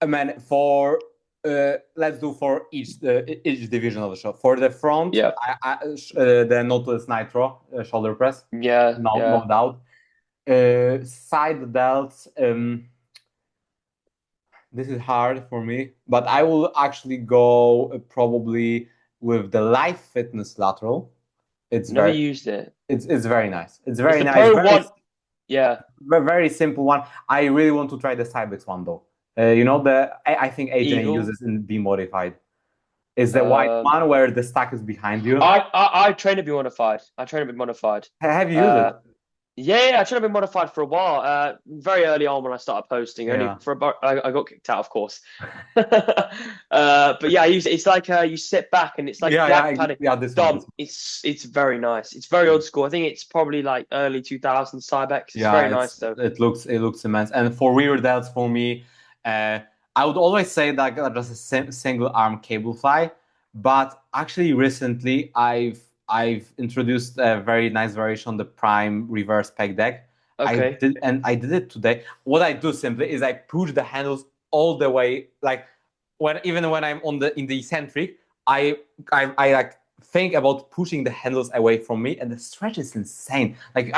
Speaker 2: man, let's do for each division of the shoulder. For the front, the Nautilus Nitro shoulder press. No doubt. Side delts. This is hard for me, but I will actually go probably with the Life Fitness lateral. It's
Speaker 1: never used it.
Speaker 2: It's very nice. It's very nice. Very simple one. I really want to try the Cybex one though. I think AJ uses in B modified. Is the white one where the stack is behind you?
Speaker 1: I train to be modified.
Speaker 2: Have you used it?
Speaker 1: Yeah, I tried to be modified for a while. Very early on when I started posting, only for about I got kicked out, of course. But yeah, I use it. It's like you sit back and it's like
Speaker 2: this
Speaker 1: Dom. It's very nice. It's very old school. I think it's probably like early 2000s Cybex. It's very nice though.
Speaker 2: It looks immense. And for rear delts, for me, I would always say that just a single arm cable fly. But actually, recently I've introduced a very nice variation on the Prime reverse pec deck.
Speaker 1: Okay.
Speaker 2: I did it today. What I do simply is I push the handles all the way, like even when I'm in the eccentric, I like think about pushing the handles away from me, and the stretch is insane. Like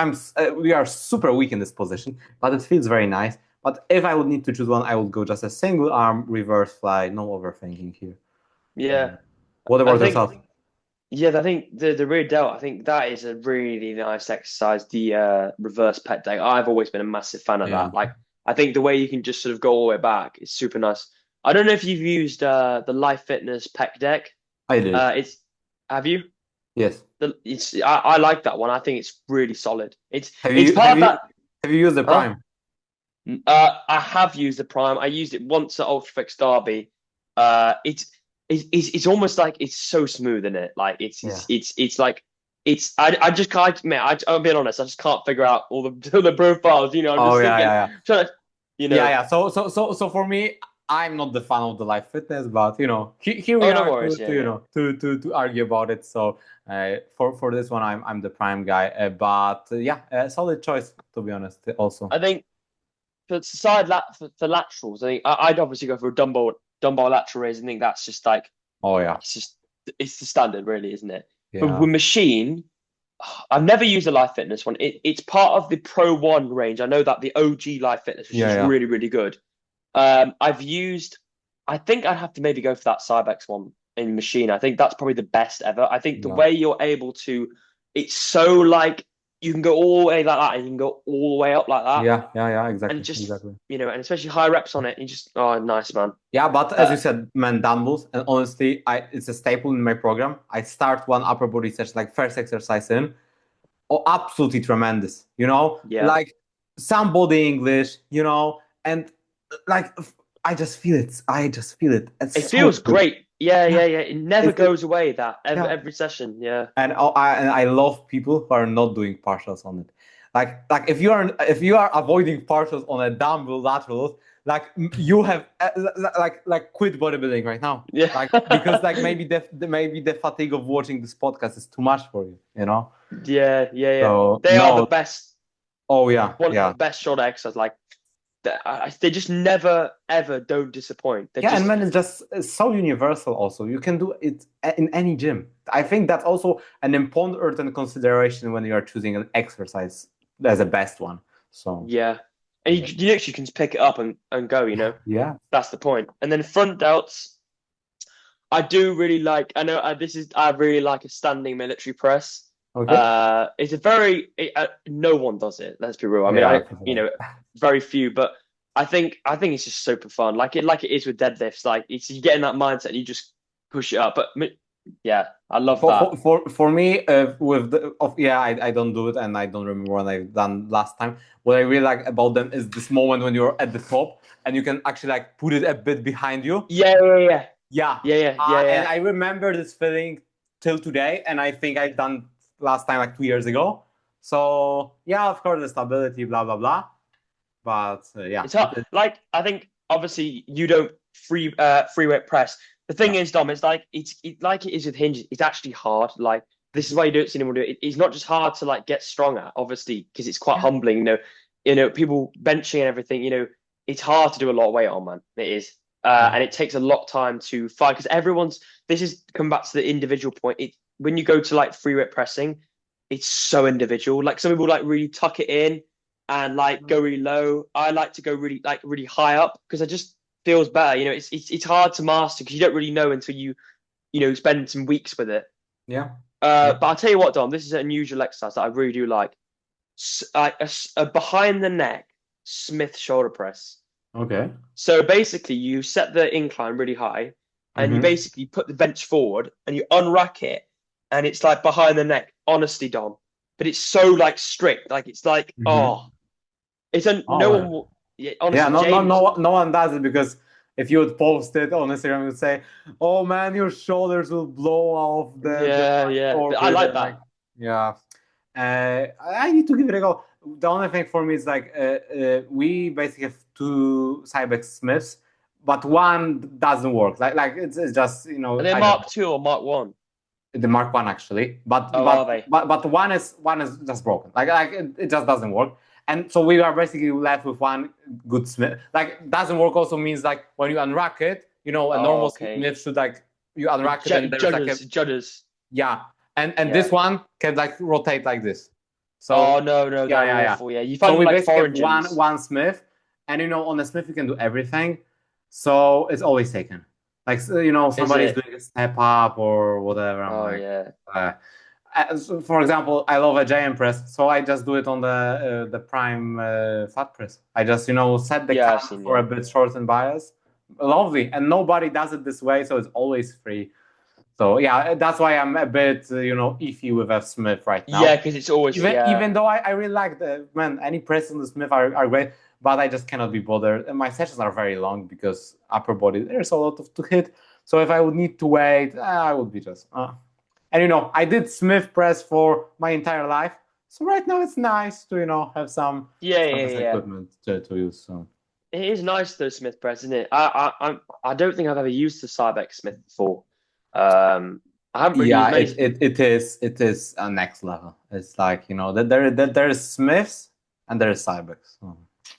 Speaker 2: we are super weak in this position, but it feels very nice. But if I would need to choose one, I would go just a single arm reverse fly, no overthinking here.
Speaker 1: Yeah.
Speaker 2: What about yourself?
Speaker 1: Yeah, I think the rear delt, I think that is a really nice exercise, the reverse pec deck. I've always been a massive fan of that. Like, I think the way you can just sort of go all the way back is super nice. I don't know if you've used the Life Fitness pec deck.
Speaker 2: I did.
Speaker 1: Have you?
Speaker 2: Yes.
Speaker 1: I like that one. I think it's really solid.
Speaker 2: Have you used the Prime?
Speaker 1: I have used the Prime. I used it once at Ultrafix Derby. It's almost like it's so smooth in it. Like it's like I just can't, man. I'm being honest. I just can't figure out all the profiles. I'm just
Speaker 2: thinking, So for me, I'm not the fan of the Life Fitness, but here we are to argue about it. So for this one, I'm the Prime guy. But solid choice, to be honest. Also,
Speaker 1: I think for laterals, I think I'd obviously go for a dumbbell lateral raise. I think that's just like, it's the standard, really, isn't it? But with machine, I've never used a Life Fitness one. It's part of the Pro One range. I know that the OG Life Fitness, which is really, really good. I think I'd have to maybe go for that Cybex one in machine. I think that's probably the best ever. I think the way you're able to, it's so like, you can go all the way like that and you can go all the way up like that.
Speaker 2: Exactly.
Speaker 1: And just, and especially high reps on it, and just, nice, man.
Speaker 2: Yeah, but as you said, man, dumbbells, and honestly, it's a staple in my program. I start one upper body session, like first exercise in, absolutely tremendous, like some body English, and like, I just feel it. I just feel it. It's
Speaker 1: It
Speaker 2: so
Speaker 1: feels
Speaker 2: good.
Speaker 1: great. Yeah,
Speaker 2: Yeah,
Speaker 1: yeah, yeah. It never
Speaker 2: it,
Speaker 1: goes away. That
Speaker 2: yeah.
Speaker 1: every session. Yeah.
Speaker 2: And I love people who are not doing partials on it. Like if you are avoiding partials on a dumbbell laterals, like you have like quit bodybuilding right now.
Speaker 1: Yeah.
Speaker 2: Like because like maybe the fatigue of watching this podcast is too much for you, you know?
Speaker 1: Yeah, yeah, yeah.
Speaker 2: So
Speaker 1: They are the
Speaker 2: no.
Speaker 1: best.
Speaker 2: Oh yeah,
Speaker 1: One of the
Speaker 2: yeah.
Speaker 1: best shoulder exercises. Like they just never ever don't disappoint. They're
Speaker 2: Yeah, and
Speaker 1: just
Speaker 2: man, it's so universal also. You can do it in any gym. I think that's also an important consideration when you are choosing an exercise as the best one. So
Speaker 1: yeah. And you literally can just pick it up and go. You know,
Speaker 2: yeah.
Speaker 1: that's the point. And then front delts. I do really like. I know I really like a standing military press.
Speaker 2: Okay.
Speaker 1: It's a no one does it. Let's be real. I mean,
Speaker 2: Yeah.
Speaker 1: very few, but I think it's just super fun. Like it is with deadlifts. Like you get in that mindset and you just push it up. But yeah, I love that.
Speaker 2: For me, with I don't do it, and I don't remember when I've done last time. What I really like about them is this moment when you're at the top and you can actually like put it a bit behind you.
Speaker 1: Yeah, yeah, yeah.
Speaker 2: Yeah.
Speaker 1: Yeah, yeah, yeah,
Speaker 2: And
Speaker 1: yeah.
Speaker 2: I remember this feeling till today, and I think I've done last time like 2 years ago. So yeah, of course the stability, blah blah blah. But yeah,
Speaker 1: It's hard. Like I think obviously you don't free weight press. The thing is, Dom, it's like like it is with hinges. It's actually hard. Like this is why you don't see anyone do it. It's not just hard to like get strong at, obviously, because it's quite humbling. People benching and everything. It's hard to do a lot of weight on, man. It is, and it takes a lot of time to find because everyone's. This is come back to the individual point. When you go to like free weight pressing, it's so individual. Like some people like really tuck it in and like go really low. I like to go really high up because it just feels better. It's hard to master because you don't really know until you spend some weeks with it.
Speaker 2: Yeah.
Speaker 1: But I'll tell you what, Dom, this is an unusual exercise that I really do like. A behind the neck Smith shoulder press.
Speaker 2: Okay.
Speaker 1: So basically, you set the incline really high, and you basically put the bench forward, and you unrack it, and it's like behind the neck. Honestly, Dom, but it's so like strict. Like it's like it's no one will. Yeah, honestly,
Speaker 2: yeah,
Speaker 1: James,
Speaker 2: no one does it because if you would post it on Instagram, you would say, "Oh man, your shoulders will blow off
Speaker 1: yeah.
Speaker 2: orbit."
Speaker 1: I like that.
Speaker 2: Yeah, I need to give it a go. The only thing for me is like we basically have two Cybex Smiths, but one doesn't work. Like it's just
Speaker 1: Are they Mark II or Mark I?
Speaker 2: The Mark One actually, but
Speaker 1: are they?
Speaker 2: but one is just broken. Like it just doesn't work. And so we are basically left with one good Smith. Like doesn't work also means like when you unrack it, a normal Smith should like you unrack it and there's
Speaker 1: judders.
Speaker 2: Yeah. And this one can like rotate like this.
Speaker 1: So no,
Speaker 2: yeah.
Speaker 1: Awful. Yeah, you find
Speaker 2: so we
Speaker 1: like
Speaker 2: basically have one Smith, and on the Smith you can do everything. So it's always taken. Like somebody's doing a step up or whatever. So for example, I love a giant press, so I just do it on the prime flat press. I just set the cap for a bit short and bias. Lovely, and nobody does it this way, so it's always free. So yeah, that's why I'm a bit iffy with a Smith right now.
Speaker 1: Yeah, because it's always
Speaker 2: even though I really like any press on the Smith are great, but I just cannot be bothered. And my sessions are very long because upper body there's a lot to hit. So if I would need to wait, I would be just. And I did Smith press for my entire life, so right now it's nice to have some equipment to use. So
Speaker 1: it is nice though, Smith press, isn't it? I don't think I've ever used the Cybex Smith before. I haven't really used many.
Speaker 2: It is a next level. It's like there is Smiths and there is Cybex. So.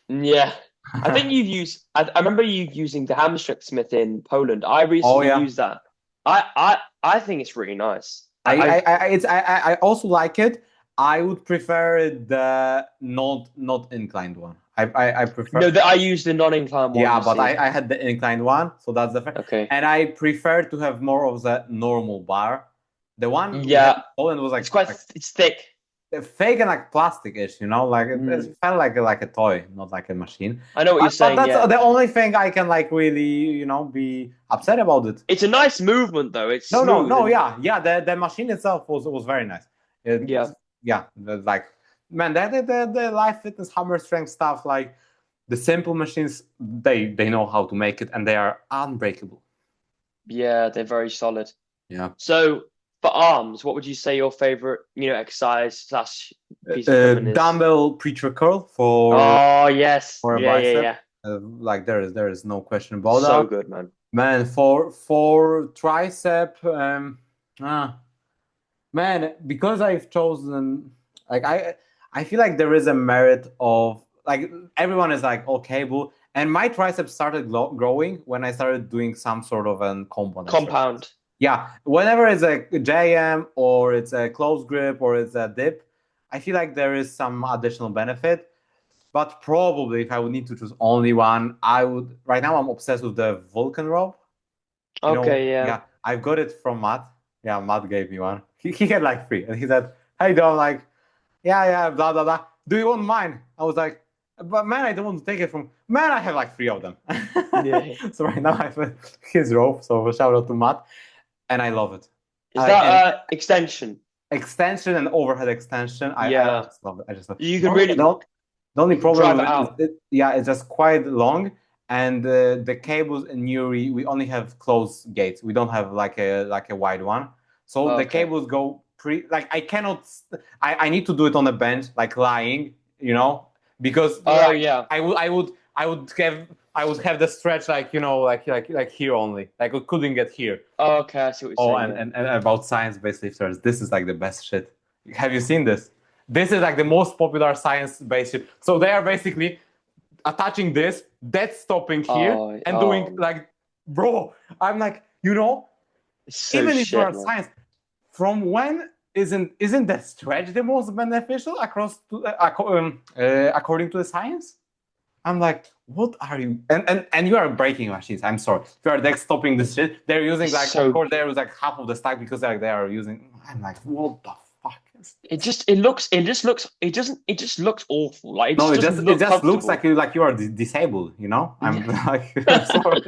Speaker 1: Yeah. I think you've used. I remember you using the hamstring Smith in Poland. I recently used that. I think it's really nice.
Speaker 2: I also like it. I would prefer the not inclined one. I prefer.
Speaker 1: No, I used the non-inclined one.
Speaker 2: Yeah, but I had the inclined one, so that's the
Speaker 1: okay.
Speaker 2: And I prefer to have more of the normal bar. The one Poland was like
Speaker 1: it's thick.
Speaker 2: Fake and like plastic-ish, like it felt like a toy, not like a machine.
Speaker 1: I know what you're saying.
Speaker 2: But that's the only thing I can like really, be upset about it.
Speaker 1: It's a nice movement though. It's
Speaker 2: no, yeah. The machine itself was very nice. Like man, the life fitness hammer strength stuff, like the simple machines, they know how to make it, and they are unbreakable.
Speaker 1: Yeah, they're very solid.
Speaker 2: Yeah.
Speaker 1: So for arms, what would you say your favorite, exercise slash piece of equipment is?
Speaker 2: Dumbbell preacher curl
Speaker 1: Oh yes,
Speaker 2: for a
Speaker 1: yeah, yeah,
Speaker 2: bicep.
Speaker 1: yeah.
Speaker 2: Like there is no question about
Speaker 1: So
Speaker 2: that.
Speaker 1: good, man.
Speaker 2: Man, for tricep, ah, man, because I've chosen like I feel like there is a merit of like everyone is like all cable, and my triceps started growing when I started doing some sort of an compound exercise.
Speaker 1: Compound.
Speaker 2: Yeah, whenever it's a JM or it's a close grip or it's a dip, I feel like there is some additional benefit. But probably if I would need to choose only one, I would. Right now, I'm obsessed with the Vulcan rope. You know,
Speaker 1: Okay, yeah.
Speaker 2: yeah, I've got it from Matt. Yeah, Matt gave me one. He had like three, and he said, "Hey, Dom, like, yeah, blah blah blah. Do you want mine?" I was like, "But man, I don't want to take it from. Man, I have like three of them."
Speaker 1: Yeah.
Speaker 2: So right now I have his rope. So shout out to Matt, and I love it.
Speaker 1: Is that extension?
Speaker 2: Extension and overhead extension? I just love it. I just love it.
Speaker 1: You can really
Speaker 2: The only problem
Speaker 1: drive it
Speaker 2: with
Speaker 1: out.
Speaker 2: it, yeah, it's just quite long, and the cables in Yuri we only have closed gates. We don't have like a wide one, so the cables go like I cannot. I need to do it on a bench, like lying, because
Speaker 1: yeah.
Speaker 2: I would have the stretch like like here only, like I couldn't get here.
Speaker 1: Oh, okay, I see what you're saying.
Speaker 2: And about science-based lifters, this is like the best shit. Have you seen this? This is like the most popular science-based shit. So they are basically attaching this, dead stopping here, and doing like, bro, I'm like,
Speaker 1: so
Speaker 2: even if you are
Speaker 1: man.
Speaker 2: science, from when isn't that stretch the most beneficial according to the science? I'm like, what are you? And you are breaking machines. I'm sorry. If you are deck stopping this shit, they're using like, of course, there was like half of the stack because like they are using. I'm like, what the fuck?
Speaker 1: It just looks awful. Like
Speaker 2: No,
Speaker 1: it
Speaker 2: just looks like you are disabled. I'm like, I'm sorry.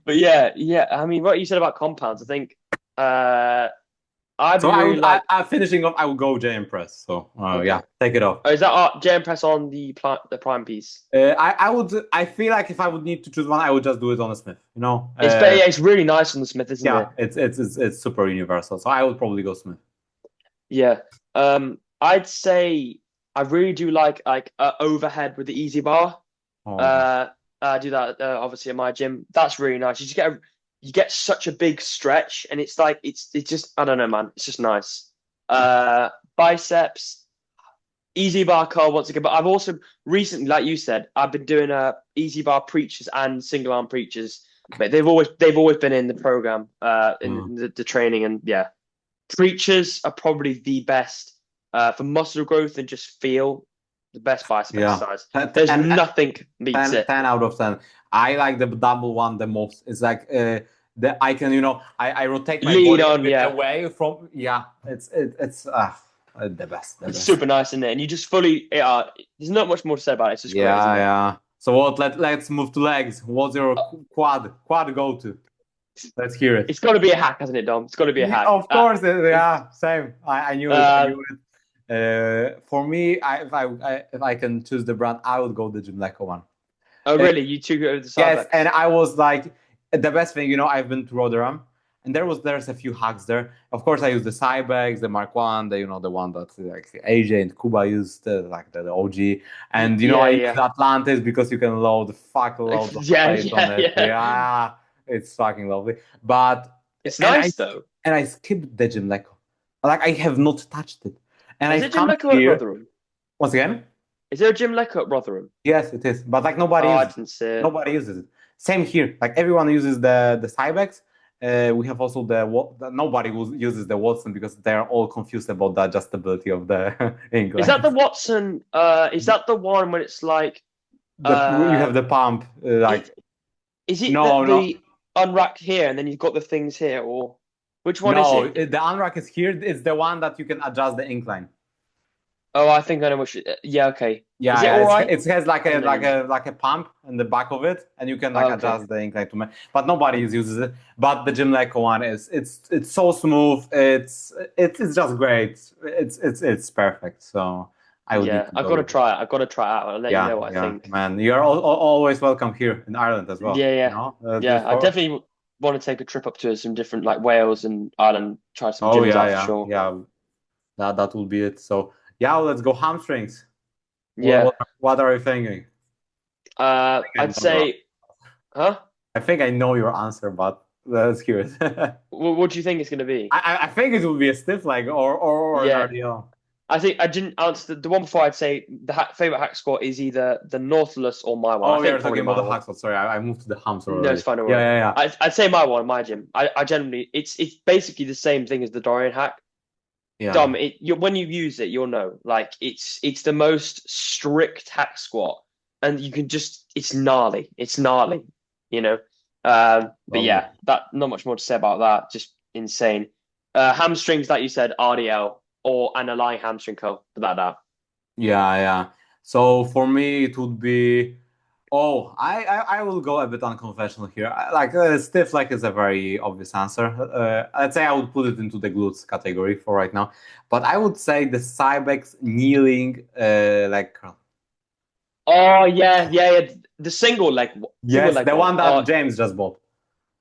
Speaker 1: But yeah. I mean, what you said about compounds, I think.
Speaker 2: Finishing off, I will go JM press. So
Speaker 1: Okay.
Speaker 2: yeah, take it off.
Speaker 1: Oh, is that JM press on the prime piece?
Speaker 2: I feel like if I would need to choose one, I would just do it on a Smith.
Speaker 1: It's really nice on the Smith, isn't it?
Speaker 2: Yeah, it's super universal. So I would probably go Smith.
Speaker 1: Yeah. I'd say I really do like overhead with the easy bar. I do that obviously in my gym. That's really nice. You get such a big stretch, and it's like it's just, I don't know, man. It's just nice. Biceps, easy bar curl once again. But I've also recently, like you said, I've been doing easy bar preachers and single arm preachers. But they've always been in the program, in the training, and yeah, preachers are probably the best for muscle growth and just feel. The best bicep exercise. There's nothing beats it.
Speaker 2: 10 out of 10. I like the double one the most. It's like I can, I rotate my body away from. Yeah, it's the best.
Speaker 1: It's super nice, isn't it? And you just fully. There's not much more to say about it. It's just great.
Speaker 2: Yeah. So what? Let's move to legs. What's your quad go to? Let's hear it.
Speaker 1: It's got to be a hack, hasn't it, Dom? It's got to be a hack.
Speaker 2: Of course, same. I knew it. For me, if I can choose the brand, I would go the Gymleco one.
Speaker 1: Oh, really? You took it over the side?
Speaker 2: Yes, and I was like, the best thing, I've been to Rotterdam, and there's a few hacks there. Of course, I use the Cybex, the Mark One, the one that like AJ and Kuba used, like the OG, and I use Atlantis because you can load the fuckload of plates on it. Yeah, it's fucking lovely. But
Speaker 1: it's nice though.
Speaker 2: And I skipped the Gymleco. Like I have not touched it. And
Speaker 1: is it Gymleco at Rotherham?
Speaker 2: Once again?
Speaker 1: Is there a Gymleco at Rotherham?
Speaker 2: Yes, it is. But like nobody uses it. Same here. Like everyone uses the Cybex. We have also nobody uses the Watson because they're all confused about the adjustability of the ink.
Speaker 1: Is that the Watson? Is that the one when it's like
Speaker 2: you have the pump?
Speaker 1: Is it the unrack here and then you've got the things here, or which one is it?
Speaker 2: No, the unrack is here. It's the one that you can adjust the incline.
Speaker 1: Oh, I think I know which. Yeah, okay.
Speaker 2: Yeah, is it all right? It has like a pump in the back of it, and you can adjust the incline to. But nobody uses it. But the Gymleco one it's so smooth. It's just great. It's perfect. So I would need
Speaker 1: Yeah,
Speaker 2: to
Speaker 1: I've
Speaker 2: go
Speaker 1: got to
Speaker 2: there.
Speaker 1: try it. I've got to try it out. I'll let you
Speaker 2: Yeah,
Speaker 1: know what I
Speaker 2: yeah,
Speaker 1: think.
Speaker 2: man. You're always welcome here in Ireland as well.
Speaker 1: Yeah,
Speaker 2: You
Speaker 1: yeah,
Speaker 2: know,
Speaker 1: yeah. I definitely want to take a trip up to some different like Wales and Ireland, try some
Speaker 2: oh
Speaker 1: gyms
Speaker 2: yeah,
Speaker 1: out for
Speaker 2: yeah,
Speaker 1: sure.
Speaker 2: yeah. That will be it. So yeah, let's go hamstrings. What
Speaker 1: Yeah.
Speaker 2: what what are you thinking? I
Speaker 1: I'd
Speaker 2: know your,
Speaker 1: say, huh?
Speaker 2: I think I know your answer, but let's hear it.
Speaker 1: What do you think it's going to be?
Speaker 2: I think it will be a stiff leg or an
Speaker 1: Yeah,
Speaker 2: RDL.
Speaker 1: I think I didn't answer the one before. I'd say the favorite hack squat is either the Nautilus or my one. I
Speaker 2: Oh, we
Speaker 1: think
Speaker 2: are
Speaker 1: probably
Speaker 2: talking about
Speaker 1: my
Speaker 2: the
Speaker 1: one.
Speaker 2: hack squat. Sorry, I moved to the hamster
Speaker 1: No, it's
Speaker 2: already.
Speaker 1: fine, don't
Speaker 2: Yeah,
Speaker 1: worry.
Speaker 2: yeah, yeah.
Speaker 1: I'd say my one, my gym. I generally it's basically the same thing as the Dorian hack.
Speaker 2: Yeah.
Speaker 1: When you use it, you'll know. Like it's the most strict hack squat, and you can just it's gnarly. It's gnarly, you know. But
Speaker 2: Lovely.
Speaker 1: yeah, that not much more to say about that. Just insane. Hamstrings, like you said, RDL or an align hamstring curl. Put that down.
Speaker 2: Yeah, yeah. So for me, it would be. Oh, I will go a bit unconventional here. Like stiff leg is a very obvious answer. I'd say I would put it into the glutes category for right now, but I would say the Cybex kneeling leg curl.
Speaker 1: Oh yeah. The single
Speaker 2: Yes,
Speaker 1: leg
Speaker 2: the
Speaker 1: one.
Speaker 2: one that James just bought.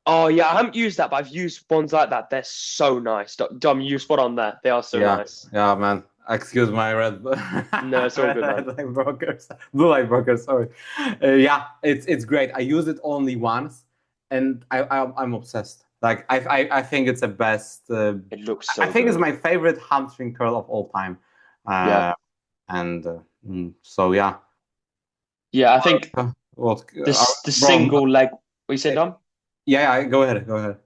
Speaker 1: Oh yeah. I haven't used that, but I've used ones like that. They're so nice. Dom, you spot on there. They are so
Speaker 2: Yeah,
Speaker 1: nice.
Speaker 2: yeah, man. Excuse my red,
Speaker 1: No, it's all good, man.
Speaker 2: red light brokers, blue light brokers. Sorry. Yeah, it's great. I used it only once, and I'm obsessed. Like I think it's the best.
Speaker 1: It looks
Speaker 2: I
Speaker 1: so
Speaker 2: think it's
Speaker 1: good.
Speaker 2: my favorite hamstring curl of all time.
Speaker 1: Yeah.
Speaker 2: Uh, and so yeah.
Speaker 1: Yeah, I think
Speaker 2: What,
Speaker 1: the
Speaker 2: bro?
Speaker 1: single leg. What you say, Dom?
Speaker 2: Yeah, yeah. Go ahead. Go ahead.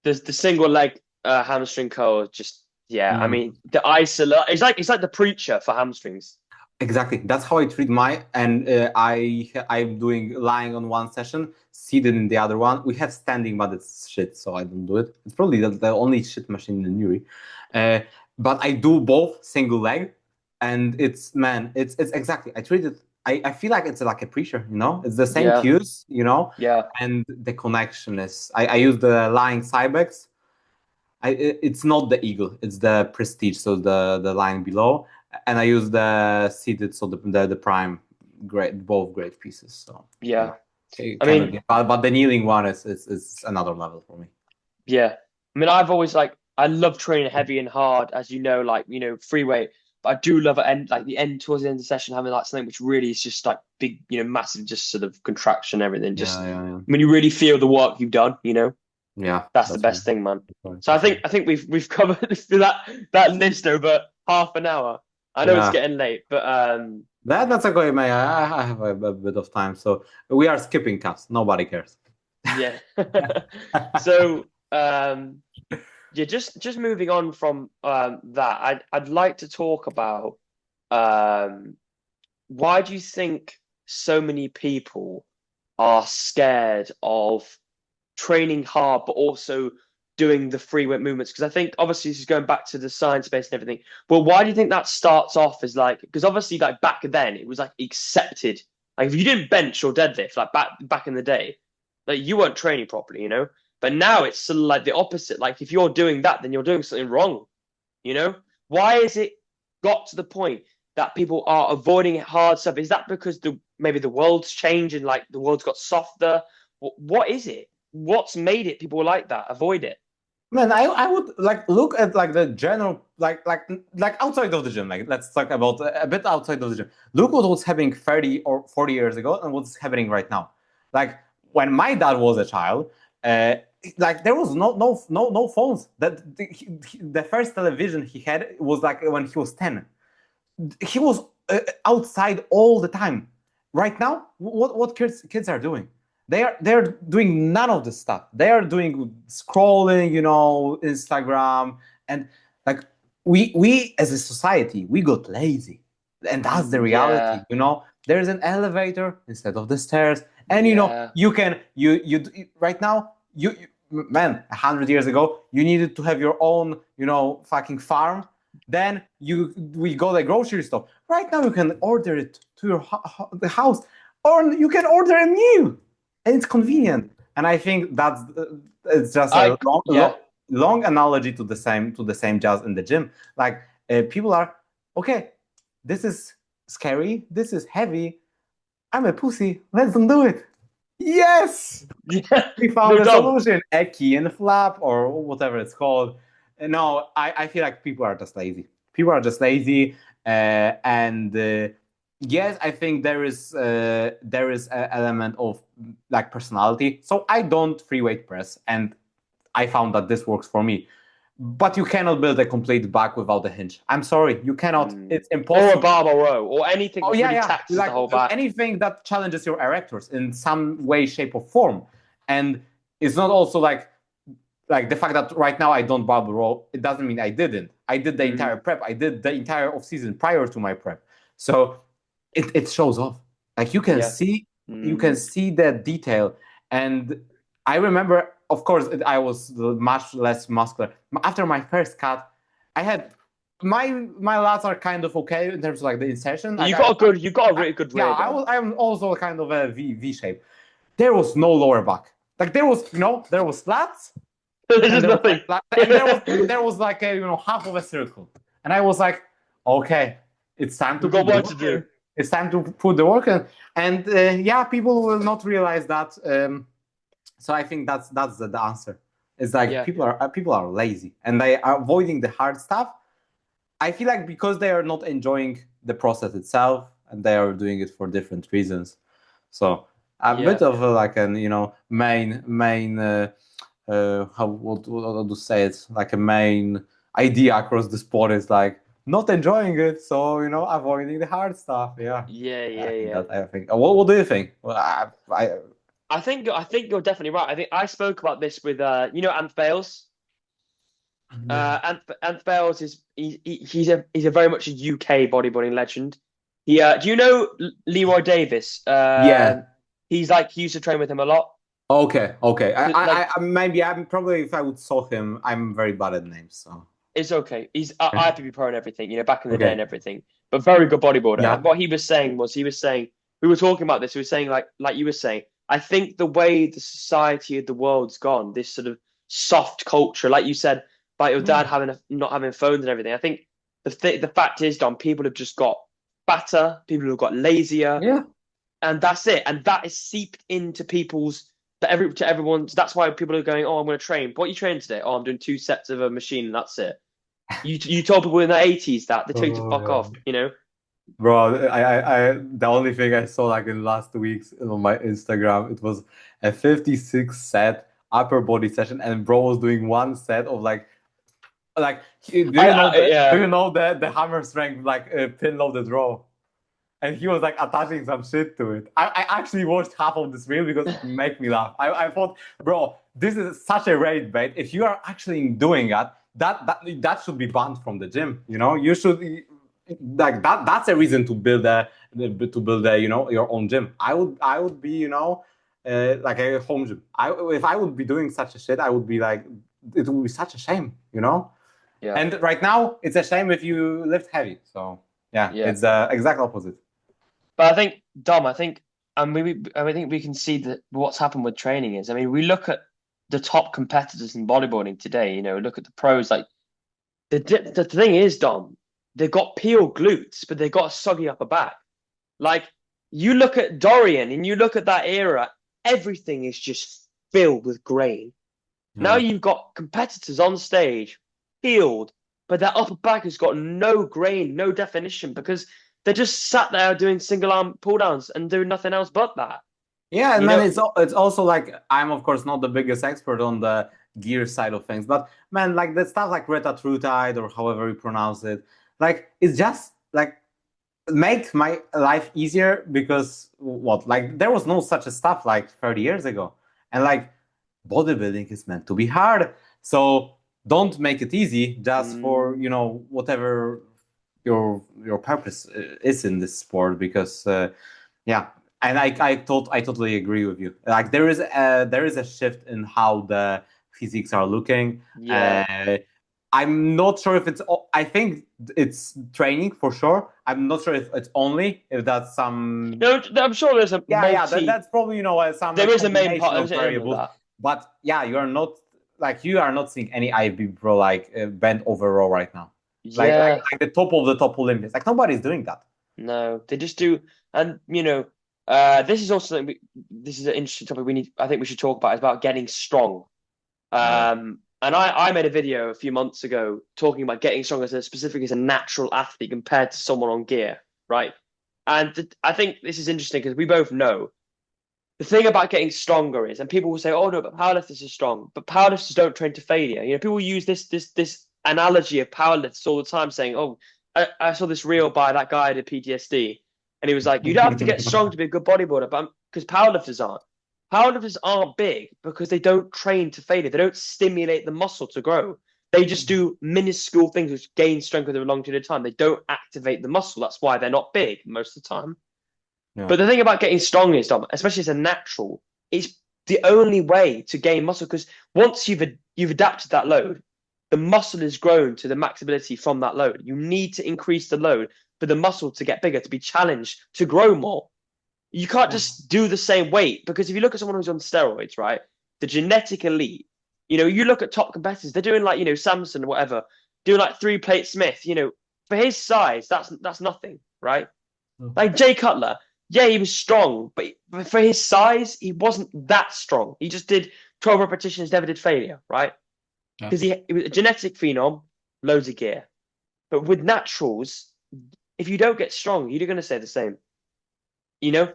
Speaker 1: The single leg hamstring curl. Just yeah. I
Speaker 2: Mm.
Speaker 1: mean the isola. It's like the preacher for hamstrings.
Speaker 2: Exactly. That's how I treat my and I'm doing lying on one session, seated in the other one. We have standing, but it's shit, so I don't do it. It's probably the only shit machine in the Nuri. Uh, but I do both single leg, and it's man, it's exactly. I treat it. I feel like it's like a preacher, you know. It's the same
Speaker 1: Yeah.
Speaker 2: cues, you know,
Speaker 1: Yeah.
Speaker 2: and the connection is. I use the lying Cybex. It's not the eagle, it's the prestige, so the line below, and I use the seated, so the prime, great, both great pieces. So yeah,
Speaker 1: Yeah.
Speaker 2: okay,
Speaker 1: I
Speaker 2: cannot
Speaker 1: mean,
Speaker 2: get, but the kneeling one is another level for me.
Speaker 1: yeah. I mean, I've always like I love training heavy and hard, as you know, like free weight. But I do love at end like the end towards the end of the session having like something which really is just like big, massive, just sort of contraction, and everything.
Speaker 2: Yeah,
Speaker 1: Just
Speaker 2: yeah, yeah,
Speaker 1: when you really feel the work you've done.
Speaker 2: yeah.
Speaker 1: That's the
Speaker 2: That's right.
Speaker 1: best thing, man.
Speaker 2: That's right.
Speaker 1: So I think we've covered that list over half an hour. I know it's
Speaker 2: Yeah,
Speaker 1: getting late, but
Speaker 2: that's okay, man. I have a bit of time, so we are skipping cuts. Nobody cares.
Speaker 1: yeah. So yeah, just moving on from that, I'd like to talk about um why do you think so many people are scared of training hard, but also doing the free weight movements? Because I think obviously this is going back to the science base and everything. Well, why do you think that starts off as like? Because obviously, like back then, it was like accepted. Like if you didn't bench or deadlift, like back in the day, like you weren't training properly. But now it's sort of like the opposite. Like if you're doing that, then you're doing something wrong. Why is it got to the point that people are avoiding hard stuff? Is that because maybe the world's changed and like the world's got softer? What is it? What's made it people like that avoid it?
Speaker 2: Man, I would like look at like the general like outside of the gym. Like let's talk about a bit outside of the gym. Look what was happening 30 or 40 years ago and what's happening right now. Like when my dad was a child, uh, like there was no phones. The first television he had was like when he was 10. He was outside all the time. Right now, what kids are doing? They're doing none of this stuff. They are doing scrolling, Instagram, and like we as a society we got lazy, and that's the reality.
Speaker 1: Yeah,
Speaker 2: There's an elevator instead of the stairs, and
Speaker 1: yeah,
Speaker 2: you can right now man 100 years ago you needed to have your own fucking farm. Then we go to the grocery store. Right now you can order it to your the house, or you can order a meal, and it's convenient. And I think that's it's just a
Speaker 1: yeah,
Speaker 2: long analogy to the same jazz in the gym. Like people are okay. this is scary, this is heavy, I'm a pussy, let's don't do it. Yes,
Speaker 1: Yeah.
Speaker 2: we found
Speaker 1: No,
Speaker 2: a
Speaker 1: Dom.
Speaker 2: solution, a key and flap or whatever it's called. No, I feel like people are just lazy. People are just lazy, and yes, I think there is an element of like personality. So I don't free weight press, and I found that this works for me. But you cannot build a complete back without a hinge. I'm sorry, you cannot. It's
Speaker 1: Or a
Speaker 2: impossible.
Speaker 1: barbell row, or anything
Speaker 2: Oh
Speaker 1: that
Speaker 2: yeah,
Speaker 1: really
Speaker 2: yeah.
Speaker 1: taxes the
Speaker 2: Like
Speaker 1: whole back.
Speaker 2: anything that challenges your erectors in some way, shape, or form. And it's not also like the fact that right now I don't barbell row, it doesn't mean I didn't. I did the entire prep. I did the entire off season prior to my prep. So it shows off. Like
Speaker 1: Yeah.
Speaker 2: you can see the detail. And I remember, of course, I was much less muscular. After my first cut, I had my lats are kind of okay in terms of like the insertion. Like
Speaker 1: You got a really good
Speaker 2: yeah,
Speaker 1: rear, Dom.
Speaker 2: I'm also kind of a V shape. There was no lower back. Like there was, there was slats,
Speaker 1: This
Speaker 2: and
Speaker 1: is
Speaker 2: there was
Speaker 1: nothing.
Speaker 2: and there was like a half of a circle, and I was like, okay, it's time to
Speaker 1: We've got
Speaker 2: put the
Speaker 1: work to
Speaker 2: work
Speaker 1: do.
Speaker 2: in. It's time to put the work in, and yeah, people will not realize that. So I think that's the answer. It's like
Speaker 1: Yeah.
Speaker 2: people are lazy and they are avoiding the hard stuff. I feel like because they are not enjoying the process itself and they are doing it for different reasons. So a
Speaker 1: Yeah.
Speaker 2: bit of a, like an main how what to say it, like a main idea across the sport is like not enjoying it, so avoiding the hard stuff. Yeah,
Speaker 1: Yeah.
Speaker 2: I think
Speaker 1: Yeah.
Speaker 2: that I think. What do you think? Well,
Speaker 1: I think you're definitely right. I think I spoke about this with Ant Bales. Ant Bales he's a very much a UK bodybuilding legend. Do you know Leroy Davis?
Speaker 2: yeah.
Speaker 1: He's like he used to train with him a lot.
Speaker 2: Okay.
Speaker 1: Like
Speaker 2: Maybe I'm probably if I would saw him, I'm very bad at names. So
Speaker 1: it's okay. He's IFBB pro and everything, back in the day
Speaker 2: okay.
Speaker 1: and everything. But very good bodybuilder.
Speaker 2: Yeah.
Speaker 1: And what he was saying we were talking about this. He was saying like you were saying. I think the way the society of the world's gone, this sort of soft culture, like you said, about your dad not having phones and everything. I think the fact is, Don, people have just got fatter, people have got lazier,
Speaker 2: Yeah.
Speaker 1: and that's it. And that is seeped into to everyone's. That's why people are going, oh, I'm going to train. What are you training today? Oh, I'm doing 2 sets of a machine, and that's it. You told people in the 80s that they told you to fuck off,
Speaker 2: Bro, the only thing I saw like in last weeks on my Instagram, it was a 56 set upper body session, and bro was doing 1 set of do you know the hammer strength pin loaded row, and he was like attaching some shit to it. I actually watched half of this reel because it made me laugh. I thought, bro, this is such a rate bait. If you are actually doing that should be banned from the gym. You should like that. That's a reason to build a your own gym. I would be like a home gym. If I would be doing such a shit, I would be like, it would be such a shame.
Speaker 1: Yeah.
Speaker 2: And right now it's a shame if you lift heavy. So yeah. It's the exact opposite.
Speaker 1: But I think, Dom, I think we can see that what's happened with training is, we look at the top competitors in bodybuilding today. Look at the pros. Like the thing is, Dom, they've got peeled glutes, but they've got a soggy upper back. Like you look at Dorian and you look at that era, everything is just filled with grain. Now you've got competitors on stage, peeled, but their upper back has got no grain, no definition, because they're just sat there doing single arm pull downs and doing nothing else but that.
Speaker 2: Yeah, and then it's also like, I'm of course not the biggest expert on the gear side of things, but man, like the stuff like retatrutide or however you pronounce it, like it's just like make my life easier because there was no such a stuff like 30 years ago, and like bodybuilding is meant to be hard, so don't make it easy just for whatever your purpose is in this sport, because yeah. And I totally agree with you. Like there is a shift in how the physiques are looking.
Speaker 1: Yeah.
Speaker 2: I'm not sure if it's. I think it's training for sure. I'm not sure if that's some.
Speaker 1: No, I'm sure there's a
Speaker 2: That's probably some.
Speaker 1: There is a main part
Speaker 2: of variables. But yeah, you are not seeing any IFBB pro bent over row right now.
Speaker 1: Yeah.
Speaker 2: Like the top of the top Olympians. Like nobody's doing that.
Speaker 1: No, they just do. And this is also something this is an interesting topic I think we should talk about. It's about getting strong.
Speaker 2: Yeah.
Speaker 1: And I made a video a few months ago talking about getting strong specifically as a natural athlete compared to someone on gear, right? And I think this is interesting because we both know the thing about getting stronger is, and people will say, "Oh no, but powerlifters are strong," but powerlifters don't train to failure. People use this analogy of powerlifters all the time, saying, "Oh, I saw this reel by that guy who did PTSD, and he was like, you don't have to get strong to be a good bodybuilder, but because powerlifters aren't. Powerlifters aren't big because they don't train to failure. They don't stimulate the muscle to grow. They just do minuscule things which gain strength over a long period of time. They don't activate the muscle. That's why they're not big most of the time.
Speaker 2: Yeah.
Speaker 1: But the thing about getting strong is, Dom, especially as a natural, it's the only way to gain muscle because once you've adapted that load, the muscle is grown to the max ability from that load. You need to increase the load for the muscle to get bigger, to be challenged, to grow more. You can't just do the same weight because if you look at someone who's on steroids, right, the genetic elite, you look at top competitors, they're doing like, Samson or whatever, doing like 3-plate Smith, for his size, that's nothing, right? Like Jay Cutler, yeah, he was strong, but for his size, he wasn't that strong. He just did 12 repetitions, never did failure, right? Because he was a genetic phenom, loads of gear. But with naturals, if you don't get strong, you're going to stay the same.
Speaker 2: Yeah.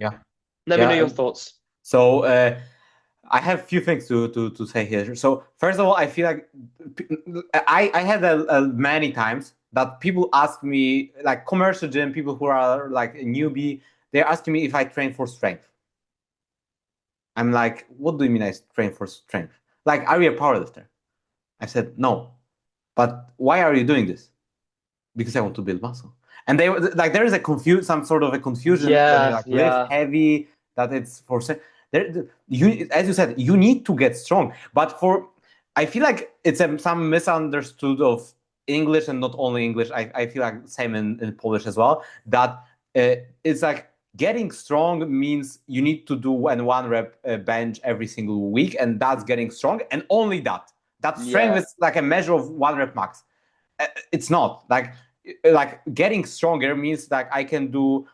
Speaker 1: Let me know your thoughts.
Speaker 2: So I have a few things to say here. So first of all, I feel like I had many times that people ask me, like commercial gym people who are like a newbie, they're asking me if I train for strength. I'm like, what do you mean I train for strength? Like, are you a powerlifter? I said, no. But why are you doing this? Because I want to build muscle. And they like there is some sort of a confusion when you like lift heavy that it's for as you said, you need to get strong. But I feel like it's some misunderstood of English and not only English. I feel like same in Polish as well. That it's like getting strong means you need to do one rep bench every single week, and that's getting strong. And only that. That strength is like a measure of 1 rep max. It's not like getting stronger means like I can do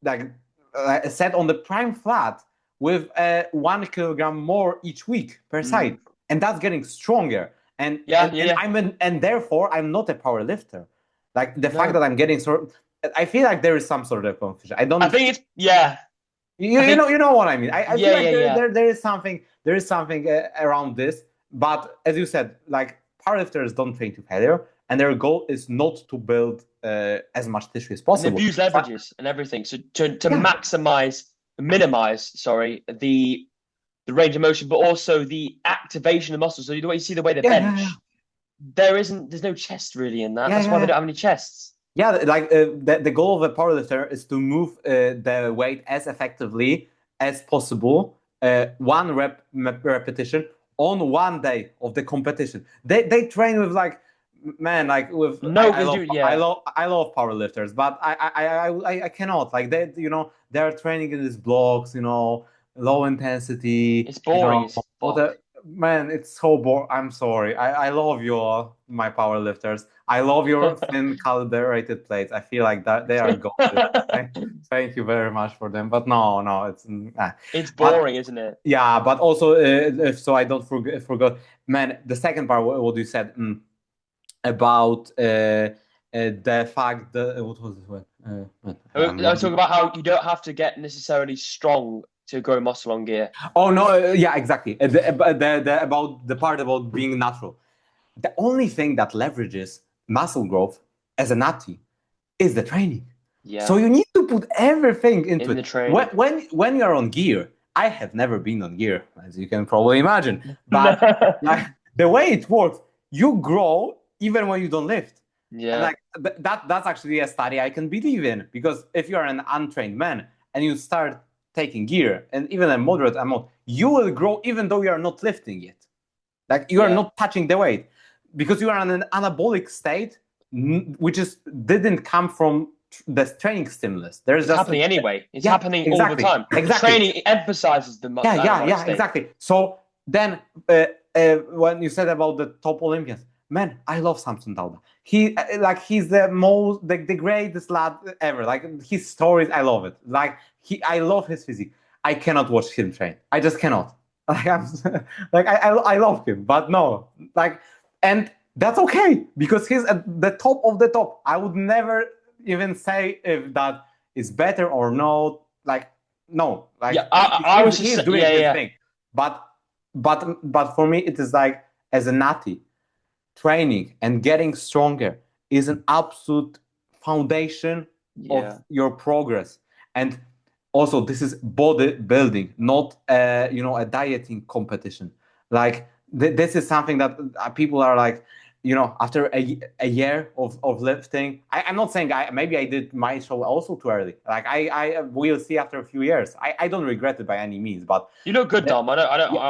Speaker 2: like a set on the prime flat with 1 kilogram more each week per side, and that's getting stronger. And therefore I'm not a power lifter. Like the fact that I'm getting I feel like there is some sort of confusion. I think
Speaker 1: it's
Speaker 2: you know what I mean. I feel like there is something around this. But as you said, like powerlifters don't train to failure, and their goal is not to build as much tissue as possible.
Speaker 1: And they use leverages and everything, so to minimize, the range of motion, but also the activation of muscles. So the way you see the way they bench, there's no chest really in that. That's why they don't have any chests.
Speaker 2: Yeah, like the goal of a powerlifter is to move the weight as effectively as possible, 1 repetition on 1 day of the competition. They train with like with I love powerlifters, but I cannot like they are training in these blocks, low intensity.
Speaker 1: It's boring.
Speaker 2: Man, it's so boring. I'm sorry. I love my powerlifters. I love your thin calibrated plates. I feel like that they are golden. Thank you very much for them. But no,
Speaker 1: it's boring, isn't it?
Speaker 2: Yeah, but also so I don't forget. Man, the second part, what you said about the fact that what was it?
Speaker 1: I was talking about how you don't have to get necessarily strong to grow muscle on gear.
Speaker 2: Oh no, yeah, exactly. About the part about being natural. The only thing that leverages muscle growth as an athlete is the training.
Speaker 1: Yeah.
Speaker 2: So you need to put everything into
Speaker 1: the training.
Speaker 2: When you're on gear, I have never been on gear, as you can probably imagine. But like, the way it works, you grow even when you don't lift.
Speaker 1: Yeah.
Speaker 2: And like that's actually a study I can believe in, because if you're an untrained man and you start taking gear and even a moderate amount, you will grow even though you are not lifting yet. Like you are not touching the weight, because you are in an anabolic state, which didn't come from the training stimulus. It's
Speaker 1: happening anyway. It's happening all the time.
Speaker 2: Exactly.
Speaker 1: Training emphasizes the muscle.
Speaker 2: Exactly. So then when you said about the top Olympians, man, I love Samson Dauda. He's the greatest lad ever. Like his stories, I love it. I love his physique. I cannot watch him train. I just cannot. Like I'm I love him, but no, and that's okay because he's at the top of the top. I would never even say if that is better or not. Like no, like
Speaker 1: Yeah, I was
Speaker 2: he's
Speaker 1: just
Speaker 2: doing
Speaker 1: yeah,
Speaker 2: his
Speaker 1: yeah,
Speaker 2: thing, but for me it is like as a natty training and getting stronger is an absolute foundation
Speaker 1: yeah.
Speaker 2: of your progress. And also this is bodybuilding, not a dieting competition. Like this is something that people are like, after a year of lifting. I'm not saying maybe I did my show also too early. Like I will see after a few years. I don't regret it by any means, but
Speaker 1: You look good, Dom. I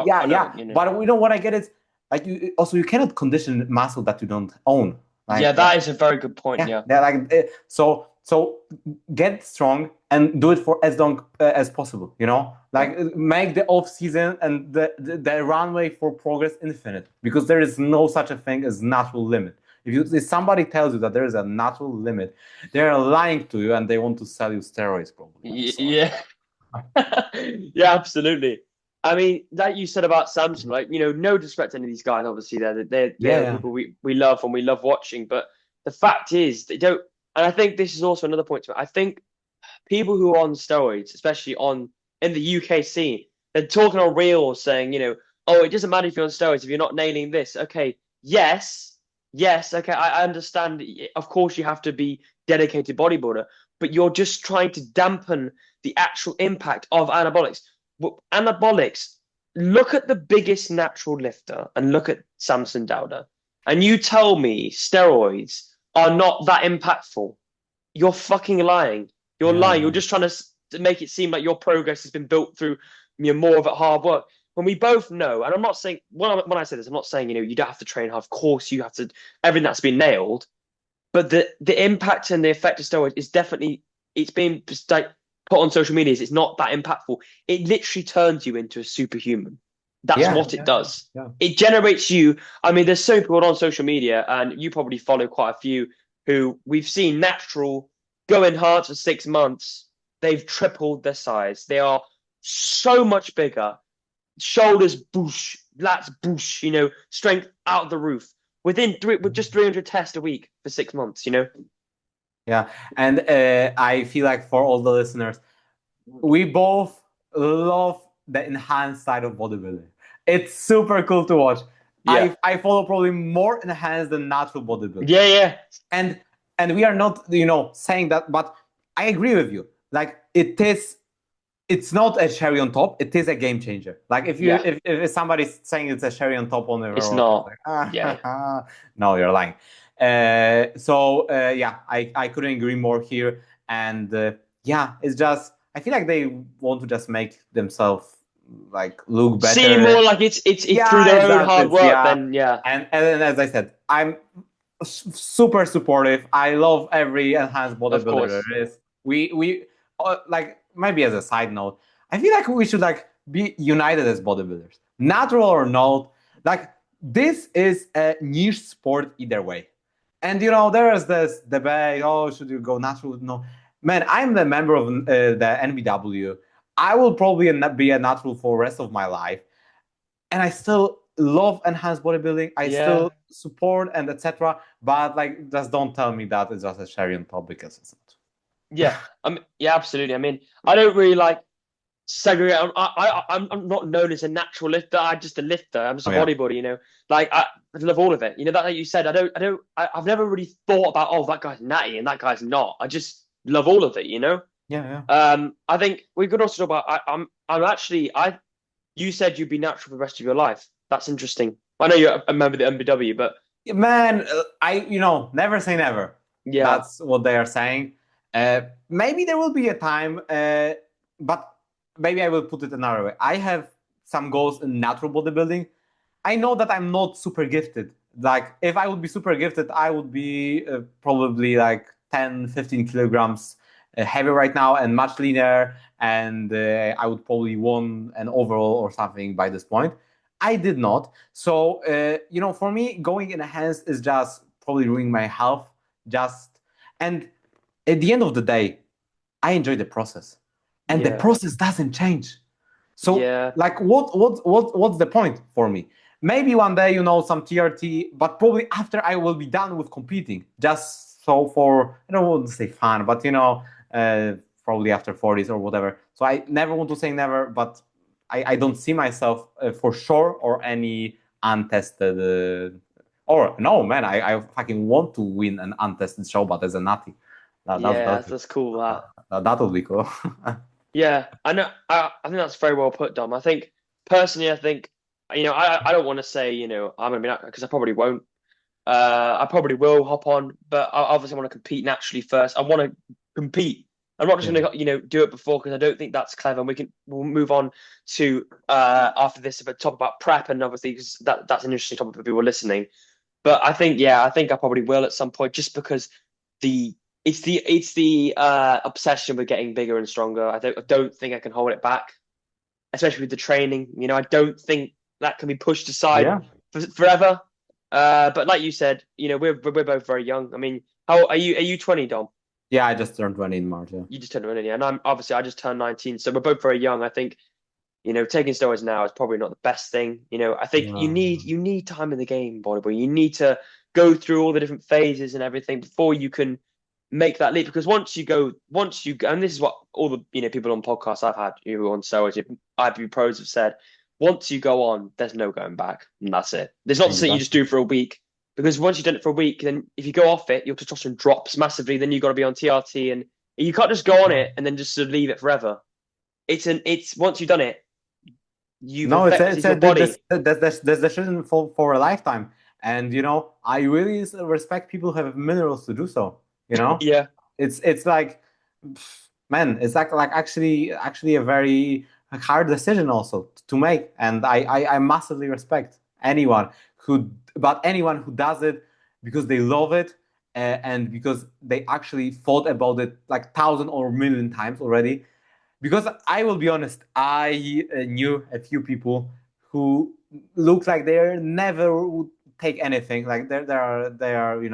Speaker 2: yeah.
Speaker 1: don't, you know.
Speaker 2: But what I get is like you cannot condition muscle that you don't own.
Speaker 1: Yeah, that is a very good point.
Speaker 2: Yeah,
Speaker 1: Yeah.
Speaker 2: they're like so get strong and do it for as long as possible. Like make the off season and the runway for progress infinite, because there is no such a thing as natural limit. If somebody tells you that there is a natural limit, they're lying to you and they want to sell you steroids probably.
Speaker 1: Yeah. Yeah, absolutely. I mean, like you said about Samsung, like, no disrespect to any of these guys, obviously, they're
Speaker 2: Yeah,
Speaker 1: people we love and we love watching. But the fact is, they don't. And I think this is also another point to it. I think people who are on steroids, especially in the UK scene, they're talking on reels saying, oh, it doesn't matter if you're on steroids if you're not nailing this. Okay, yes, okay, I understand. Of course, you have to be dedicated bodybuilder, but you're just trying to dampen the actual impact of anabolics. Anabolics. Look at the biggest natural lifter and look at Samson Dauda, and you tell me steroids are not that impactful. You're fucking lying. You're lying. You're just trying to make it seem like your progress has been built through more of it hard work. When we both know, and I'm not saying when I say this, I'm not saying you don't have to train hard. Of course, you have to. Everything that's been nailed, but the impact and the effect of steroids is definitely it's been like put on social media. It's not that impactful. It literally turns you into a superhuman. That's what it does.
Speaker 2: yeah.
Speaker 1: It generates you. I mean, there's so many people on social media, and you probably follow quite a few who we've seen natural going hard for 6 months. They've tripled their size. They are so much bigger. Shoulders boosh, lats boosh, strength out of the roof with just 300 tests a week for 6 months.
Speaker 2: Yeah, and I feel like for all the listeners, we both love the enhanced side of bodybuilding. It's super cool to watch.
Speaker 1: Yeah.
Speaker 2: I follow probably more enhanced than natural bodybuilding.
Speaker 1: Yeah.
Speaker 2: And we are not, saying that, but I agree with you. Like it's not a cherry on top. It is a game changer. Like if somebody's saying it's a cherry on top on the
Speaker 1: It's not.
Speaker 2: No, you're lying. I couldn't agree more here. And it's just I feel like they want to just make themselves like look better.
Speaker 1: Seem more like it's through their own hard work. Then
Speaker 2: And as I said, I'm super supportive. I love every enhanced bodybuilder there is. We like maybe as a side note, I feel like we should like be united as bodybuilders, natural or not. Like this is a niche sport either way. And there is this debate, oh, should you go natural? No. Man, I'm the member of the NBW. I will probably be a natural for the rest of my life. And I still love enhanced bodybuilding. I still support and etc. But like, just don't tell me that it's just a cherry on top, because it's not.
Speaker 1: Yeah, absolutely. I mean, I don't really like segregate. I'm not known as a natural lifter. I'm just a lifter. I'm just a bodybuilder. Like I love all of it. That like you said. I've never really thought about, oh, that guy's natty and that guy's not. I just love all of it.
Speaker 2: Yeah.
Speaker 1: I think we could also talk about. You said you'd be natural for the rest of your life. That's interesting. I know you're a member of the MBW, but
Speaker 2: man, never say never.
Speaker 1: Yeah,
Speaker 2: that's what they are saying. Maybe there will be a time, but maybe I will put it another way. I have some goals in natural bodybuilding. I know that I'm not super gifted. Like if I would be super gifted, I would be probably like 10, 15 kilograms heavy right now and much leaner, and I would probably won an overall or something by this point. I did not. So, for me, going in enhanced is just probably ruining my health. And at the end of the day, I enjoy the process, and the
Speaker 1: Yeah,
Speaker 2: process doesn't change. So,
Speaker 1: yeah,
Speaker 2: like, what's the point for me? Maybe one day, some TRT, but probably after I will be done with competing, just so for, I don't want to say fun, but probably after 40s or whatever. So I never want to say never, but I don't see myself for sure or any untested. Or no, man, I fucking want to win an untested show, but as a natty, that
Speaker 1: yeah.
Speaker 2: that
Speaker 1: That's cool.
Speaker 2: that would be cool.
Speaker 1: Yeah, I know. I think that's very well put, Dom. I think personally, I think I don't want to say I'm gonna be because I probably won't. I probably will hop on, but I obviously want to compete naturally first. I want to compete. I'm not just
Speaker 2: Yeah.
Speaker 1: going to, do it before because I don't think that's clever. And we'll move on to after this about talk about prep and obviously because that's an interesting topic for people listening. But I think I think I probably will at some point just because the it's the obsession with getting bigger and stronger. I don't think I can hold it back, especially with the training. I don't think that can be pushed aside
Speaker 2: Yeah.
Speaker 1: forever. But like you said, we're both very young. I mean, how are you? Are you 20, Dom?
Speaker 2: Yeah, I just turned 20 in March. Yeah.
Speaker 1: You just turned 20, yeah. And I just turned 19, so we're both very young. I think taking steroids now is probably not the best thing. I think you
Speaker 2: No.
Speaker 1: need time in the game, bodybuilding. You need to go through all the different phases and everything before you can make that leap. Because once you go, and this is what all the people on podcasts I've had, on steroids, IB pros have said. Once you go on, there's no going back, and that's it. There's not something you just
Speaker 2: Exactly.
Speaker 1: do for a week. Because once you've done it for a week, then if you go off it, your testosterone drops massively. Then you've got to be on TRT, and you can't just go on it and then just sort of leave it forever. It's once you've done it, you've
Speaker 2: No,
Speaker 1: affected your body.
Speaker 2: there's decision for a lifetime, and I really respect people who have minerals to do so. You know,
Speaker 1: Yeah,
Speaker 2: it's like, man, it's like actually a very hard decision also to make, and I massively respect anyone who does it because they love it, and because they actually thought about it like thousand or million times already. Because I will be honest, I knew a few people who look like they never would take anything. Like they are,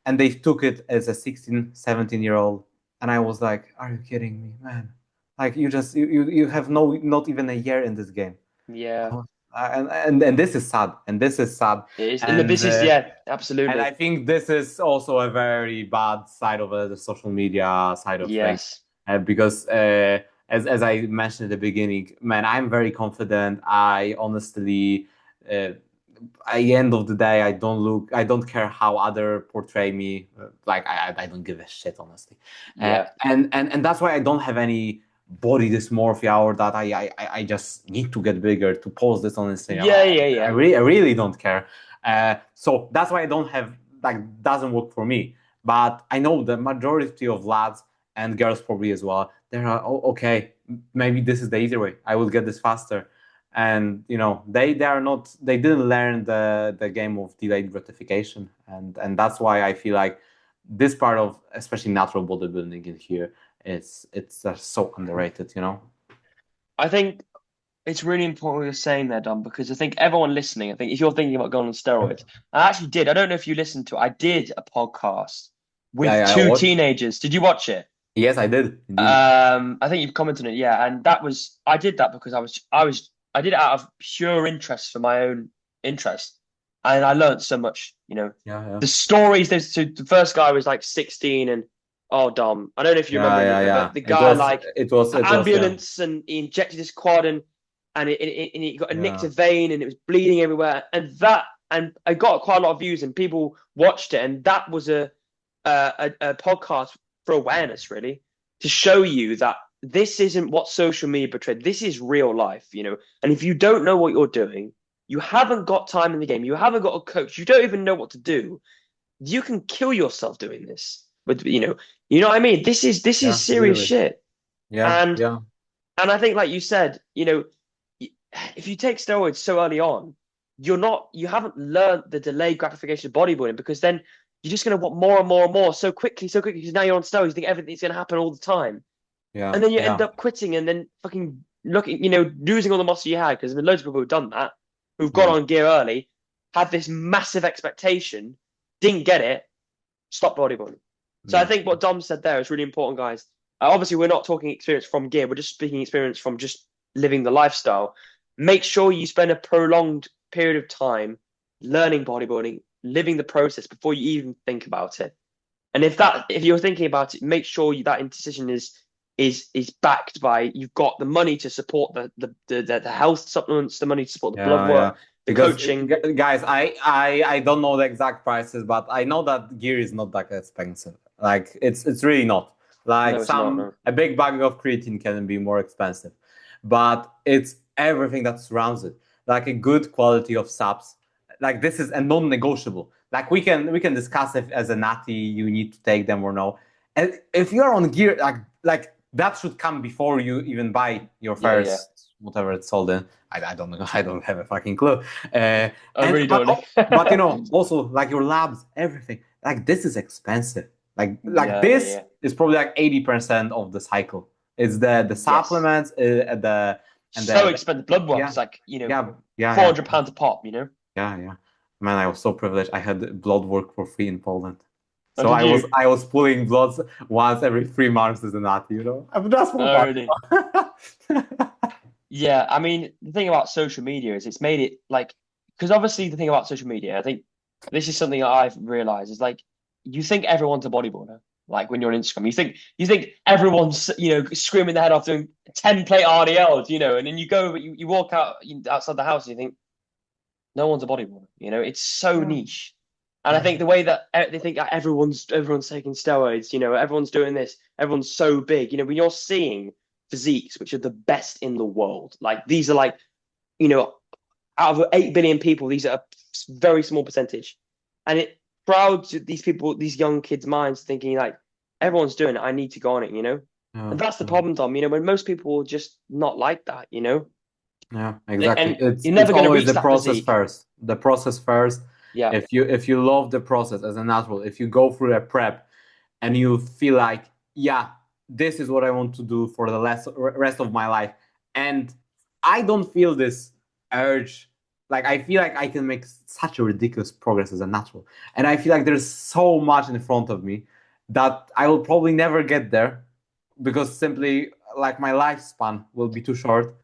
Speaker 2: and they took it as a 16, 17-year-old. And I was like, are you kidding me, man? Like you have not even a year in this game.
Speaker 1: yeah.
Speaker 2: And this is sad. And this is sad.
Speaker 1: It is, and
Speaker 2: And
Speaker 1: this is
Speaker 2: and I
Speaker 1: absolutely
Speaker 2: think this is also a very bad side of the social media side of things,
Speaker 1: yes,
Speaker 2: because as I mentioned at the beginning, man, I'm very confident. I honestly, at the end of the day, I don't care how other portray me. Like I don't give a shit, honestly.
Speaker 1: yeah,
Speaker 2: And that's why I don't have any body dysmorphia or that I just need to get bigger to post this on Instagram.
Speaker 1: yeah.
Speaker 2: I really don't care. So that's why I don't have, like, doesn't work for me. But I know the majority of lads and girls probably as well, they're okay, maybe this is the easier way. I will get this faster. And they didn't learn the game of delayed gratification. And that's why I feel like this part of especially natural bodybuilding in here, it's so underrated.
Speaker 1: I think it's really important what you're saying there, Dom, because I think everyone listening, I think if you're thinking about going on steroids, I actually did. I don't know if you listened to it. I did a podcast
Speaker 2: Yeah,
Speaker 1: with
Speaker 2: yeah.
Speaker 1: two
Speaker 2: What?
Speaker 1: teenagers. Did you watch it?
Speaker 2: Yes, I did indeed.
Speaker 1: I think you've commented on it, yeah. And I did that because I did it out of pure interest for my own interest. And I learned so much,
Speaker 2: Yeah, yeah.
Speaker 1: The stories, so the first guy was like 16 and oh Dom, I don't know if you remember
Speaker 2: Yeah,
Speaker 1: any of
Speaker 2: yeah,
Speaker 1: it,
Speaker 2: yeah.
Speaker 1: but the
Speaker 2: It
Speaker 1: guy
Speaker 2: was,
Speaker 1: like
Speaker 2: yeah.
Speaker 1: ambulance and he injected his quad and he got a nicked
Speaker 2: Yeah.
Speaker 1: a vein and it was bleeding everywhere. And I got quite a lot of views and people watched it. And that was a podcast for awareness, really, to show you that this isn't what social media portrayed. This is real life, And if you don't know what you're doing, you haven't got time in the game, you haven't got a coach, you don't even know what to do, you can kill yourself doing this. But what I mean? This is
Speaker 2: Yeah,
Speaker 1: serious
Speaker 2: literally.
Speaker 1: shit.
Speaker 2: Yeah,
Speaker 1: And
Speaker 2: yeah.
Speaker 1: and I think, like you said, if you take steroids so early on, you haven't learned the delayed gratification of bodybuilding because then you're just going to want more and more and more so quickly because now you're on steroids, you think everything's going to happen all the time.
Speaker 2: Yeah,
Speaker 1: And then you end
Speaker 2: yeah.
Speaker 1: up quitting and then fucking losing all the muscle you had because loads of people have done that. who've got
Speaker 2: Yeah.
Speaker 1: on gear early, had this massive expectation, didn't get it, stop bodybuilding. So I
Speaker 2: Yeah.
Speaker 1: think what Dom said there is really important, guys. Obviously, we're not talking experience from gear. We're just speaking experience from just living the lifestyle. Make sure you spend a prolonged period of time learning bodybuilding, living the process before you even think about it. And if you're thinking about it, make sure that decision is backed by you've got the money to support the health supplements, the money to support the blood
Speaker 2: Yeah, yeah.
Speaker 1: work, the
Speaker 2: Because
Speaker 1: coaching.
Speaker 2: guys, I don't know the exact prices, but I know that gear is not that expensive. Like it's really not. Like
Speaker 1: No, it's not. No.
Speaker 2: a big bag of creatine can be more expensive, but it's everything that surrounds it. Like a good quality of subs. Like this is a non-negotiable. Like we can discuss if as a natty you need to take them or no. And if you're on gear, like that should come before you even buy your
Speaker 1: Yeah, yeah.
Speaker 2: first whatever it's sold in. I don't know. I don't have a fucking clue.
Speaker 1: I really don't.
Speaker 2: But also like your labs, everything. Like this is expensive. Like
Speaker 1: Yeah,
Speaker 2: this
Speaker 1: yeah.
Speaker 2: is probably like 80% of the cycle. It's the supplements,
Speaker 1: So expensive. Blood work
Speaker 2: yeah,
Speaker 1: is like,
Speaker 2: yeah,
Speaker 1: £400 a pop,
Speaker 2: yeah. Man, I was so privileged. I had blood work for free in Poland.
Speaker 1: Oh,
Speaker 2: So
Speaker 1: did you?
Speaker 2: I was pulling bloods once every 3 months as a natty, I'm just for
Speaker 1: Oh, really?
Speaker 2: fun.
Speaker 1: Yeah, I mean, the thing about social media is it's made it like, because obviously the thing about social media, I think this is something that I've realized is like, you think everyone's a bodybuilder. Like when you're on Instagram, you think everyone's screaming their head off doing 10 plate RDLs, and then you go, but you walk out outside the house and you think no one's a bodybuilder. It's so
Speaker 2: Yeah.
Speaker 1: niche. And I think the way that they think that everyone's taking steroids, everyone's doing this, everyone's so big. When you're seeing physiques which are the best in the world, like these are like, out of 8 billion people, these are a very small percentage, and it crowds these people, these young kids' minds thinking like everyone's doing it, I need to go on it,
Speaker 2: Yeah,
Speaker 1: and that's the problem, Tom. When most people are just not like that,
Speaker 2: yeah, exactly.
Speaker 1: and
Speaker 2: It's
Speaker 1: you're
Speaker 2: it's
Speaker 1: never going to
Speaker 2: always
Speaker 1: reach
Speaker 2: the
Speaker 1: that
Speaker 2: process
Speaker 1: physique.
Speaker 2: first. The process first.
Speaker 1: Yeah,
Speaker 2: If you love the process as a natural, if you go through a prep and you feel like, yeah, this is what I want to do for the rest of my life, and I don't feel this urge. Like I feel like I can make such a ridiculous progress as a natural, and I feel like there's so much in front of me that I will probably never get there because simply like my lifespan will be too short.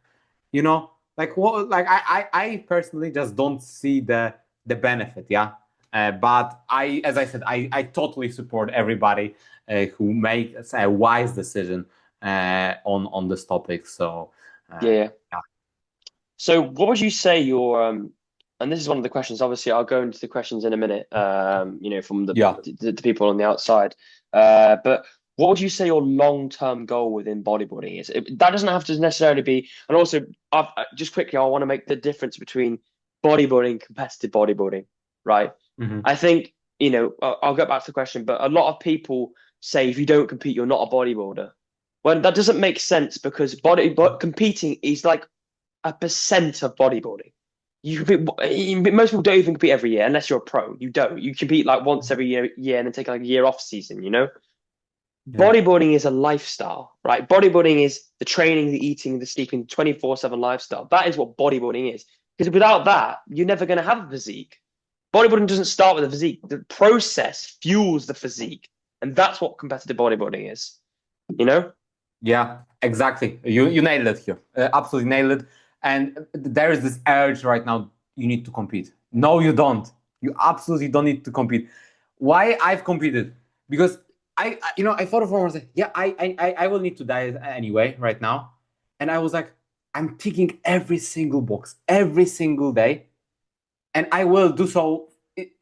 Speaker 2: Like what? Like I personally just don't see the benefit. Yeah. But as I said, I totally support everybody who makes a wise decision on this topic. So
Speaker 1: yeah.
Speaker 2: yeah.
Speaker 1: So what would you say and this is one of the questions, obviously I'll go into the questions in a minute, from
Speaker 2: Yeah.
Speaker 1: the people on the outside. But what would you say your long-term goal within bodybuilding is? That doesn't have to necessarily be, and also just quickly, I want to make the difference between bodybuilding and competitive bodybuilding, right?
Speaker 2: Mhm.
Speaker 1: I think, I'll get back to the question, but a lot of people say if you don't compete, you're not a bodybuilder. When that doesn't make sense because competing is like a percent of bodybuilding. Most people don't even compete every year unless you're a pro. You don't. You compete like once every year and then take like a year off season.
Speaker 2: Yeah.
Speaker 1: Bodybuilding is a lifestyle, right? Bodybuilding is the training, the eating, the sleeping, 24/7 lifestyle. That is what bodybuilding is. Because without that, you're never going to have a physique. Bodybuilding doesn't start with a physique. The process fuels the physique, and that's what competitive bodybuilding is.
Speaker 2: Yeah, exactly. You nailed it here. Absolutely nailed it. And there is this urge right now. You need to compete. No, you don't. You absolutely don't need to compete. Why I've competed? Because I thought of one. Yeah, I will need to diet anyway right now. And I was like, I'm ticking every single box every single day, and I will do so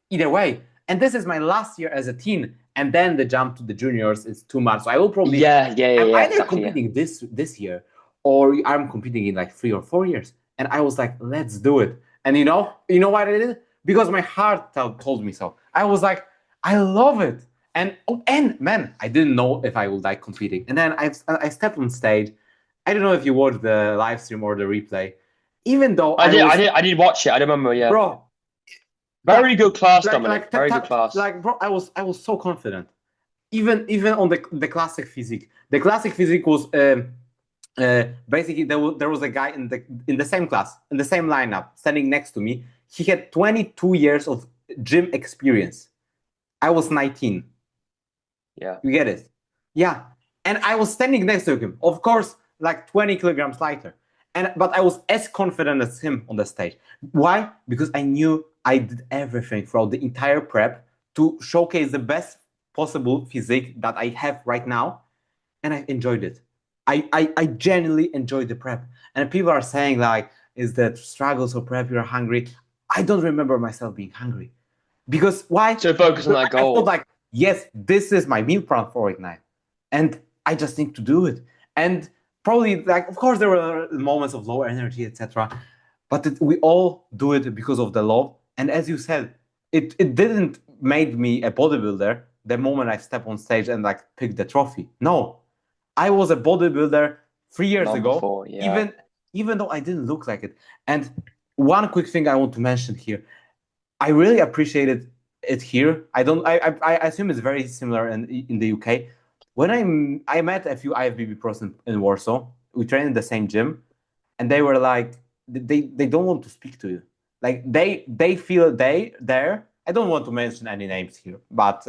Speaker 2: either way. And this is my last year as a teen, and then the jump to the juniors is too much. So I will probably I'm either
Speaker 1: exactly,
Speaker 2: competing this year, or I'm competing in like 3 or 4 years. And I was like, let's do it. And you know what I did? Because my heart told me so. I was like, I love it. And man, I didn't know if I would like competing. And then I stepped on stage. I don't know if you watched the live stream or the replay. Even though
Speaker 1: I did watch it. I remember, yeah.
Speaker 2: Bro,
Speaker 1: very good class, Dominic. Very good class.
Speaker 2: Like, bro, I was so confident. Even on the classic physique. The classic physique was Basically there was a guy in the same class, in the same lineup, standing next to me. He had 22 years of gym experience. I was 19.
Speaker 1: Yeah.
Speaker 2: You get it? Yeah. And I was standing next to him, of course, like 20 kilograms lighter. But I was as confident as him on the stage. Why? Because I knew I did everything throughout the entire prep to showcase the best possible physique that I have right now, and I enjoyed it. I genuinely enjoyed the prep. And people are saying like, is that struggles of prep, you're hungry. I don't remember myself being hungry. Because why?
Speaker 1: So focus on
Speaker 2: Because
Speaker 1: that
Speaker 2: I felt
Speaker 1: goal.
Speaker 2: like, yes, this is my meal plan for week 9. And I just need to do it. And probably, like, of course, there were moments of low energy, etc. But we all do it because of the love. And as you said, it didn't make me a bodybuilder the moment I step on stage and like pick the trophy. No, I was a bodybuilder 3 years
Speaker 1: Long
Speaker 2: ago,
Speaker 1: before, yeah.
Speaker 2: even though I didn't look like it. And one quick thing I want to mention here, I really appreciated it here. I don't. I assume it's very similar in the UK. When I met a few IFBB pros in Warsaw, we trained in the same gym, and they were like, they don't want to speak to you. Like they feel they there. I don't want to mention any names here, but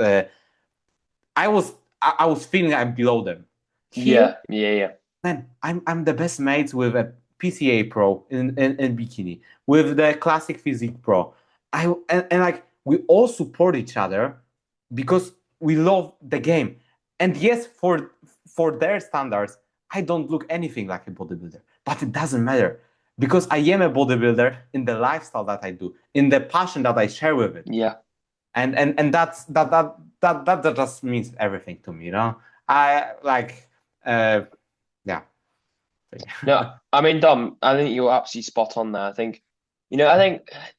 Speaker 2: I was feeling I'm below them. Here,
Speaker 1: Yeah, yeah, yeah.
Speaker 2: man, I'm the best mates with a PCA pro in bikini, with the classic physique pro. And like we all support each other because we love the game. And yes, for their standards, I don't look anything like a bodybuilder, but it doesn't matter because I am a bodybuilder in the lifestyle that I do, in the passion that I share with it.
Speaker 1: Yeah.
Speaker 2: And that just means everything to me, you know. I like yeah.
Speaker 1: No, I mean, Dom, I think you're absolutely spot on there. I think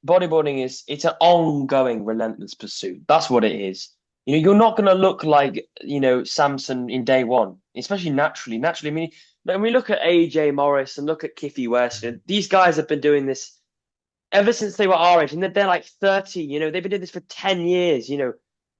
Speaker 1: bodybuilding it's an ongoing, relentless pursuit. That's what it is. You're not going to look like, Samson in day one, especially naturally. Naturally, I mean, when we look at AJ Morris and look at Kiffy West, these guys have been doing this ever since they were our age, and they're like 30. They've been doing this for 10 years.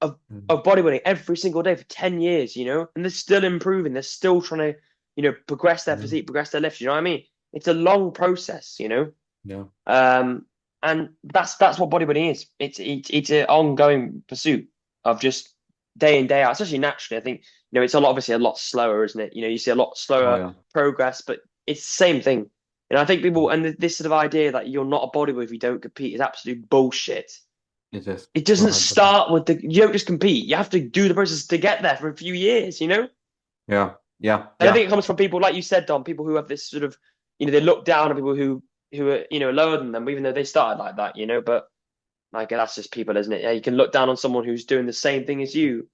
Speaker 1: Of
Speaker 2: Mm.
Speaker 1: of bodybuilding every single day for 10 years. And they're still improving. They're still trying to progress their
Speaker 2: Mm.
Speaker 1: physique, progress their lift. You know what I mean? It's a long process.
Speaker 2: Yeah.
Speaker 1: Um, and that's what bodybuilding is. It's an ongoing pursuit of just day in, day out, especially naturally. I think, it's obviously a lot slower, isn't it? You see a lot
Speaker 2: Oh
Speaker 1: slower
Speaker 2: yeah.
Speaker 1: progress, but it's the same thing. And I think people, and this sort of idea that you're not a bodybuilder if you don't compete is absolute bullshit.
Speaker 2: It is
Speaker 1: It doesn't
Speaker 2: 100%.
Speaker 1: start with you don't just compete. You have to do the process to get there for a few years.
Speaker 2: Yeah. Yeah.
Speaker 1: And I
Speaker 2: Yeah.
Speaker 1: think it comes from people, like you said, Dom, people who have this sort of, they look down on people who are, lower than them, even though they started like that. But like that's just people, isn't it? Yeah, you can look down on someone who's doing the same thing as you,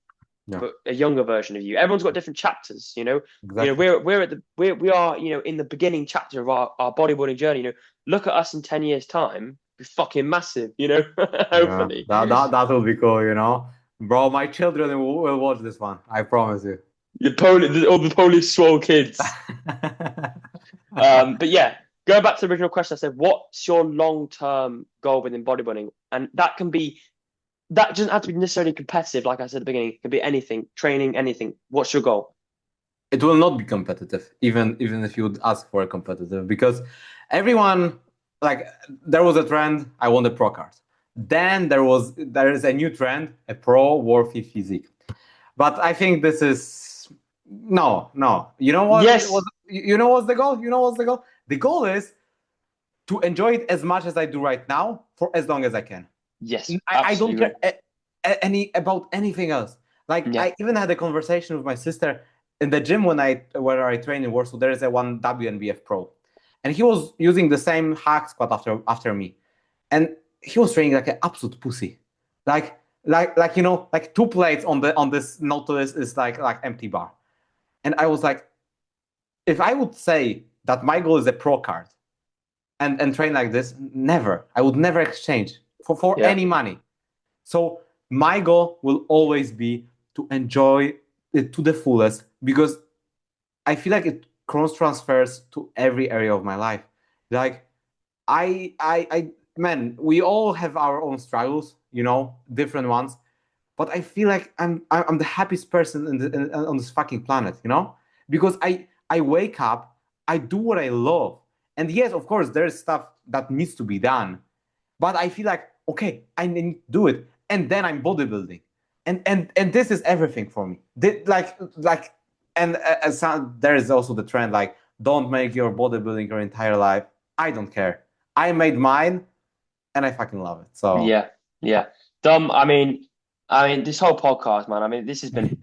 Speaker 2: Yeah.
Speaker 1: but a younger version of you. Everyone's got different chapters.
Speaker 2: Exactly.
Speaker 1: We are, in the beginning chapter of our bodybuilding journey. Look at us in 10 years' time. Be fucking massive.
Speaker 2: Yeah.
Speaker 1: Hopefully.
Speaker 2: That will be cool, you know. Bro, my children will watch this one. I promise you.
Speaker 1: All the Polish swole kids. But yeah, going back to the original question, I said, what's your long-term goal within bodybuilding? And that doesn't have to be necessarily competitive, like I said at the beginning. It could be anything, training, anything. What's your goal?
Speaker 2: It will not be competitive, even if you would ask for a competitive, because everyone, like, there was a trend, I want a pro card. Then there is a new trend, a pro worthy physique. But I think this is no. You know what?
Speaker 1: Yes,
Speaker 2: You know what's the goal? You know what's the goal? The goal is to enjoy it as much as I do right now for as long as I can.
Speaker 1: yes,
Speaker 2: I don't
Speaker 1: absolutely
Speaker 2: care
Speaker 1: agree.
Speaker 2: about anything else. Like
Speaker 1: Yeah,
Speaker 2: I even had a conversation with my sister in the gym where I train in Warsaw. There is a one WNBF pro, and he was using the same hack squat after me, and he was training like an absolute pussy, like like 2 plates on this Nautilus is like empty bar, and I was like, if I would say that my goal is a pro card and train like this, never, I would never exchange for
Speaker 1: yeah,
Speaker 2: any money. So my goal will always be to enjoy it to the fullest because I feel like it cross transfers to every area of my life. Like man, we all have our own struggles, different ones. But I feel like I'm the happiest person on this fucking planet, because I wake up, I do what I love. And yes, of course, there's stuff that needs to be done. But I feel like, okay, I need to do it. And then I'm bodybuilding. And this is everything for me. There is also the trend like, don't make your bodybuilding your entire life. I don't care. I made mine and I fucking love it. So
Speaker 1: Yeah. Dom, I mean, this whole podcast, man. I mean, this has been,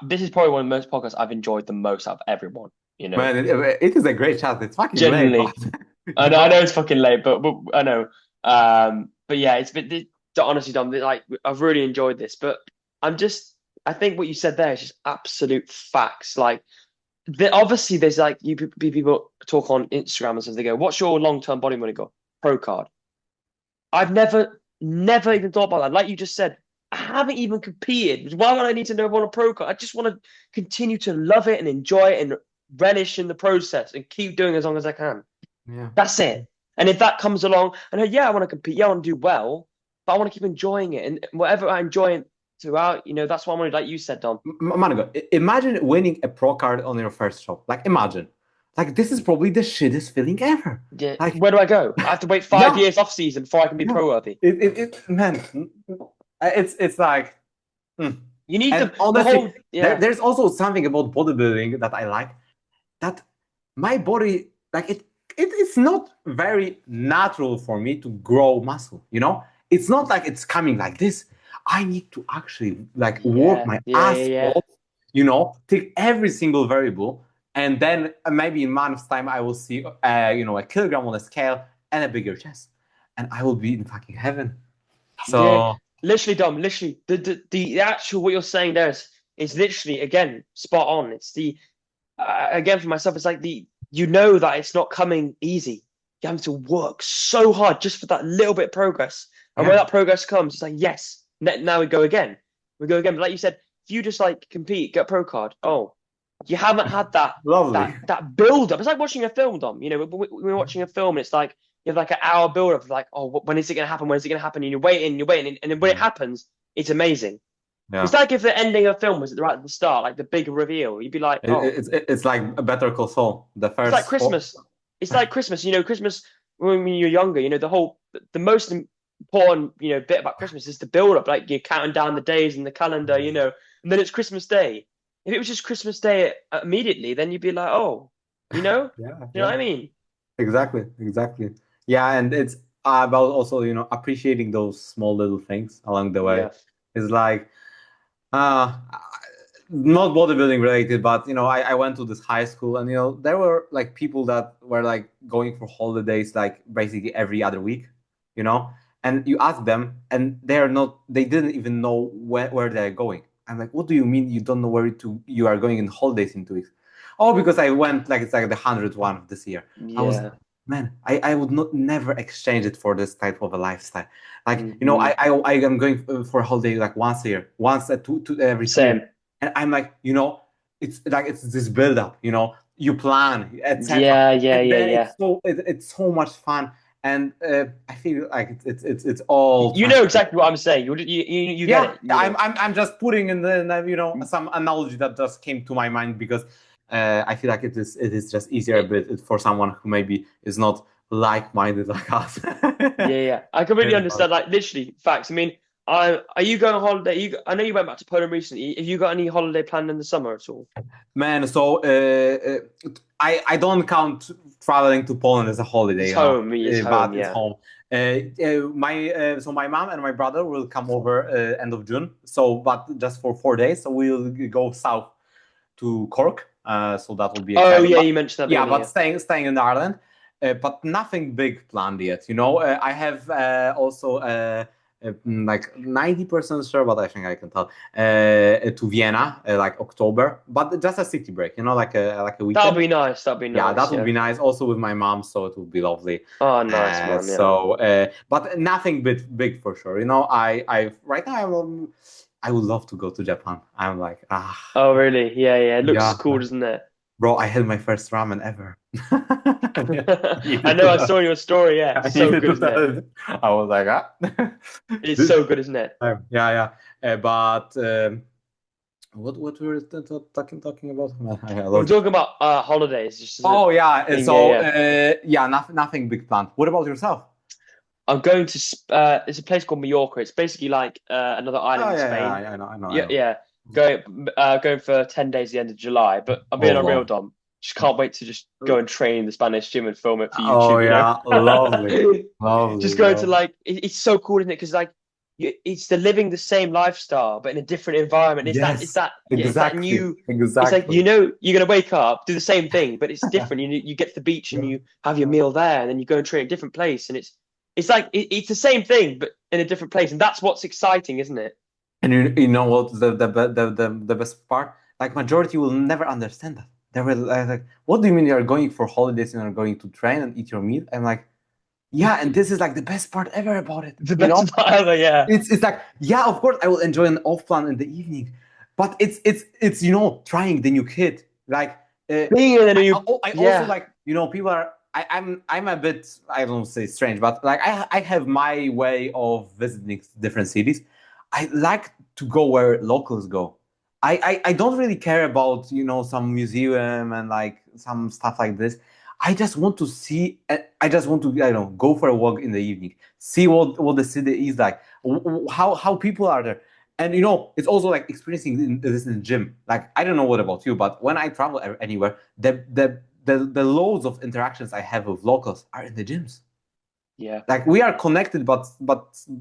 Speaker 1: this is probably one of the most podcasts I've enjoyed the most out of everyone.
Speaker 2: man, it is a great chat. It's fucking late,
Speaker 1: Genuinely. I know it's fucking late, but I know. But yeah, it's been honestly, Dom. Like, I've really enjoyed this, but I think what you said there is just absolute facts. Like, obviously, there's like people talk on Instagram and stuff. They go, "What's your long-term body money goal?" Pro card. I've never even thought about that. Like you just said, I haven't even competed. Why would I need to know if I want a pro card? I just want to continue to love it and enjoy it and relish in the process and keep doing it as long as I can.
Speaker 2: Yeah.
Speaker 1: That's it. And if that comes along, and yeah, I want to compete, yeah, I want to do well, but I want to keep enjoying it. And whatever I enjoy it throughout, that's what I want to, like you said, Dom.
Speaker 2: Mango, imagine winning a pro card on your first show. Like, imagine. Like, this is probably the shittest feeling ever.
Speaker 1: Yeah.
Speaker 2: Like,
Speaker 1: where do I go? I have to wait 5 years off season before I can be pro worthy.
Speaker 2: Man, it's like.
Speaker 1: You need
Speaker 2: and
Speaker 1: the
Speaker 2: honestly,
Speaker 1: whole. Yeah.
Speaker 2: There's also something about bodybuilding that I like. That my body, like it's not very natural for me to grow muscle. It's not like it's coming like this. I need to actually work my ass off. Take every single variable, and then maybe in months' time I will see a kilogram on a scale and a bigger chest, and I will be in fucking heaven. So
Speaker 1: literally, Dom, literally the actual what you're saying there is literally again spot on. It's the again for myself, it's like that it's not coming easy. You have to work so hard just for that little bit of progress. And when that progress comes, it's like, yes, now we go again. We go again. But like you said, if you just like compete, get a pro card, you haven't had that that build up. It's like watching a film, Dom. We're watching a film and it's like you have like an hour build up of like, when is it gonna happen? When is it gonna happen? And you're waiting, and then when it happens, it's amazing. Yeah. It's like if the ending of a film was right at the start, like the big reveal. You'd be like,
Speaker 2: it's like a Better Call Saul. The first.
Speaker 1: It's like Christmas. It's like Christmas. Christmas when you're younger. The most important bit about Christmas is the build up. Like you're counting down the days in the calendar. And then it's Christmas Day. If it was just Christmas Day immediately, then you'd be like, you know what I mean?
Speaker 2: Exactly. Yeah, and it's about also appreciating those small little things along the way. Yeah. It's like. Not bodybuilding related, but I went to this high school, and there were like people that were like going for holidays like basically every other week, and you ask them, and they didn't even know where they're going. I'm like, what do you mean you don't know where you are going in holidays in 2 weeks? Oh, because I went it's like the 100th one of this year. Yeah. I was, man, I would never exchange it for this type of a lifestyle. Like, I am going for a holiday like once a year, once every
Speaker 1: same.
Speaker 2: Year. And I'm like, it's like it's this build up, you plan, etc.
Speaker 1: Yeah.
Speaker 2: It's so much fun, and I feel like it's all.
Speaker 1: Exactly what I'm saying. You get it.
Speaker 2: I'm just putting in the some analogy that just came to my mind because I feel like it is just easier a bit for someone who maybe is not like-minded like us.
Speaker 1: Yeah. I completely understand. Like literally, facts. I mean. Are you going on holiday? I know you went back to Poland recently. Have you got any holiday planned in the summer at all?
Speaker 2: Man, so I don't count traveling to Poland as a holiday.
Speaker 1: It's home, it's
Speaker 2: home. So my mom and my brother will come over end of June. But just for 4 days. So we'll go south to Cork. So that will be exciting.
Speaker 1: You mentioned that.
Speaker 2: Yeah, but staying in Ireland. But nothing big planned yet. I have also. Like 90% sure, but I think I can tell to Vienna like October, but just a city break, like a weekend.
Speaker 1: That'll be nice.
Speaker 2: Yeah, that would be nice. Also with my mom, so it would be lovely.
Speaker 1: Oh, nice, man. Yeah.
Speaker 2: So, but nothing big for sure. I right now I would love to go to Japan. I'm like
Speaker 1: Oh, really? Yeah. It looks cool, doesn't it?
Speaker 2: Bro, I had my first ramen ever.
Speaker 1: I know, I saw your story, yeah. It's so good, isn't it?
Speaker 2: I was like,
Speaker 1: It's so good, isn't it?
Speaker 2: Yeah. But What we were talking about? I
Speaker 1: We're
Speaker 2: lost.
Speaker 1: talking about holidays, just as a
Speaker 2: Oh yeah.
Speaker 1: thing. Yeah,
Speaker 2: So
Speaker 1: yeah.
Speaker 2: yeah, nothing big planned. What about yourself?
Speaker 1: I'm going to it's a place called Mallorca. It's basically like another
Speaker 2: Oh
Speaker 1: island in
Speaker 2: yeah, yeah.
Speaker 1: Spain.
Speaker 2: I
Speaker 1: Yeah,
Speaker 2: know.
Speaker 1: yeah. Going for 10 days the end of July. But I'm being
Speaker 2: Oh
Speaker 1: a real
Speaker 2: wow.
Speaker 1: Dom. Just can't wait to just go and train in the Spanish gym and film it for
Speaker 2: Oh
Speaker 1: YouTube, you
Speaker 2: yeah, lovely,
Speaker 1: know?
Speaker 2: lovely,
Speaker 1: Just going to
Speaker 2: lovely.
Speaker 1: like it's so cool, isn't it? Because like it's the living the same lifestyle but in a different environment.
Speaker 2: Yes,
Speaker 1: It's that
Speaker 2: exactly,
Speaker 1: new. It's like
Speaker 2: exactly.
Speaker 1: you're gonna wake up, do the same thing, but it's different. You get to the beach and you have your meal there, and then you go and train at a different place, and it's like it's the same thing but in a different place, and that's what's exciting, isn't it?
Speaker 2: And you know what the best part? Like majority will never understand that. They will like, what do you mean you're going for holidays and you're going to train and eat your meat? I'm like, yeah, and this is like the best part ever about it.
Speaker 1: The
Speaker 2: You know,
Speaker 1: best part ever, yeah.
Speaker 2: it's like, yeah, of course I will enjoy an off plan in the evening, but it's trying the new kid. Like
Speaker 1: Being in a
Speaker 2: I,
Speaker 1: new,
Speaker 2: I also
Speaker 1: yeah,
Speaker 2: like people are I'm a bit, I don't say strange, but like I have my way of visiting different cities. I like to go where locals go. I don't really care about some museum and like some stuff like this. I just want to see. I just want to I don't know, go for a walk in the evening, see what the city is like, how people are there, and it's also like experiencing this in the gym. Like I don't know what about you, but when I travel anywhere, the loads of interactions I have with locals are in the gyms.
Speaker 1: yeah.
Speaker 2: Like we are connected, but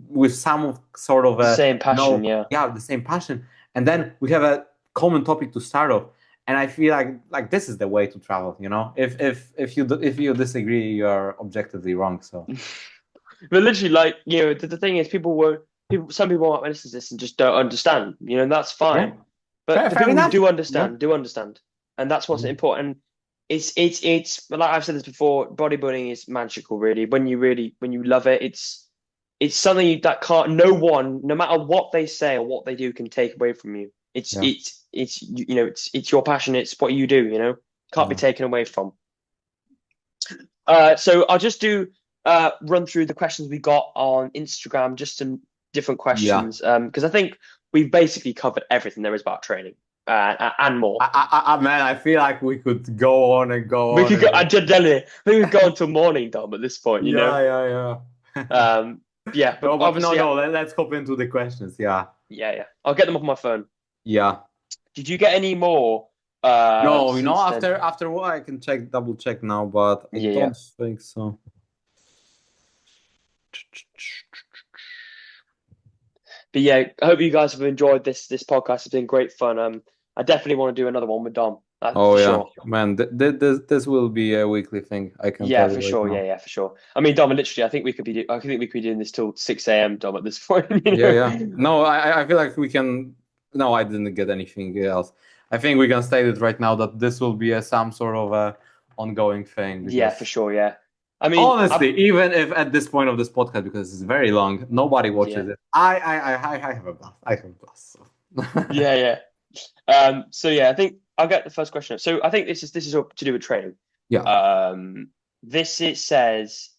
Speaker 2: with some sort of
Speaker 1: The
Speaker 2: a
Speaker 1: same passion, yeah.
Speaker 2: yeah, the same passion, and then we have a common topic to start off. And I feel like this is the way to travel. If you disagree, you are objectively wrong. So
Speaker 1: But literally, like, the thing is, some people might listen to this and just don't understand, and that's
Speaker 2: yeah,
Speaker 1: fine. But the
Speaker 2: fair
Speaker 1: people who
Speaker 2: enough.
Speaker 1: do
Speaker 2: Yeah.
Speaker 1: understand, do understand. And that's what's important. It's like I've said this before, bodybuilding is magical, really. When you love it, it's something that can't, no one, no matter what they say or what they do, can take away from you.
Speaker 2: Yeah.
Speaker 1: It's your passion, it's what you do, can't be
Speaker 2: Yeah.
Speaker 1: taken away from. So I'll just do run through the questions we got on Instagram, just some different
Speaker 2: Yeah.
Speaker 1: questions, because I think we've basically covered everything there is about training and more.
Speaker 2: Man, I feel like we could go on and go
Speaker 1: We
Speaker 2: on
Speaker 1: could go.
Speaker 2: and
Speaker 1: I did tell you. I think we could go until morning, Dom. At this point,
Speaker 2: yeah.
Speaker 1: Yeah, but
Speaker 2: No, but
Speaker 1: obviously,
Speaker 2: no. Let's hop into the questions. Yeah.
Speaker 1: yeah, yeah. I'll get them off my phone.
Speaker 2: Yeah.
Speaker 1: Did you get any more
Speaker 2: No,
Speaker 1: since then?
Speaker 2: after what I can double check now, but I
Speaker 1: Yeah, yeah.
Speaker 2: don't think so.
Speaker 1: But yeah, I hope you guys have enjoyed this podcast. It's been great fun. I definitely want to do another one with Dom.
Speaker 2: Oh
Speaker 1: For
Speaker 2: yeah,
Speaker 1: sure.
Speaker 2: man, this will be a weekly thing. I can
Speaker 1: Yeah,
Speaker 2: tell you
Speaker 1: for
Speaker 2: right
Speaker 1: sure. Yeah,
Speaker 2: now.
Speaker 1: yeah, for sure. I mean, Dom, literally, I think we could be doing this till 6 a.m. Dom at this point.
Speaker 2: Yeah. No, I feel like we can. No, I didn't get anything else. I think we can state it right now that this will be some sort of a ongoing thing
Speaker 1: Yeah, for
Speaker 2: because
Speaker 1: sure. Yeah. I mean,
Speaker 2: honestly, even if at this point of this podcast, because it's very long, nobody
Speaker 1: yeah,
Speaker 2: watches it. I have a blast. I have a blast. So.
Speaker 1: yeah, yeah. So yeah, I think I'll get the first question. So I think this is all to do with training.
Speaker 2: Yeah.
Speaker 1: This it says,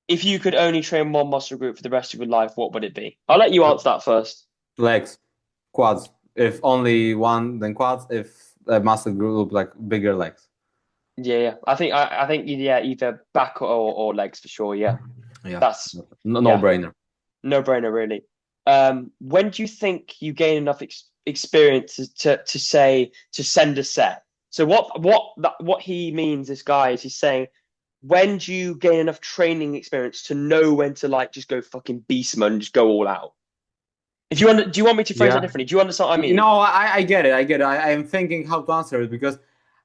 Speaker 1: if you could only train one muscle group for the rest of your life, what would it be? I'll let you answer that first.
Speaker 2: Legs, quads. If only one, then quads. If a muscle group, like bigger legs.
Speaker 1: Yeah, yeah. I think yeah, either back or legs for sure. Yeah,
Speaker 2: Yeah.
Speaker 1: that's
Speaker 2: No
Speaker 1: yeah,
Speaker 2: brainer.
Speaker 1: no brainer really. When do you think you gain enough experience to say to send a set? So what he means, this guy, is he's saying, when do you gain enough training experience to know when to like just go fucking beast mode and just go all out? If you do you want me to phrase that
Speaker 2: Yeah.
Speaker 1: differently? Do you understand what I mean?
Speaker 2: No, I get it. I get it. I am thinking how to answer it because